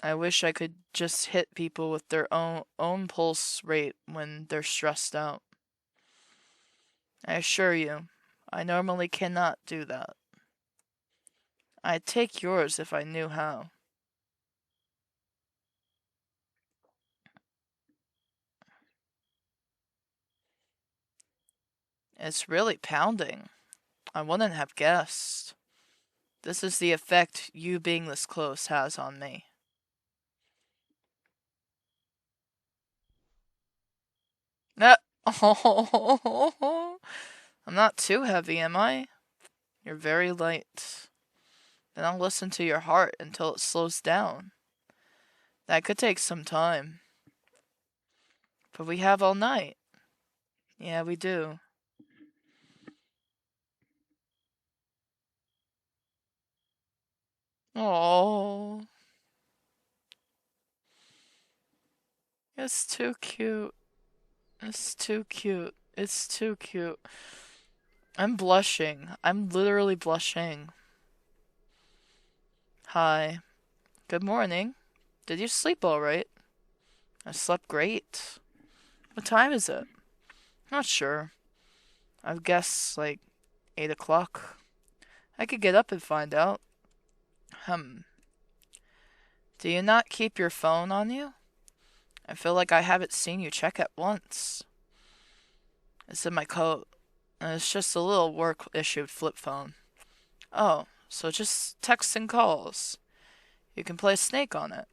I wish I could just hit people with their own pulse rate when they're stressed out. I assure you, I normally cannot do that. I'd take yours if I knew how. It's really pounding. I wouldn't have guessed. This is the effect you being this close has on me. Oh, I'm not too heavy, am I? You're very light. Then I'll listen to your heart until it slows down. That could take some time. But we have all night. Yeah, we do. Oh, it's too cute. It's too cute. It's too cute. I'm blushing. I'm literally blushing. Hi. Good morning. Did you sleep all right? I slept great. What time is it? Not sure. I guess like 8 o'clock. I could get up and find out. Hmm. Do you not keep your phone on you? I feel like I haven't seen you check it once. It's in my coat. And it's just a little work issued flip phone. Oh, so just texts and calls. You can play Snake on it.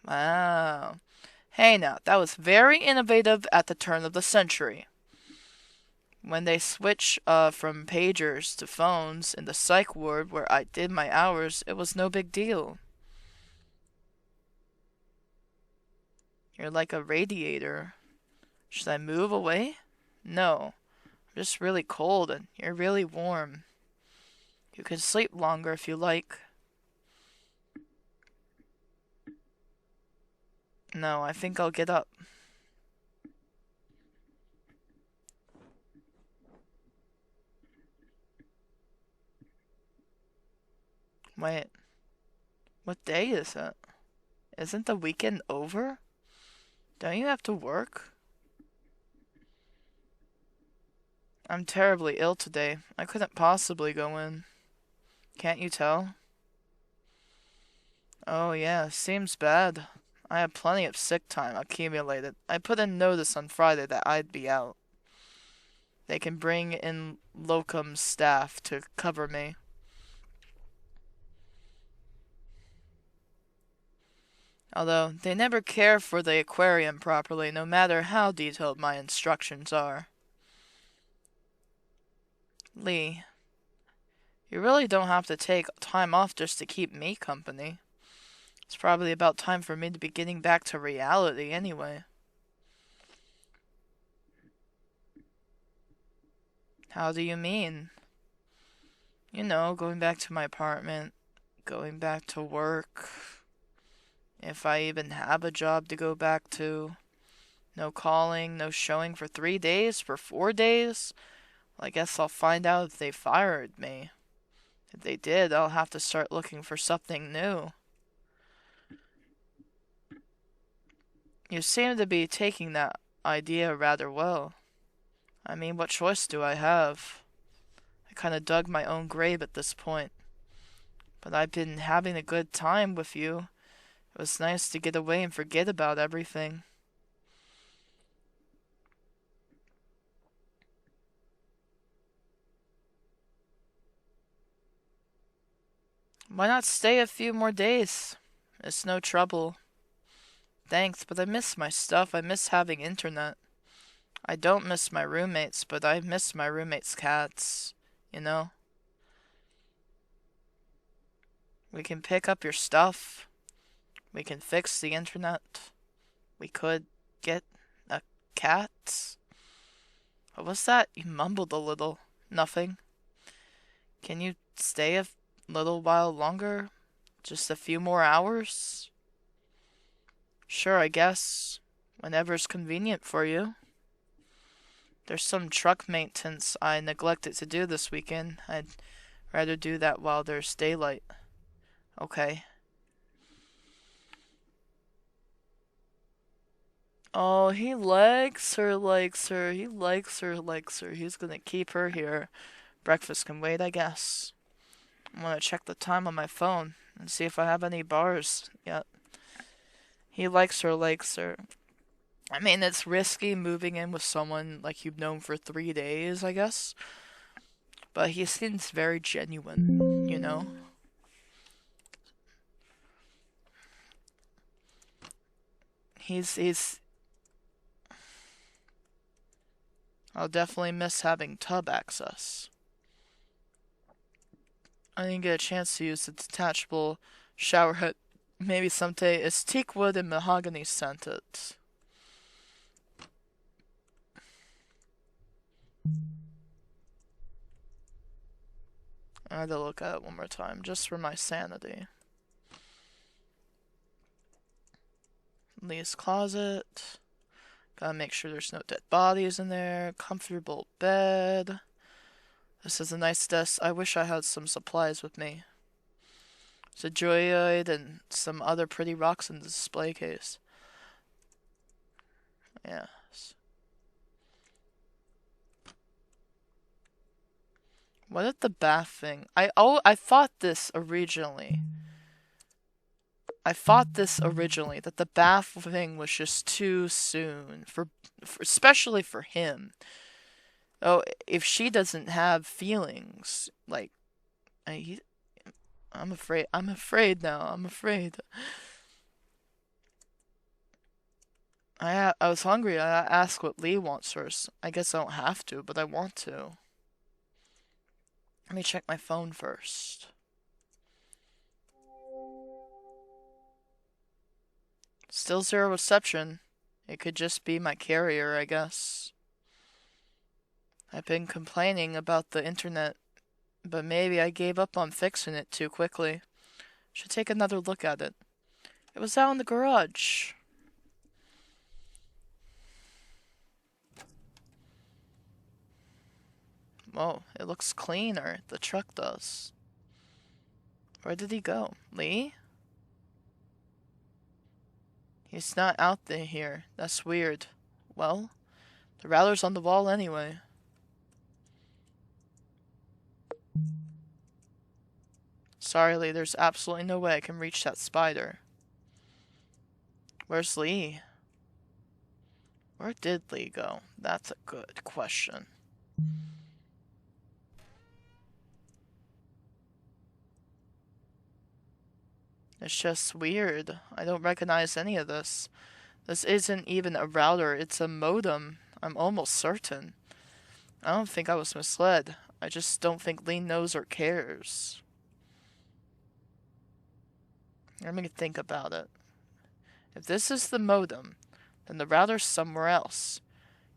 Wow. Hey now, that was very innovative at the turn of the century. When they switch from pagers to phones in the psych ward where I did my hours, it was no big deal. You're like a radiator. Should I move away? No. I'm just really cold and you're really warm. You can sleep longer if you like. No, I think I'll get up. Wait, what day is it? Isn't the weekend over? Don't you have to work? I'm terribly ill today. I couldn't possibly go in. Can't you tell? Oh yeah, seems bad. I have plenty of sick time accumulated. I put in notice on Friday that I'd be out. They can bring in locum staff to cover me. Although, they never care for the aquarium properly, no matter how detailed my instructions are. Lee, you really don't have to take time off just to keep me company. It's probably about time for me to be getting back to reality anyway. How do you mean? You know, going back to my apartment, going back to work. If I even have a job to go back to. No calling, no showing for 3 days, for 4 days. Well, I guess I'll find out if they fired me. If they did, I'll have to start looking for something new. You seem to be taking that idea rather well. I mean, what choice do I have? I kinda dug my own grave at this point. But I've been having a good time with you. It was nice to get away and forget about everything. Why not stay a few more days? It's no trouble. Thanks, but I miss my stuff. I miss having internet. I don't miss my roommates, but I miss my roommates' cats. You know? We can pick up your stuff. We can fix the internet. We could get a cat. What was that? You mumbled a little. Nothing. Can you stay a little while longer? Just a few more hours? Sure, I guess. Whenever's convenient for you. There's some truck maintenance I neglected to do this weekend. I'd rather do that while there's daylight. Okay. Oh, he likes her, likes her. He likes her, likes her. He's gonna keep her here. Breakfast can wait, I guess. I'm gonna check the time on my phone and see if I have any bars yet. He likes her, likes her. I mean, it's risky moving in with someone like you've known for 3 days, I guess. But he seems very genuine, you know? He's I'll definitely miss having tub access. I didn't get a chance to use the detachable shower head. Maybe someday. It's teak wood and mahogany scented. I had to look at it one more time, just for my sanity. Lee's closet. Gotta make sure there's no dead bodies in there. Comfortable bed. This is a nice desk. I wish I had some supplies with me. It's a geoid and some other pretty rocks in the display case. Yes. What is the bath thing? I thought this originally. That the bath thing was just too soon for especially for him. Oh, if she doesn't have feelings, like I'm afraid. I'm afraid now. I'm afraid. I was hungry. I asked what Lee wants first. I guess I don't have to, but I want to. Let me check my phone first. Still zero reception. It could just be my carrier, I guess. I've been complaining about the internet, but maybe I gave up on fixing it too quickly. Should take another look at it. It was out in the garage. Whoa, it looks cleaner. The truck does. Where did he go? Lee? He's not out there here. That's weird. Well, the router's on the wall anyway. Sorry, Lee, there's absolutely no way I can reach that spider. Where's Lee? Where did Lee go? That's a good question. It's just weird. I don't recognize any of this. This isn't even a router, it's a modem. I'm almost certain. I don't think I was misled. I just don't think Lee knows or cares. Let me think about it. If this is the modem, then the router's somewhere else.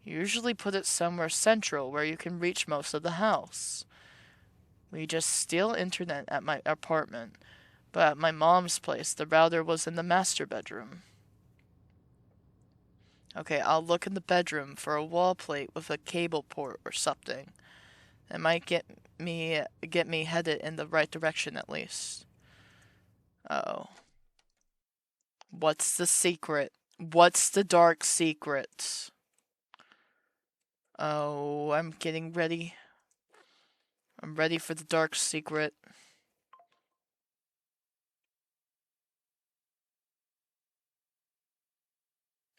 You usually put it somewhere central where you can reach most of the house. We just steal internet at my apartment, but at my mom's place, the router was in the master bedroom. Okay, I'll look in the bedroom for a wall plate with a cable port or something. It might get me headed in the right direction at least. Oh. What's the secret? What's the dark secret? Oh, I'm getting ready. I'm ready for the dark secret.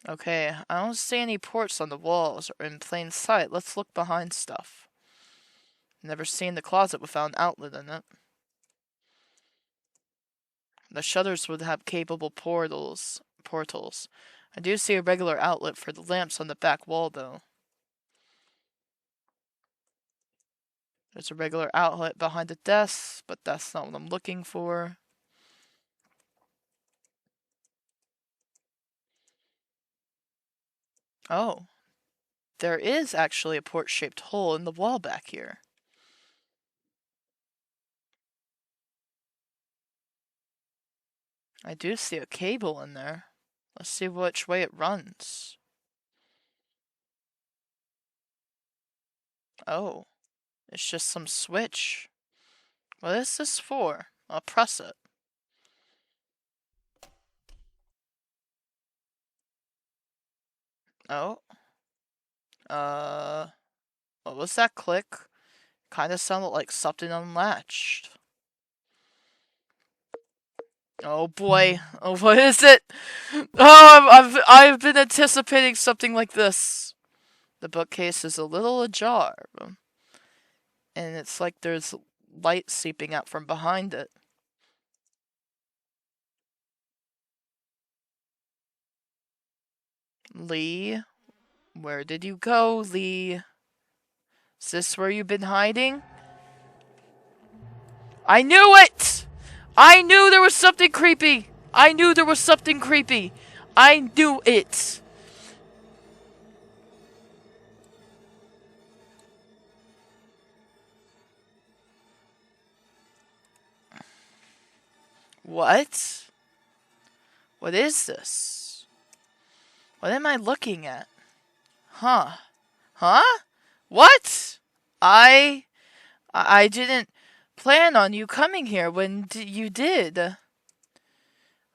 Okay, I don't see any ports on the walls or in plain sight. Let's look behind stuff. Never seen the closet without an outlet in it. The shutters would have capable portals. I do see a regular outlet for the lamps on the back wall, though. There's a regular outlet behind the desk, but that's not what I'm looking for. Oh. There is actually a port-shaped hole in the wall back here. I do see a cable in there. Let's see which way it runs. Oh. It's just some switch. What is this for? I'll press it. Oh. What was that click? Kinda sounded like something unlatched. Oh boy. Oh, what is it? Oh, I've been anticipating something like this. The bookcase is a little ajar. And it's like there's light seeping out from behind it. Lee? Where did you go, Lee? Is this where you've been hiding? I knew it! I knew there was something creepy! I knew there was something creepy! I knew it! What? What is this? What am I looking at? Huh? Huh? What? I didn't plan on you coming here when you did.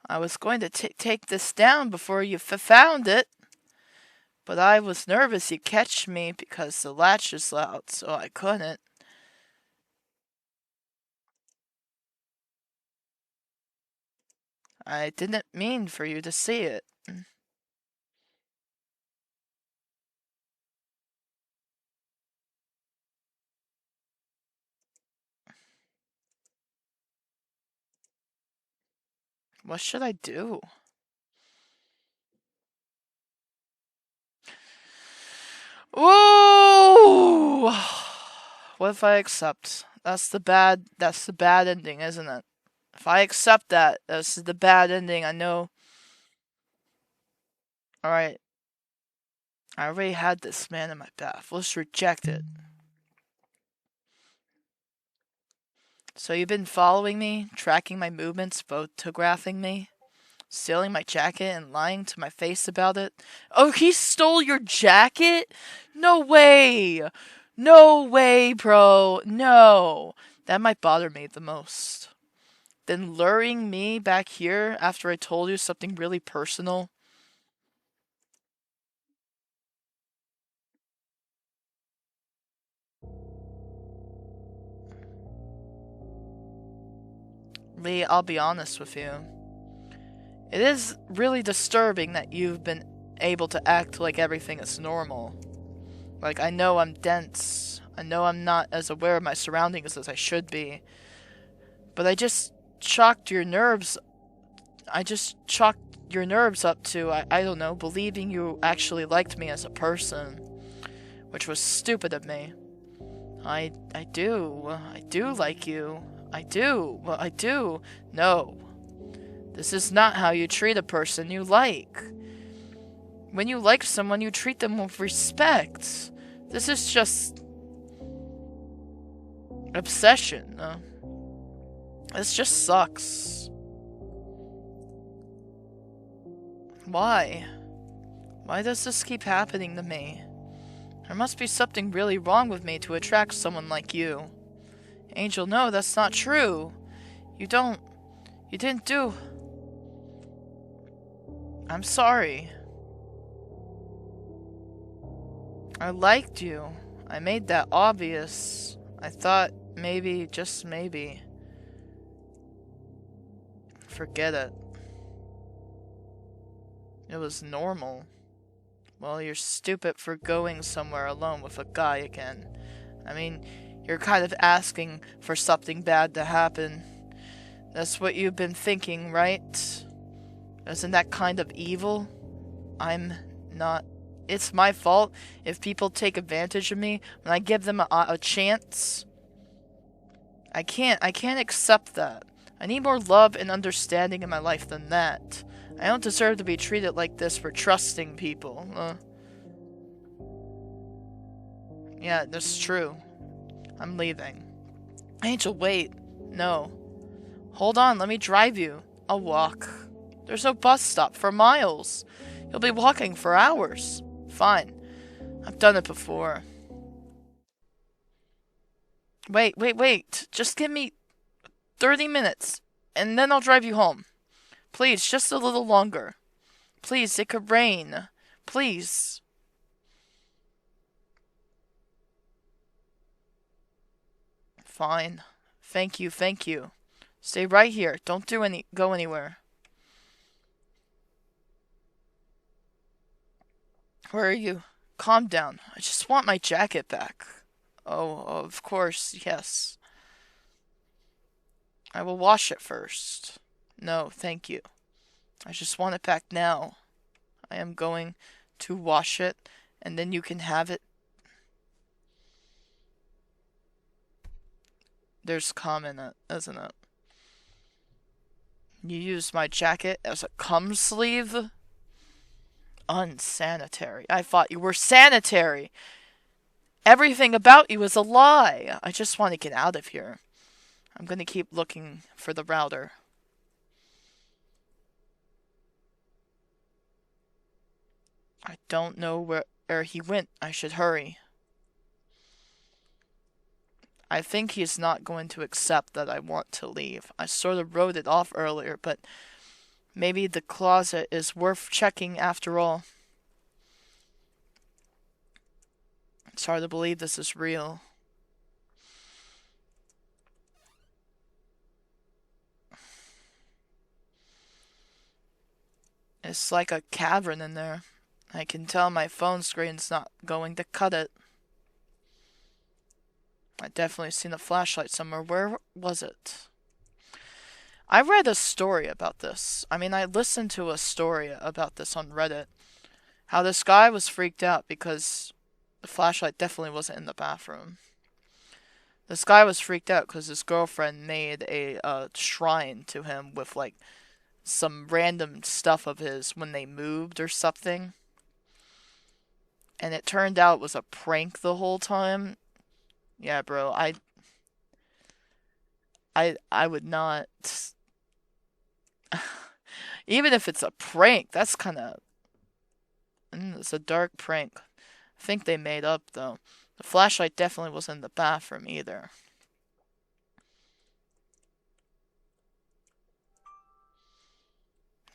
I was going to take this down before you found it. But I was nervous you'd catch me because the latch is loud, so I couldn't. I didn't mean for you to see it. What should I do? Ooh! What if I accept? That's the bad ending, isn't it? If I accept that, that's the bad ending, I know. Alright. I already had this man in my path. Let's reject it. So you've been following me, tracking my movements, photographing me, stealing my jacket and lying to my face about it? Oh, he stole your jacket? No way! No way, bro. No. That might bother me the most. Then luring me back here after I told you something really personal? Lee, I'll be honest with you. It is really disturbing that you've been able to act like everything is normal. Like, I know I'm dense. I know I'm not as aware of my surroundings as I should be. But I just chalked your nerves up to, I don't know, believing you actually liked me as a person. Which was stupid of me. I do like you. I do. No. This is not how you treat a person you like. When you like someone, you treat them with respect. This is just obsession. This just sucks. Why? Why does this keep happening to me? There must be something really wrong with me to attract someone like you. Angel, no, that's not true. You didn't do... I'm sorry. I liked you. I made that obvious. I thought maybe, just maybe. Forget it. It was normal. Well, you're stupid for going somewhere alone with a guy again. I mean, you're kind of asking for something bad to happen. That's what you've been thinking, right? Isn't that kind of evil? I'm not. It's my fault if people take advantage of me when I give them a chance. I can't accept that. I need more love and understanding in my life than that. I don't deserve to be treated like this for trusting people. Yeah, that's true. I'm leaving. Angel, wait. No. Hold on, let me drive you. I'll walk. There's no bus stop for miles. You'll be walking for hours. Fine. I've done it before. Wait. Just give me 30 minutes, and then I'll drive you home. Please, just a little longer. Please, it could rain. Please. Fine. Thank you. Stay right here. Don't go anywhere. Where are you? Calm down. I just want my jacket back. Oh, of course, yes. I will wash it first. No, thank you. I just want it back now. I am going to wash it, and then you can have it. There's cum in it, isn't it? You used my jacket as a cum sleeve? Unsanitary. I thought you were sanitary. Everything about you is a lie. I just want to get out of here. I'm going to keep looking for the router. I don't know where he went. I should hurry. I think he's not going to accept that I want to leave. I sort of wrote it off earlier, but maybe the closet is worth checking after all. It's hard to believe this is real. It's like a cavern in there. I can tell my phone screen's not going to cut it. I definitely seen a flashlight somewhere. Where was it? I read a story about this. I listened to a story about this on Reddit. How this guy was freaked out because the flashlight definitely wasn't in the bathroom. This guy was freaked out because his girlfriend made a shrine to him with like some random stuff of his when they moved or something. And it turned out it was a prank the whole time. Yeah, bro, I would not. Even if it's a prank, that's kind of. It's a dark prank. I think they made up, though. The flashlight definitely wasn't in the bathroom either.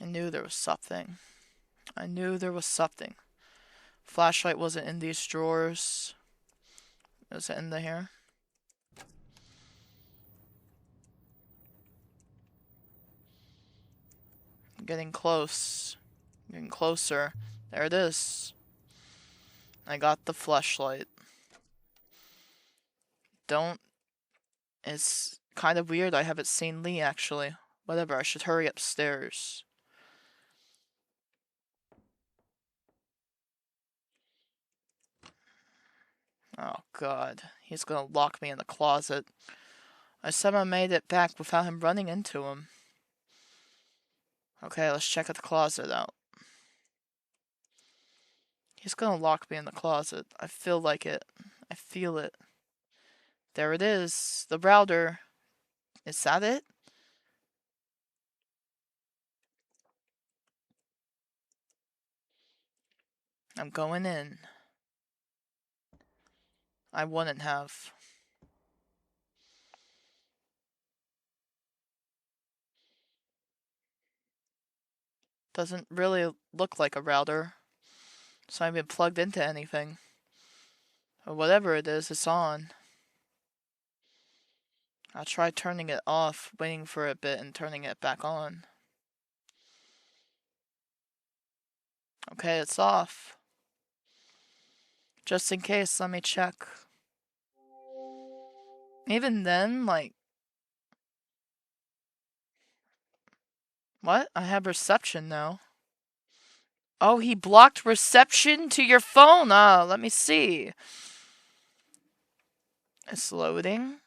I knew there was something. Flashlight wasn't in these drawers. Was it in here? Getting close. Getting closer. There it is. I got the flashlight. Don't... It's kind of weird I haven't seen Lee, actually. Whatever, I should hurry upstairs. Oh god, he's gonna lock me in the closet. I somehow made it back without him running into him. Okay, let's check the closet out. He's gonna lock me in the closet. I feel like it. I feel it. There it is. The router. Is that it? I'm going in. I wouldn't have. Doesn't really look like a router. It's not even plugged into anything. Or whatever it is, it's on. I'll try turning it off, waiting for a bit, and turning it back on. Okay, it's off. Just in case, let me check. Even then, like... What? I have reception now. Oh, he blocked reception to your phone. Ah, let me see. It's loading.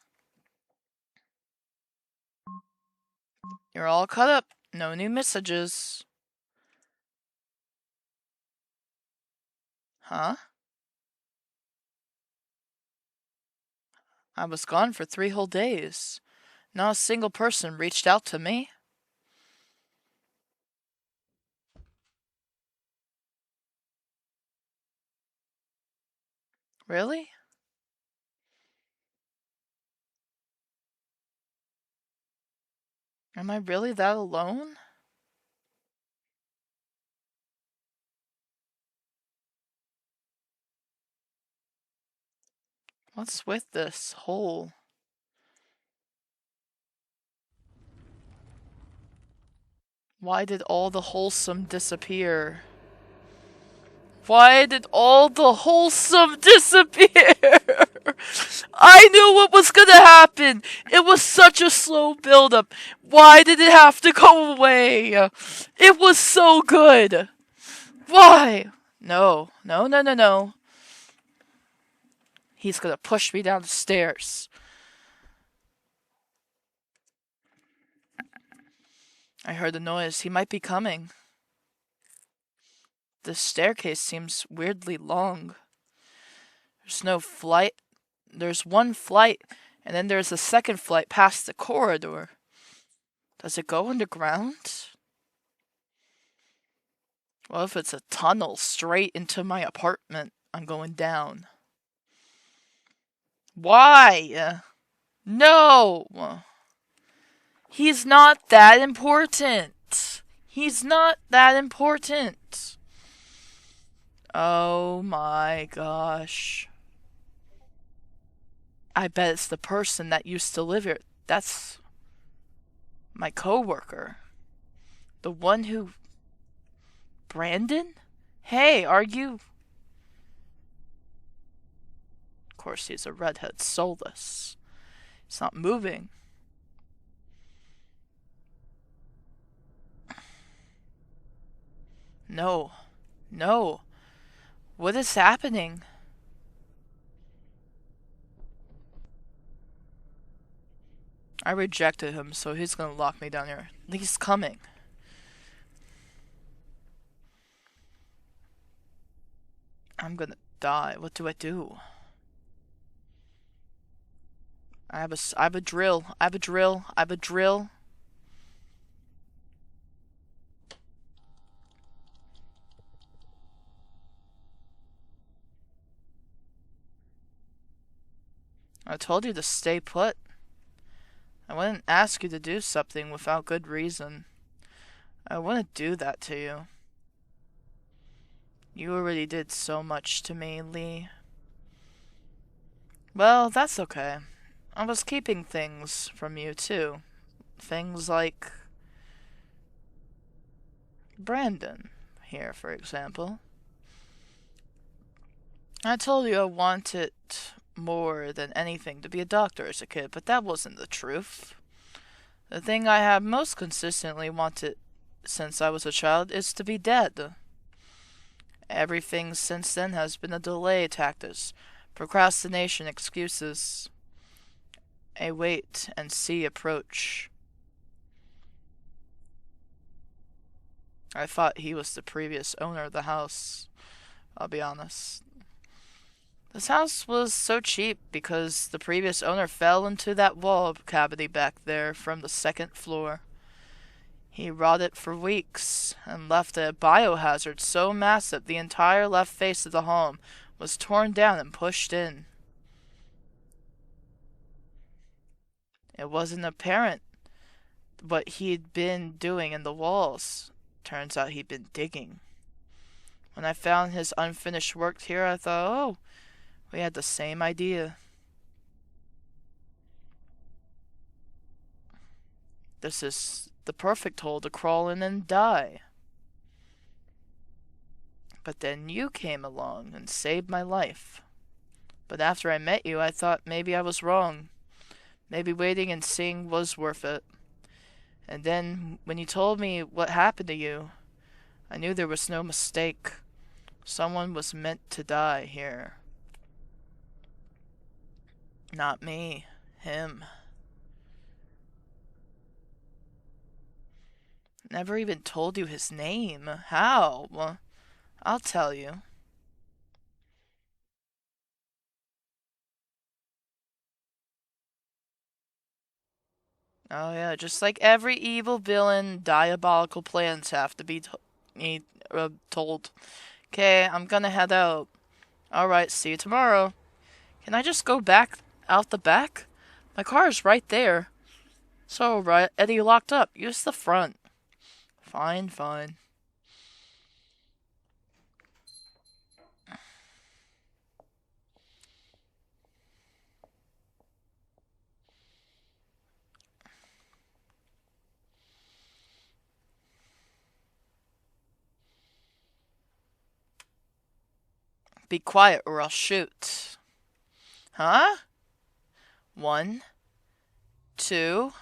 You're all caught up. No new messages. Huh? I was gone for 3 whole days. Not a single person reached out to me. Really? Am I really that alone? What's with this hole? Why did all the wholesome disappear? Why did all the wholesome disappear? I knew what was gonna happen. It was such a slow build-up. Why did it have to go away? It was so good. Why? No. No, no, no, no. He's gonna push me down the stairs. I heard a noise. He might be coming. The staircase seems weirdly long. There's no flight. There's one flight, and then there's a second flight past the corridor. Does it go underground? Well, if it's a tunnel straight into my apartment, I'm going down. Why? No! He's not that important. He's not that important. Oh my gosh. I bet it's the person that used to live here. That's my coworker. The one who... Brandon? Hey, are you... Of course, he's a redhead soulless. He's not moving. No. No. What is happening? I rejected him, so he's gonna lock me down here. He's coming. I'm gonna die. What do I do? I have a drill. I have a drill. I have a drill. I told you to stay put. I wouldn't ask you to do something without good reason. I wouldn't do that to you. You already did so much to me, Lee. Well, that's okay. I was keeping things from you, too. Things like... Brandon, here, for example. I told you I wanted more than anything to be a doctor as a kid, but that wasn't the truth. The thing I have most consistently wanted since I was a child is to be dead. Everything since then has been a delay tactics, procrastination, excuses, a wait and see approach. I thought he was the previous owner of the house, I'll be honest. This house was so cheap because the previous owner fell into that wall cavity back there from the second floor. He rotted for weeks and left a biohazard so massive the entire left face of the home was torn down and pushed in. It wasn't apparent what he'd been doing in the walls. Turns out he'd been digging. When I found his unfinished work here, I thought, oh, we had the same idea. This is the perfect hole to crawl in and die. But then you came along and saved my life. But after I met you, I thought maybe I was wrong. Maybe waiting and seeing was worth it. And then, when you told me what happened to you, I knew there was no mistake. Someone was meant to die here. Not me. Him. Never even told you his name. How? I'll tell you. Oh yeah, just like every evil villain, diabolical plans have to be told. Okay, I'm gonna head out. Alright, see you tomorrow. Can I just go back out the back? My car is right there. So, right, Eddie locked up. Use the front. Fine, fine. Be quiet or I'll shoot. Huh? 1, 2.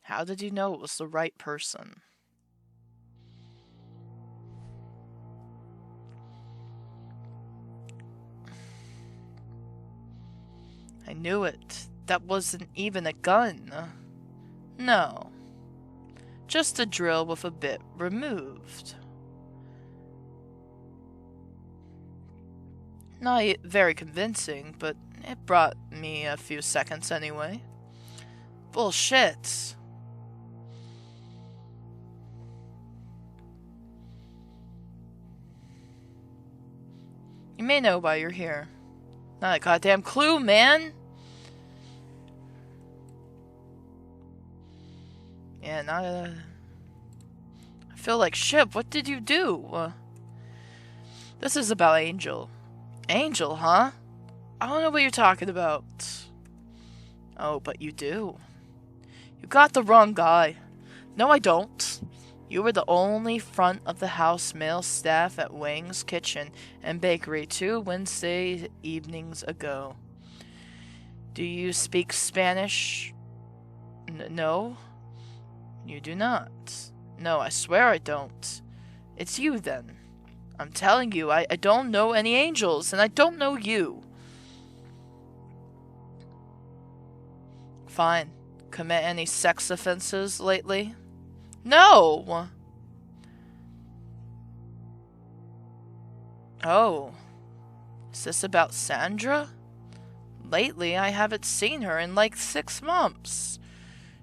How did you know it was the right person? I knew it. That wasn't even a gun. No. Just a drill with a bit removed. Not very convincing, but it brought me a few seconds anyway. Bullshit. You may know why you're here. Not a goddamn clue, man! Yeah, not a... I feel like shit. What did you do? This is about Angel. Angel, huh? I don't know what you're talking about. Oh, but you do. You got the wrong guy. No, I don't. You were the only front of the house male staff at Wang's Kitchen and Bakery 2 Wednesday evenings ago. Do you speak Spanish? No? You do not. No, I swear I don't. It's you then. I'm telling you, I don't know any angels, and I don't know you. Fine. Commit any sex offenses lately? No! Oh. Is this about Sandra? Lately, I haven't seen her in like 6 months.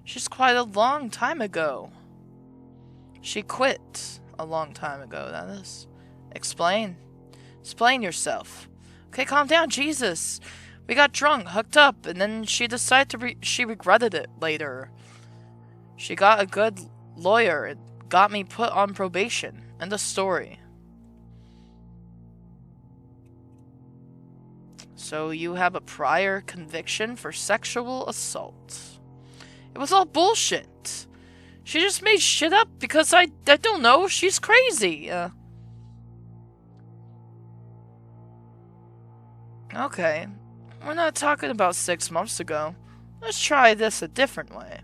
She's quite a long time ago. She quit a long time ago, that is. Explain. Explain yourself. Okay, calm down, Jesus. We got drunk, hooked up, and then she decided she regretted it later. She got a good lawyer and got me put on probation. End of story. So you have a prior conviction for sexual assault. It was all bullshit. She just made shit up because I don't know, she's crazy. Okay, we're not talking about 6 months ago. Let's try this a different way.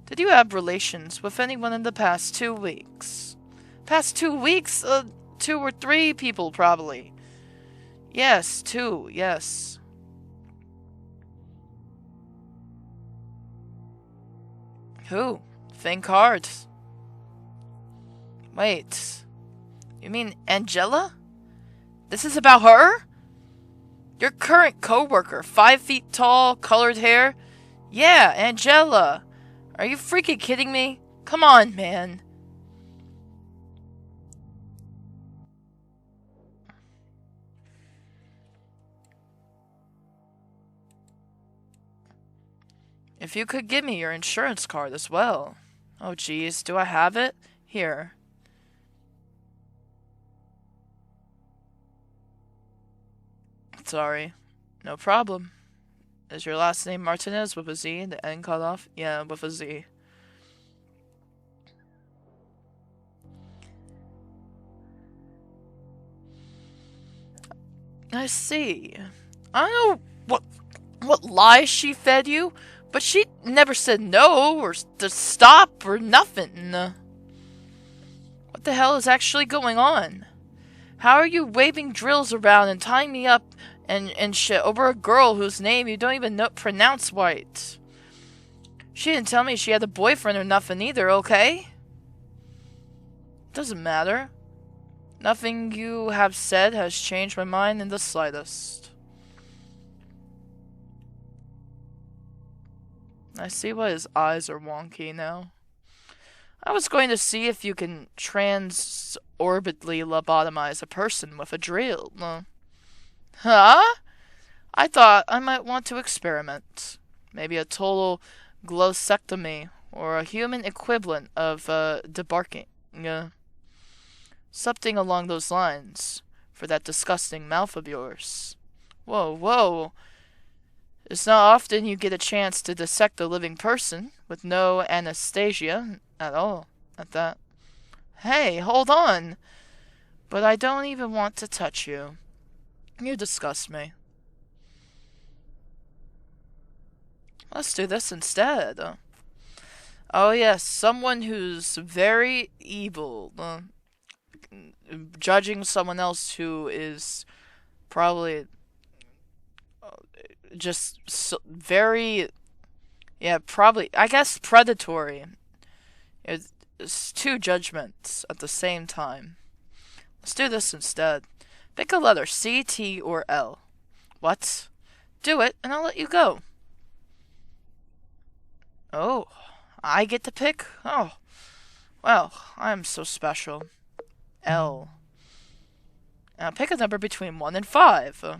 Did you have relations with anyone in the past 2 weeks? Past 2 weeks? 2 or 3 people, probably. Yes, 2, yes. Who? Think hard. Wait. You mean Angela? This is about her? Your current co-worker, 5 feet tall, colored hair? Yeah, Angela. Are you freaking kidding me? Come on, man. If you could give me your insurance card as well. Oh geez, do I have it? Here. Sorry. No problem. Is your last name Martinez with a Z? The N cut off? Yeah, with a Z. I see. I don't know what lies she fed you, but she never said no or to stop or nothing. What the hell is actually going on? How are you waving drills around and tying me up and shit over a girl whose name you don't even pronounce right? She didn't tell me she had a boyfriend or nothing either, okay? Doesn't matter. Nothing you have said has changed my mind in the slightest. I see why his eyes are wonky now. I was going to see if you can transorbitally lobotomize a person with a drill. Huh? I thought I might want to experiment. Maybe a total glossectomy or a human equivalent of debarking. Something along those lines for that disgusting mouth of yours. Whoa, whoa. It's not often you get a chance to dissect a living person with no anesthesia at all, at that. Hey, hold on! But I don't even want to touch you. You disgust me. Let's do this instead. Oh yes, someone who's very evil. Judging someone else who is probably just very, yeah, probably, I guess, predatory. It's 2 judgments at the same time. Let's do this instead. Pick a letter, C, T, or L. What? Do it, and I'll let you go. Oh, I get to pick? Oh, well, I'm so special. L. Now pick a number between 1 and 5.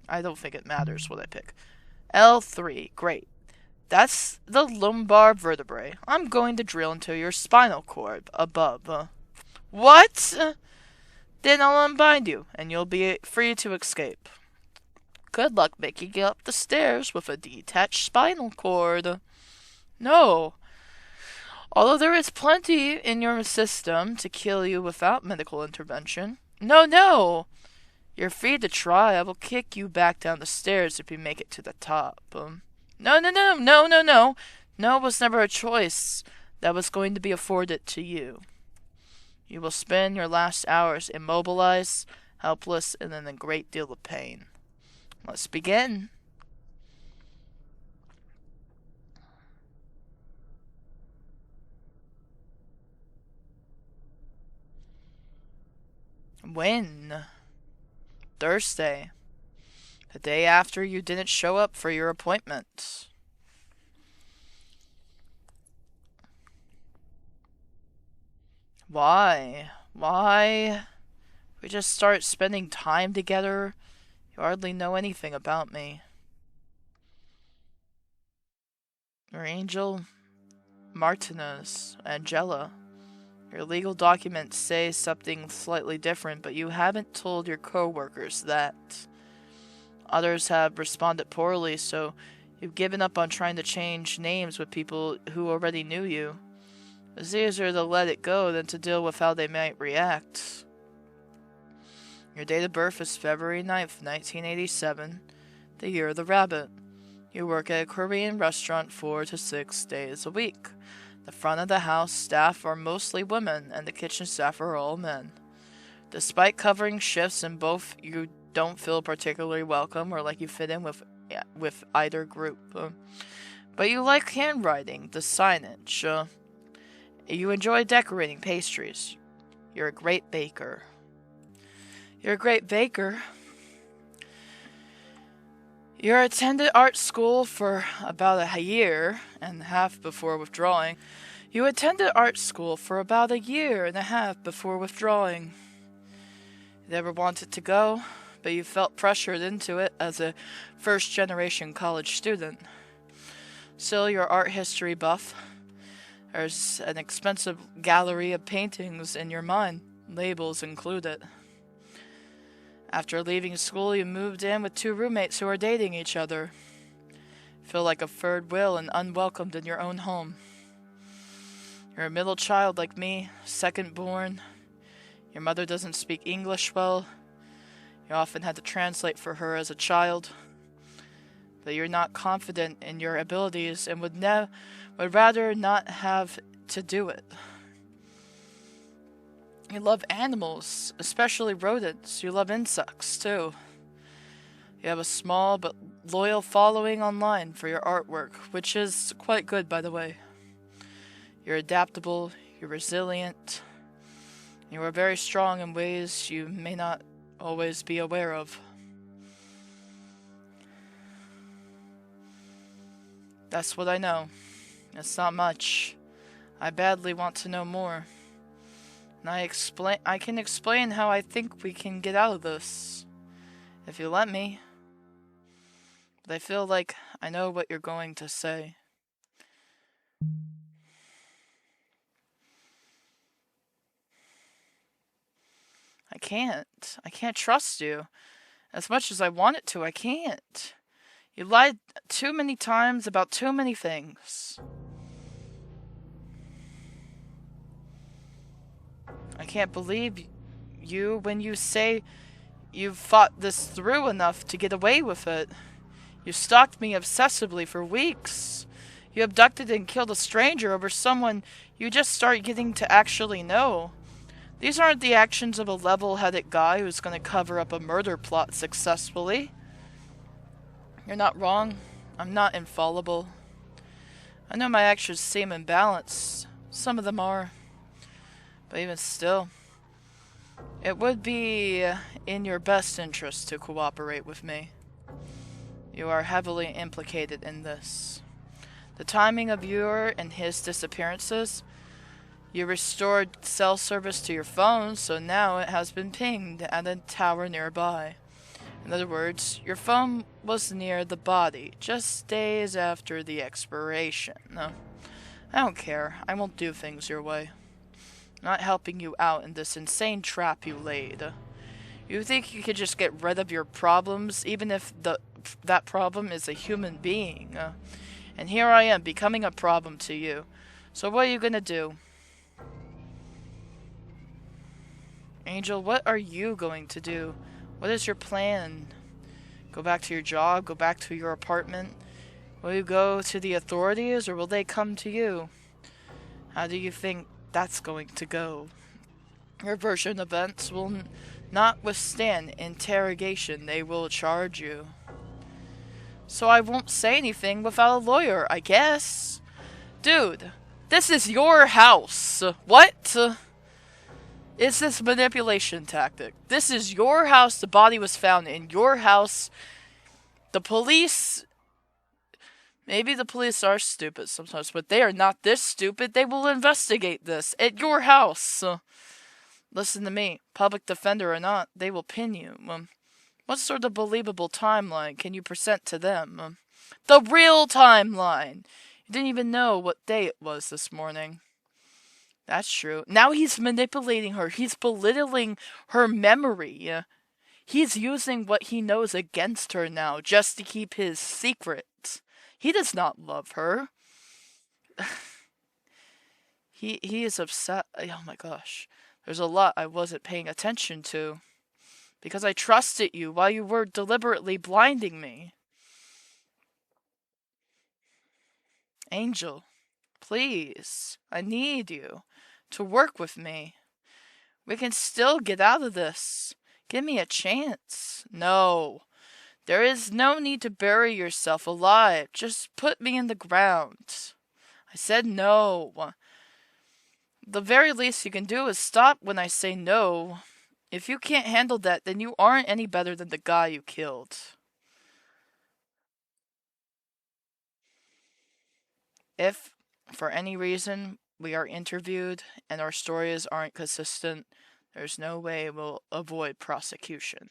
I don't think it matters what I pick. L3, great. That's the lumbar vertebrae. I'm going to drill into your spinal cord above. What? Then I'll unbind you, and you'll be free to escape. Good luck making it up the stairs with a detached spinal cord. No. Although there is plenty in your system to kill you without medical intervention. No, no! You're free to try. I will kick you back down the stairs if you make it to the top. No, no, no, no, no, no. No was never a choice that was going to be afforded to you. You will spend your last hours immobilized, helpless, and in a great deal of pain. Let's begin. When? Thursday. The day after you didn't show up for your appointment. Why? Why? We just start spending time together. You hardly know anything about me. Your angel, Martinez, Angela. Your legal documents say something slightly different, but you haven't told your co-workers that. Others have responded poorly, so You've given up on trying to change names with people who already knew you. It's easier to let it go than to deal with how they might react. Your date of birth is February 9th, 1987, the year of the rabbit. You work at a Korean restaurant 4 to 6 days a week. The front of the house staff are mostly women, and the kitchen staff are all men. Despite covering shifts in both, you don't feel particularly welcome or like you fit in with either group. But you like handwriting, the signage. You enjoy decorating pastries. You're a great baker. You're a great baker. You attended art school for about a year and a half before withdrawing. You attended art school for about a year and a half before withdrawing. You never wanted to go, but you felt pressured into it as a first-generation college student. Still, you're art history buff. There's an expensive gallery of paintings in your mind, labels included. After leaving school, you moved in with 2 roommates who are dating each other. Feel like a third wheel and unwelcomed in your own home. You're a middle child like me, second born. Your mother doesn't speak English well. You often had to translate for her as a child. But you're not confident in your abilities and would rather not have to do it. You love animals, especially rodents. You love insects, too. You have a small but loyal following online for your artwork, which is quite good, by the way. You're adaptable, you're resilient, you are very strong in ways you may not always be aware of. That's what I know. It's not much. I badly want to know more. And I can explain how I think we can get out of this, if you let me. But I feel like I know what you're going to say. I can't trust you. As much as I want it to, I can't. You lied too many times about too many things. I can't believe you when you say you've fought this through enough to get away with it. You stalked me obsessively for weeks. You abducted and killed a stranger over someone you just start getting to actually know. These aren't the actions of a level-headed guy who's going to cover up a murder plot successfully. You're not wrong. I'm not infallible. I know my actions seem imbalanced. Some of them are. But even still, it would be in your best interest to cooperate with me. You are heavily implicated in this. The timing of your and his disappearances, you restored cell service to your phone, so now it has been pinged at a tower nearby. In other words, your phone was near the body, just days after the expiration. No, I don't care. I won't do things your way. I'm not helping you out in this insane trap you laid. You think you could just get rid of your problems, even if that problem is a human being. And here I am, becoming a problem to you. So what are you gonna do? Angel, what are you going to do? What is your plan? Go back to your job? Go back to your apartment? Will you go to the authorities, or will they come to you? How do you think that's going to go? Your version of events will not withstand interrogation. They will charge you. So I won't say anything without a lawyer, I guess. Dude, this is your house. What? It's this manipulation tactic. This is your house. The body was found in your house. The police... Maybe the police are stupid sometimes, but they are not this stupid. They will investigate this at your house. Listen to me. Public defender or not, they will pin you. What sort of believable timeline can you present to them? The real timeline! You didn't even know what day it was this morning. That's true. Now he's manipulating her. He's belittling her memory. He's using what he knows against her now just to keep his secret. He does not love her. He is upset. Oh my gosh. There's a lot I wasn't paying attention to. Because I trusted you while you were deliberately blinding me. Angel, please. I need you to work with me. We can still get out of this. Give me a chance. No. There is no need to bury yourself alive. Just put me in the ground. I said no. The very least you can do is stop when I say no. If you can't handle that, then you aren't any better than the guy you killed. If, for any reason, we are interviewed and our stories aren't consistent, there's no way we'll avoid prosecution.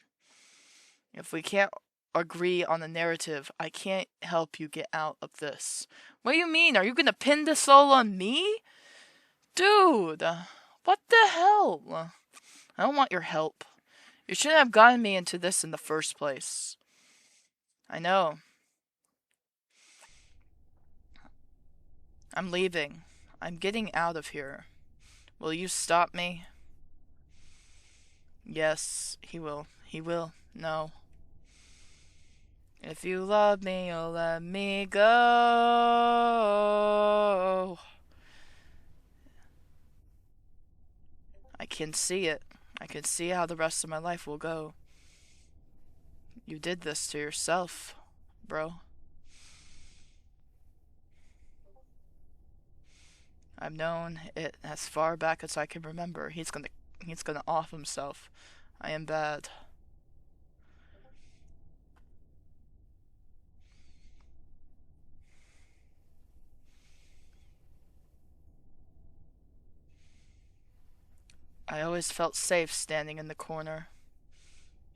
If we can't agree on the narrative, I can't help you get out of this. What do you mean? Are you gonna pin this all on me? Dude, what the hell? I don't want your help. You shouldn't have gotten me into this in the first place. I know. I'm leaving. I'm getting out of here. Will you stop me? Yes, he will. He will. No. If you love me, you'll let me go. I can see it. I can see how the rest of my life will go. You did this to yourself, bro. I've known it as far back as I can remember. He's gonna off himself. I am bad. I always felt safe standing in the corner.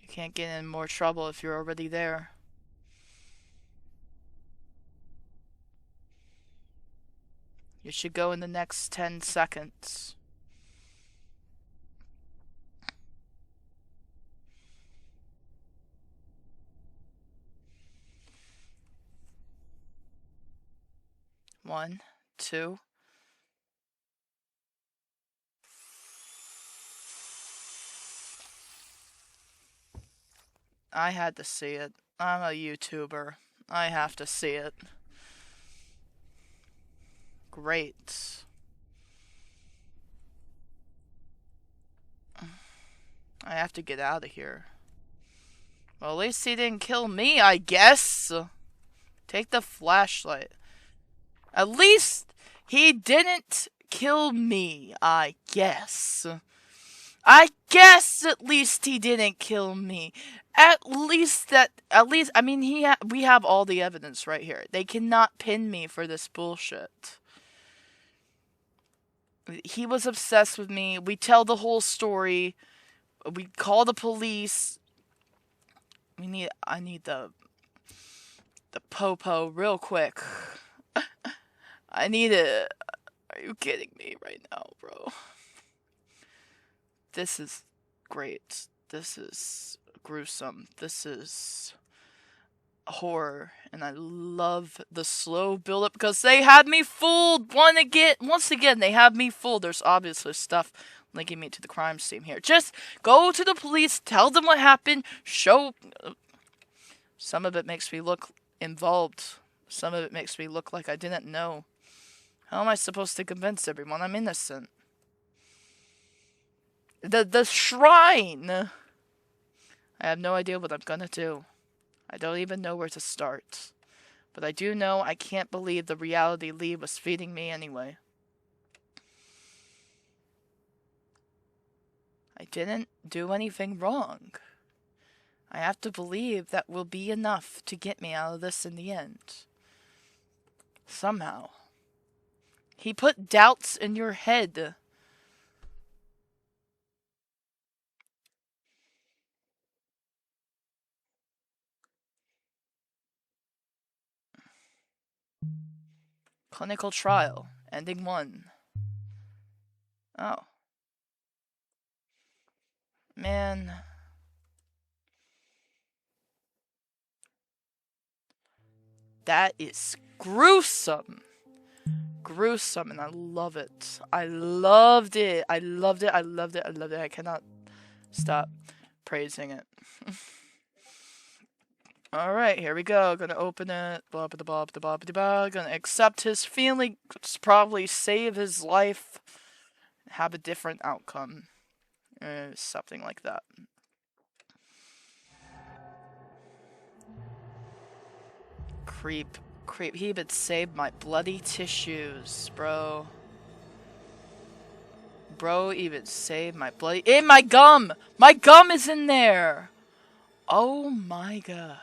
You can't get in more trouble if you're already there. You should go in the next 10 seconds. One, two. I had to see it. I'm a YouTuber. I have to see it. Great. I have to get out of here. Well, at least he didn't kill me, I guess. Take the flashlight. At least he didn't kill me, I guess. I guess at least he didn't kill me. I mean, we have all the evidence right here. They cannot pin me for this bullshit. He was obsessed with me. We tell the whole story. We call the police. I need the popo real quick. I need it. Are you kidding me right now, bro? This is great. This is gruesome. This is horror. And I love the slow build-up because they had me fooled once again, they have me fooled. There's obviously stuff linking me to the crime scene here. Just go to the police, tell them what happened, show... Some of it makes me look involved. Some of it makes me look like I didn't know. How am I supposed to convince everyone I'm innocent? The shrine! I have no idea what I'm gonna do. I don't even know where to start. But I do know I can't believe the reality Lee was feeding me anyway. I didn't do anything wrong. I have to believe that will be enough to get me out of this in the end. Somehow. He put doubts in your head. Clinical trial. Ending 1. Oh. Man. That is gruesome. Gruesome, and I love it. I loved it. I loved it. I loved it. I loved it. I cannot stop praising it. Alright, here we go. Gonna open it. Blah, blah, blah, blah, blah, blah, blah. Gonna accept his feelings, probably save his life, have a different outcome. Something like that. Creep. He would save my bloody tissues, bro. Bro even saved my bloody... In my gum! My gum is in there! Oh my god.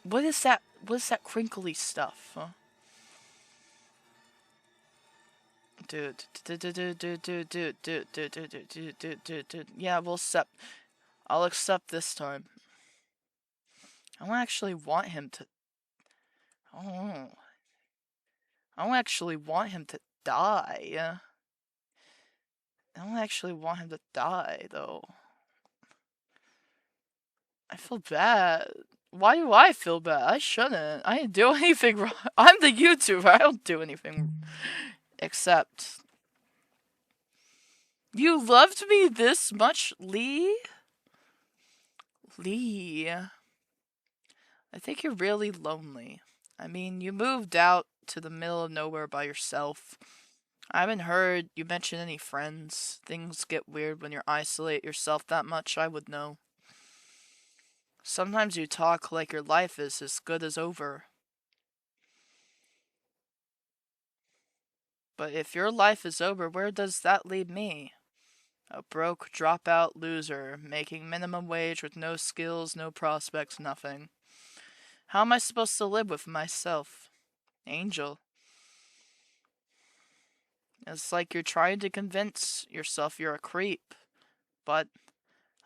What is that? What is that crinkly stuff? Huh? Dude. Yeah, we'll accept. I'll accept this time. I don't actually want him to... Oh. I don't actually want him to die. I don't actually want him to die, though. I feel bad. Why do I feel bad? I shouldn't. I didn't do anything wrong. I'm the YouTuber. I don't do anything except... You loved me this much, Lee? Lee. I think you're really lonely. I mean, you moved out to the middle of nowhere by yourself. I haven't heard you mention any friends. Things get weird when you isolate yourself that much, I would know. Sometimes you talk like your life is as good as over. But if your life is over, where does that leave me? A broke, dropout loser, making minimum wage with no skills, no prospects, nothing. How am I supposed to live with myself? Angel. It's like you're trying to convince yourself you're a creep. But,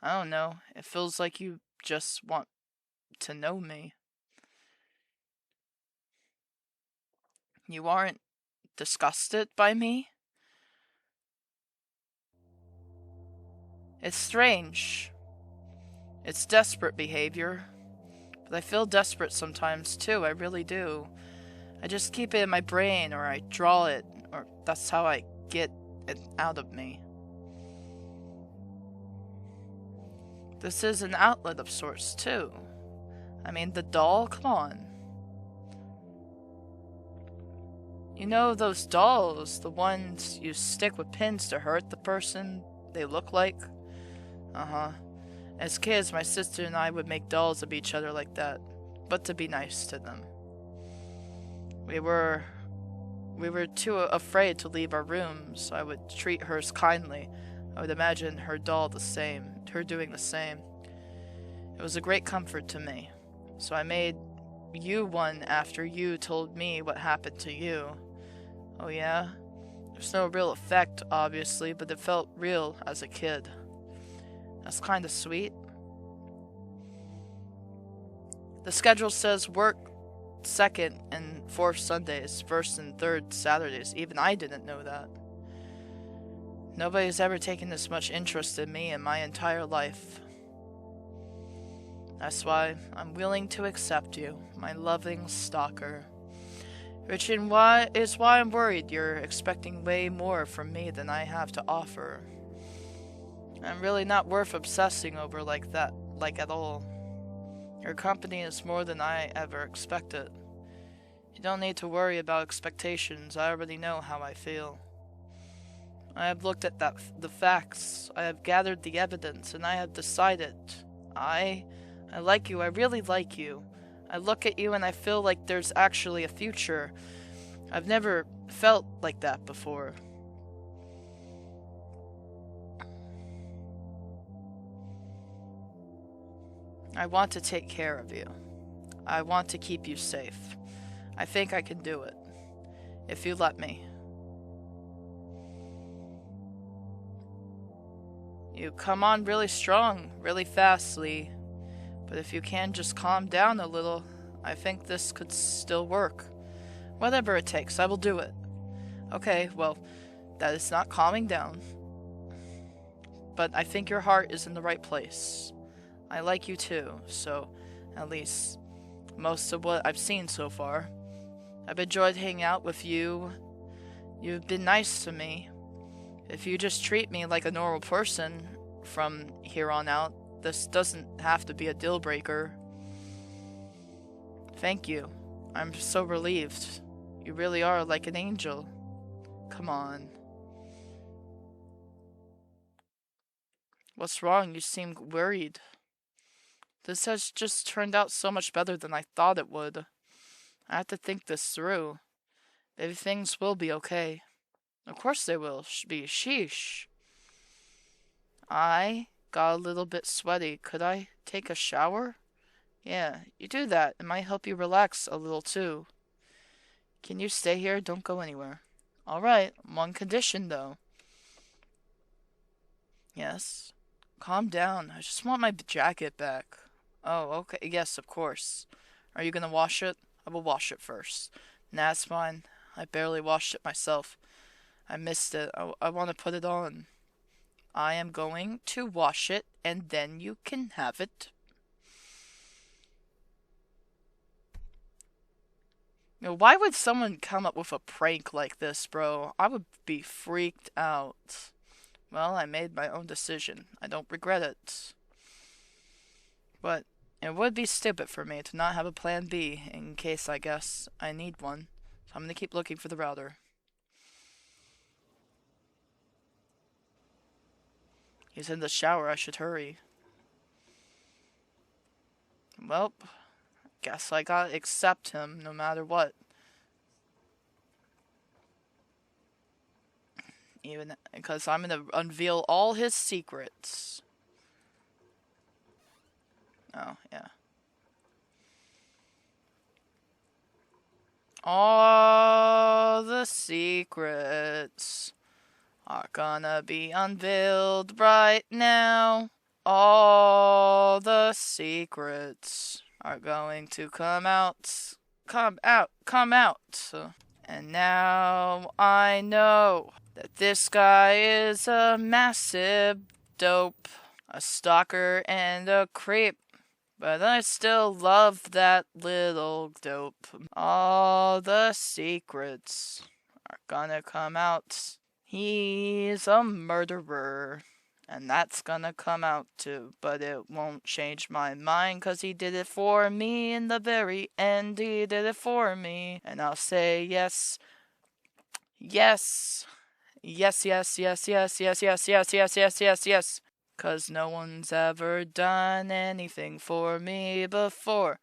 I don't know, it feels like you just want to know me. You aren't disgusted by me? It's strange. It's desperate behavior. But I feel desperate sometimes too, I really do. I just keep it in my brain, or I draw it, or that's how I get it out of me. This is an outlet of sorts too. I mean, the doll, come on. You know those dolls, the ones you stick with pins to hurt the person they look like? Uh-huh. As kids, my sister and I would make dolls of each other like that, but to be nice to them. We were too afraid to leave our rooms, so I would treat hers kindly. I would imagine her doll the same, her doing the same. It was a great comfort to me, so I made you one after you told me what happened to you. Oh yeah? There's no real effect, obviously, but it felt real as a kid. That's kinda sweet. The schedule says work 2nd and 4th Sundays, 1st and 3rd Saturdays. Even I didn't know that. Nobody's ever taken this much interest in me in my entire life. That's why I'm willing to accept you, my loving stalker. Which is why I'm worried you're expecting way more from me than I have to offer. I'm really not worth obsessing over like that, at all. Your company is more than I ever expected. You don't need to worry about expectations, I already know how I feel. I have looked at the facts, I have gathered the evidence, and I have decided. I like you, I really like you. I look at you and I feel like there's actually a future. I've never felt like that before. I want to take care of you. I want to keep you safe. I think I can do it. If you let me. You come on really strong, really fast, Lee. But if you can just calm down a little, I think this could still work. Whatever it takes, I will do it. Okay, well, that is not calming down. But I think your heart is in the right place. I like you too, so at least most of what I've seen so far. I've enjoyed hanging out with you. You've been nice to me. If you just treat me like a normal person from here on out, this doesn't have to be a deal breaker. Thank you. I'm so relieved. You really are like an angel. Come on. What's wrong? You seem worried. This has just turned out so much better than I thought it would. I have to think this through. Maybe things will be okay. Of course they will be. Sheesh. I got a little bit sweaty. Could I take a shower? Yeah, you do that. It might help you relax a little too. Can you stay here? Don't go anywhere. Alright, one condition though. Yes. Calm down. I just want my jacket back. Oh, okay. Yes, of course. Are you gonna wash it? I will wash it first. Nah, it's fine. I barely washed it myself. I missed it. I want to put it on. I am going to wash it, and then you can have it. You know, why would someone come up with a prank like this, bro? I would be freaked out. Well, I made my own decision. I don't regret it. But it would be stupid for me to not have a plan B in case I guess I need one. So I'm gonna keep looking for the router. He's in the shower. I should hurry. Well, guess I gotta accept him no matter what. Even because I'm gonna unveil all his secrets. Oh, yeah. All the secrets are gonna be unveiled right now. All the secrets are going to come out. Come out. Come out. And now I know that this guy is a massive dope, a stalker, and a creep. But I still love that little dope. All the secrets are gonna come out. He's a murderer. And that's gonna come out too. But it won't change my mind, 'cause he did it for me in the very end. He did it for me. And I'll say yes. Yes. Yes, yes, yes, yes, yes, yes, yes, yes, yes, yes, yes. 'Cause no one's ever done anything for me before.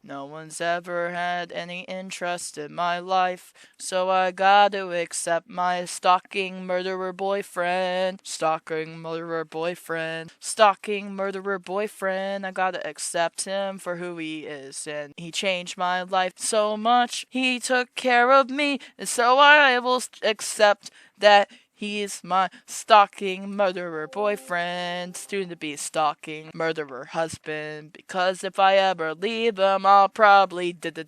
No one's ever had any interest in my life, so I gotta accept my stalking murderer boyfriend. Stalking murderer boyfriend. Stalking murderer boyfriend. I gotta accept him for who he is, and he changed my life so much. He took care of me, and so I will accept that he's my stalking murderer boyfriend, soon to be stalking murderer husband, because if I ever leave him, I'll probably die.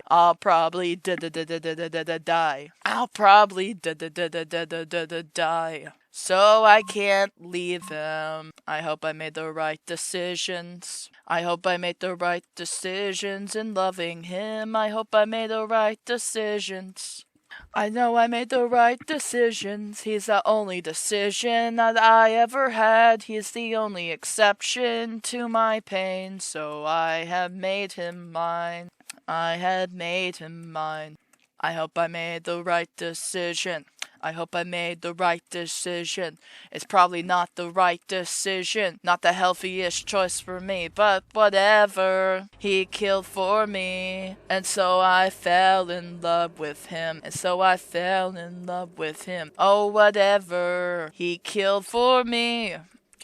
I'll probably die. I'll probably die. So I can't leave him. I hope I made the right decisions. I hope I made the right decisions in loving him. I hope I made the right decisions. I know I made the right decisions. He's the only decision that I ever had. He's the only exception to my pain. So I have made him mine. I had made him mine. I hope I made the right decision. I hope I made the right decision. It's probably not the right decision, not the healthiest choice for me, but whatever. He killed for me, and so I fell in love with him, and so I fell in love with him. Oh, whatever. He killed for me.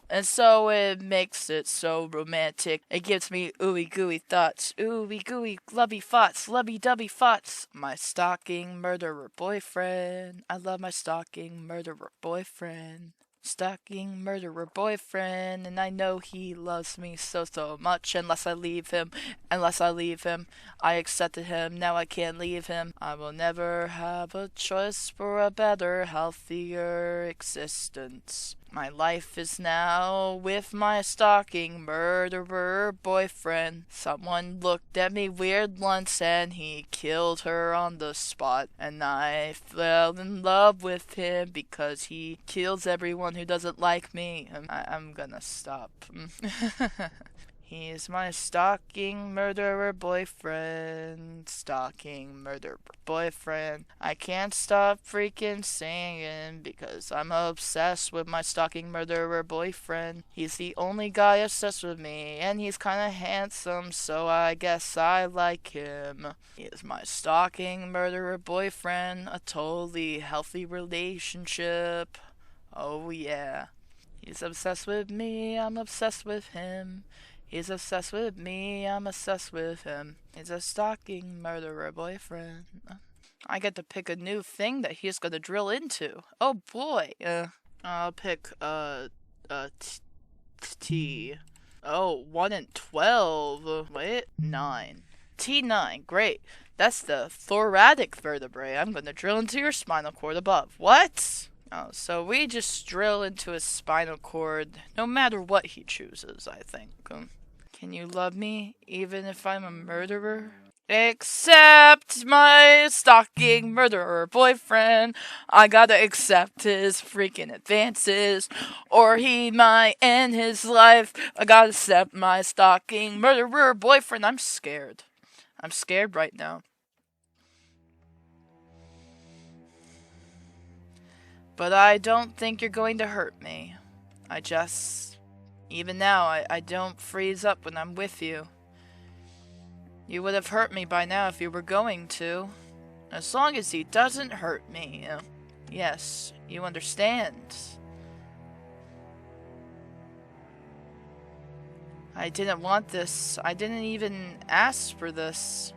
And so it makes it so romantic. It gives me ooey gooey thoughts. Ooey gooey lovey thoughts. Lovey dovey thoughts. My stalking murderer boyfriend. I love my stalking murderer boyfriend. Stalking murderer boyfriend. And I know he loves me so much. Unless I leave him. I accepted him. Now I can't leave him. I will never have a choice for a better, healthier existence. My life is now with my stalking murderer boyfriend. Someone looked at me weird once and he killed her on the spot. And I fell in love with him because he kills everyone who doesn't like me. I'm gonna stop. He's my stalking murderer boyfriend. Stalking murderer boyfriend. I can't stop freaking singing because I'm obsessed with my stalking murderer boyfriend. He's the only guy obsessed with me, and he's kinda handsome, so I guess I like him. He is my stalking murderer boyfriend. A totally healthy relationship. Oh yeah. He's obsessed with me, I'm obsessed with him. He's obsessed with me, I'm obsessed with him. He's a stalking murderer boyfriend. I get to pick a new thing that he's gonna drill into. Oh boy. I'll pick, T. Oh, 1 and 12. Wait, 9. T9, great. That's the thoracic vertebrae. I'm gonna drill into your spinal cord above. What? Oh, so we just drill into his spinal cord, no matter what he chooses, I think. Can you love me, even if I'm a murderer? Accept my stalking murderer boyfriend. I gotta accept his freaking advances, or he might end his life. I gotta accept my stalking murderer boyfriend. I'm scared. I'm scared right now. But I don't think you're going to hurt me. Even now, I don't freeze up when I'm with you. You would have hurt me by now if you were going to. As long as he doesn't hurt me. Yes, you understand. I didn't want this. I didn't even ask for this.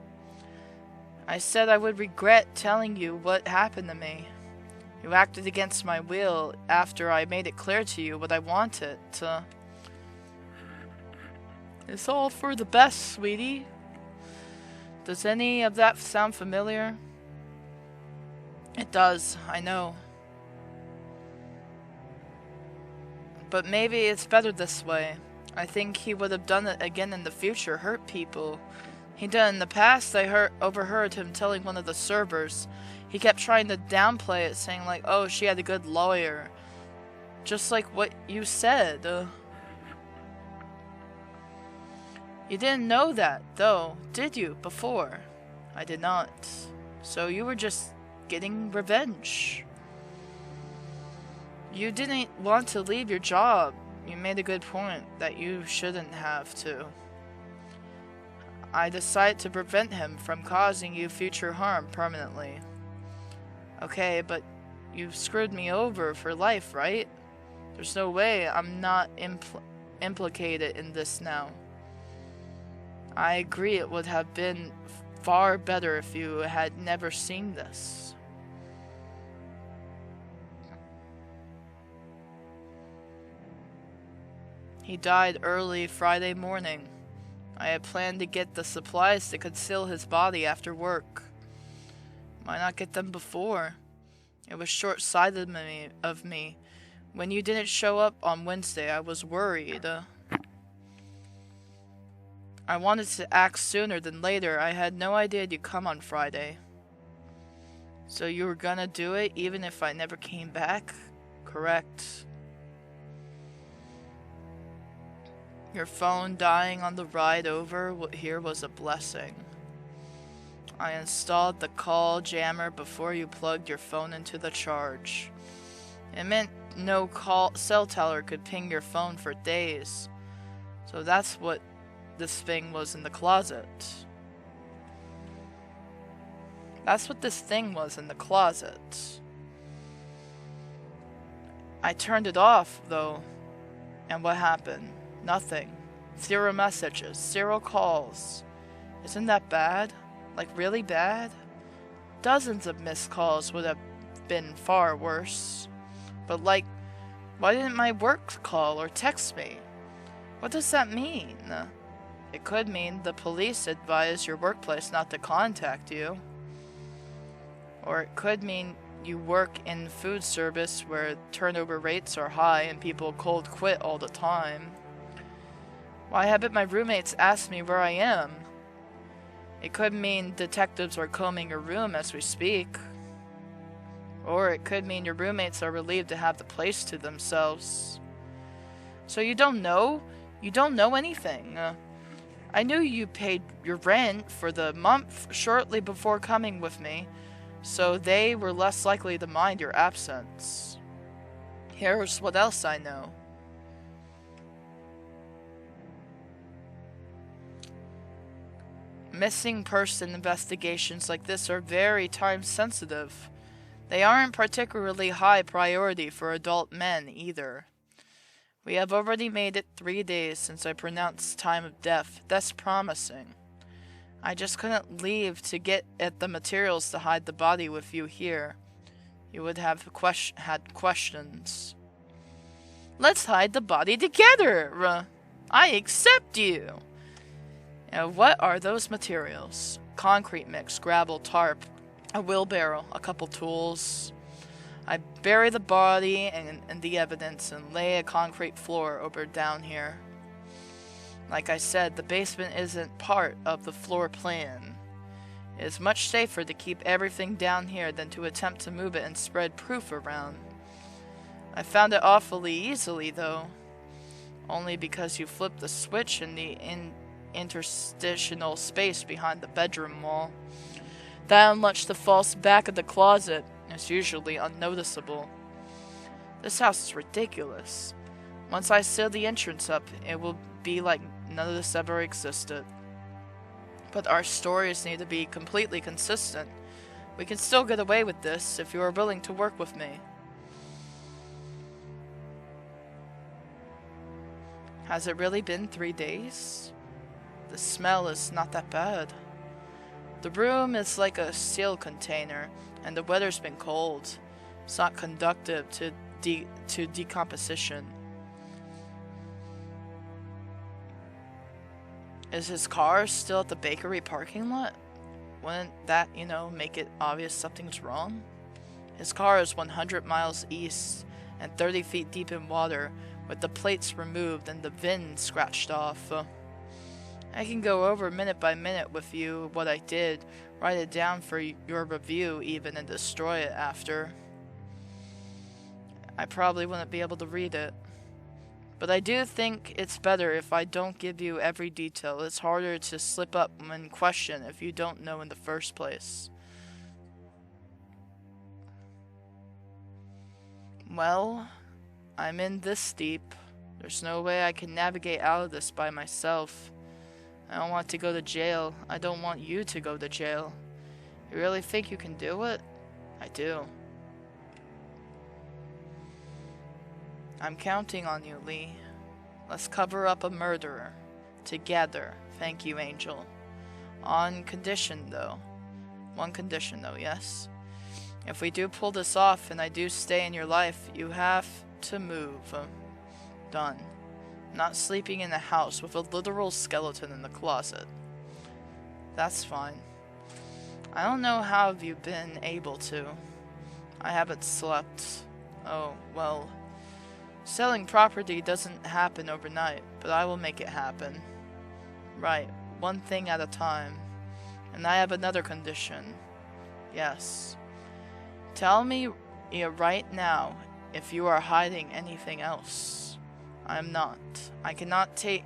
I said I would regret telling you what happened to me. You acted against my will after I made it clear to you what I wanted. It's all for the best, sweetie. Does any of that sound familiar? It does, I know. But maybe it's better this way. I think he would have done it again in the future, hurt people. He did it in the past. I overheard him telling one of the servers. He kept trying to downplay it, saying like, oh, she had a good lawyer. Just like what you said. You didn't know that, though, did you, before? I did not. So you were just getting revenge. You didn't want to leave your job. You made a good point that you shouldn't have to. I decided to prevent him from causing you future harm permanently. Okay, but you screwed me over for life, right? There's no way I'm not implicated in this now. I agree it would have been far better if you had never seen this. He died early Friday morning. I had planned to get the supplies to conceal his body after work. Why not get them before? It was short-sighted of me. When you didn't show up on Wednesday, I was worried. I wanted to act sooner than later. I had no idea you'd come on Friday. So you were gonna do it even if I never came back? Correct. Your phone dying on the ride over here was a blessing. I installed the call jammer before you plugged your phone into the charge. It meant no cell tower could ping your phone for days. So that's what this thing was in the closet. That's what this thing was in the closet. I turned it off, though. And what happened? Nothing. 0 messages. 0 calls. Isn't that bad? Like, really bad? Dozens of missed calls would have been far worse. But, like, why didn't my work call or text me? What does that mean? It could mean the police advised your workplace not to contact you. Or it could mean you work in food service where turnover rates are high and people cold quit all the time. Why haven't my roommates asked me where I am? It could mean detectives are combing your room as we speak. Or it could mean your roommates are relieved to have the place to themselves. So you don't know? You don't know anything. I knew you paid your rent for the month shortly before coming with me, so they were less likely to mind your absence. Here's what else I know. Missing person investigations like this are very time sensitive. They aren't particularly high priority for adult men either. We have already made it 3 days since I pronounced time of death. That's promising. I just couldn't leave to get at the materials to hide the body with you here. You would have had questions. Let's hide the body together! I accept you! Now, what are those materials? Concrete mix, gravel, tarp, a wheelbarrow, a couple tools. I bury the body and the evidence and lay a concrete floor over down here. Like I said, the basement isn't part of the floor plan. It is much safer to keep everything down here than to attempt to move it and spread proof around. I found it awfully easily, though. Only because you flipped the switch in the interstitial space behind the bedroom wall. That unlatched the false back of the closet. It's usually unnoticeable. This house is ridiculous. Once I seal the entrance up, it will be like none of this ever existed. But our stories need to be completely consistent. We can still get away with this if you are willing to work with me. Has it really been 3 days? The smell is not that bad. The room is like a sealed container, and the weather's been cold. It's not conducive to decomposition. Is his car still at the bakery parking lot? Wouldn't that, make it obvious something's wrong? His car is 100 miles east and 30 feet deep in water, with the plates removed and the VIN scratched off. I can go over minute by minute with you what I did, write it down for your review even, and destroy it after. I probably wouldn't be able to read it. But I do think it's better if I don't give you every detail. It's harder to slip up when questioned if you don't know in the first place. Well, I'm in this deep. There's no way I can navigate out of this by myself. I don't want to go to jail. I don't want you to go to jail. You really think you can do it? I do. I'm counting on you, Lee. Let's cover up a murderer. Together. Thank you, Angel. On condition, though. One condition, though, yes? If we do pull this off and I do stay in your life, you have to move. Done. Not sleeping in a house with a literal skeleton in the closet. That's fine. I don't know how have you been able to. I haven't slept. Oh, well. Selling property doesn't happen overnight, but I will make it happen. Right, one thing at a time. And I have another condition. Yes. Tell me right now if you are hiding anything else. I'm not. I cannot take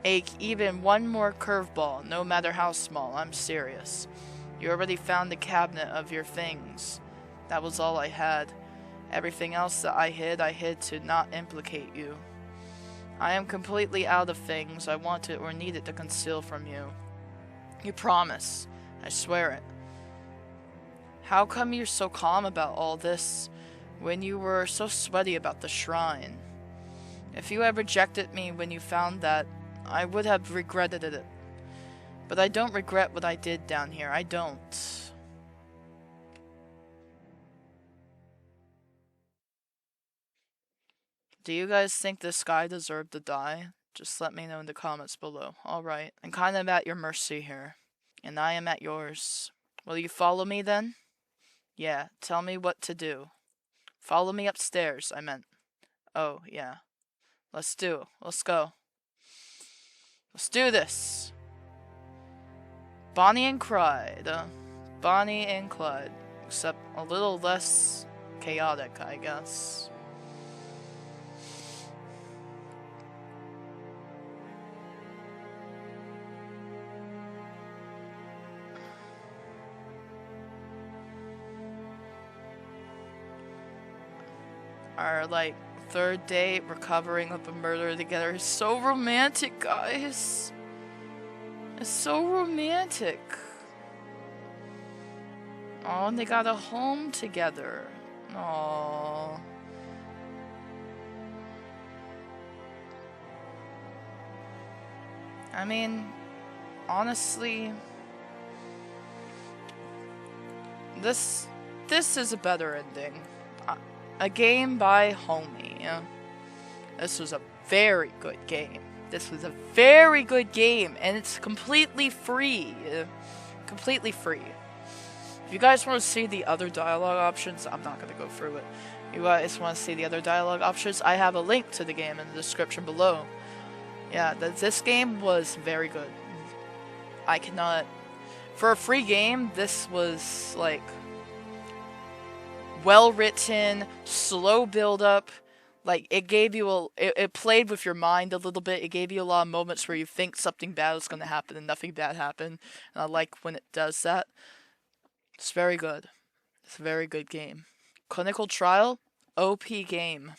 even one more curveball, no matter how small. I'm serious. You already found the cabinet of your things. That was all I had. Everything else that I hid to not implicate you. I am completely out of things I wanted or needed to conceal from you. You promise. I swear it. How come you're so calm about all this when you were so sweaty about the shrine? If you had rejected me when you found that, I would have regretted it. But I don't regret what I did down here. I don't. Do you guys think this guy deserved to die? Just let me know in the comments below. Alright, I'm kind of at your mercy here. And I am at yours. Will you follow me then? Yeah, tell me what to do. Follow me upstairs, I meant. Oh, yeah. Let's go. Let's do this. Bonnie and Clyde. Bonnie and Clyde. Except a little less chaotic, I guess. Our, like, third date, recovering up a murder together is so romantic, guys. It's so romantic. Oh, and they got a home together. Aww. I mean, honestly, this is a better ending. A game by Homie. This was a very good game. This was a very good game, and it's completely free. Completely free. If you guys want to see the other dialogue options, I'm not going to go through it. You guys want to see the other dialogue options, I have a link to the game in the description below. Yeah, this game was very good. I cannot... For a free game, this was, like, well-written, slow build-up. Like, it gave you it played with your mind a little bit. It gave you a lot of moments where you think something bad is going to happen and nothing bad happened. And I like when it does that. It's very good. It's a very good game. Clinical Trial, OP game.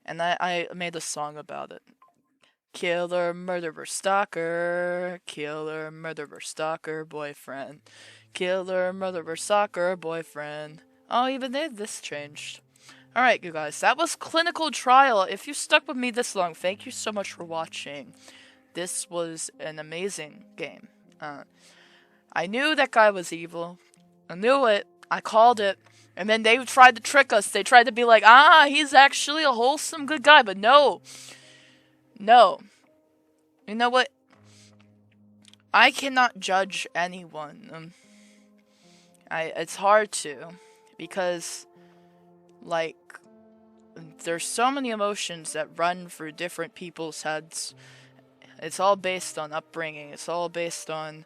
And I made a song about it. Killer, murderer, stalker. Killer, murderer, stalker, boyfriend. Killer, murderer, stalker, boyfriend. Oh, even this changed. Alright, you guys, that was Clinical Trial. If you stuck with me this long, thank you so much for watching. This was an amazing game. I knew that guy was evil. I knew it. I called it. And then they tried to trick us. They tried to be like, he's actually a wholesome good guy. But no. No. You know what? I cannot judge anyone. It's hard to. Because, like, there's so many emotions that run through different people's heads. It's all based on upbringing. It's all based on,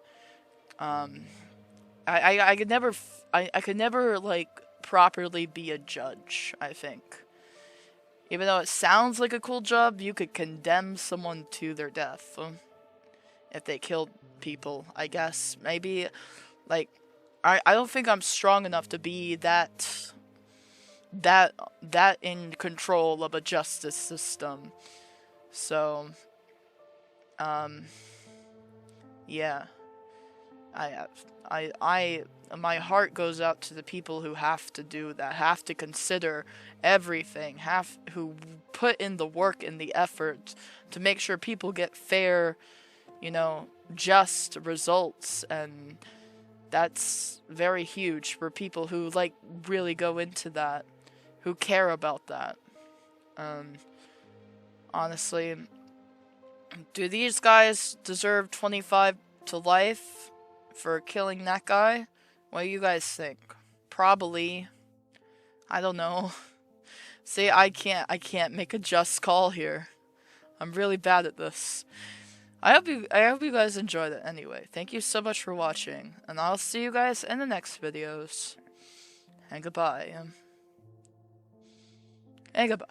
I could never, like, properly be a judge, I think. Even though it sounds like a cool job, you could condemn someone to their death. If they killed people, I guess. Maybe, like, I don't think I'm strong enough to be that in control of a justice system. So, yeah. My heart goes out to the people who have to do that, have to consider everything, who put in the work and the effort to make sure people get fair, just results, and that's very huge for people who, like, really go into that, who care about that. Honestly, do these guys deserve 25 to life for killing that guy? What do you guys think? Probably. I don't know. See, I can't make a just call here. I'm really bad at this. I hope you guys enjoyed it anyway. Thank you so much for watching, and I'll see you guys in the next videos. And goodbye. And goodbye.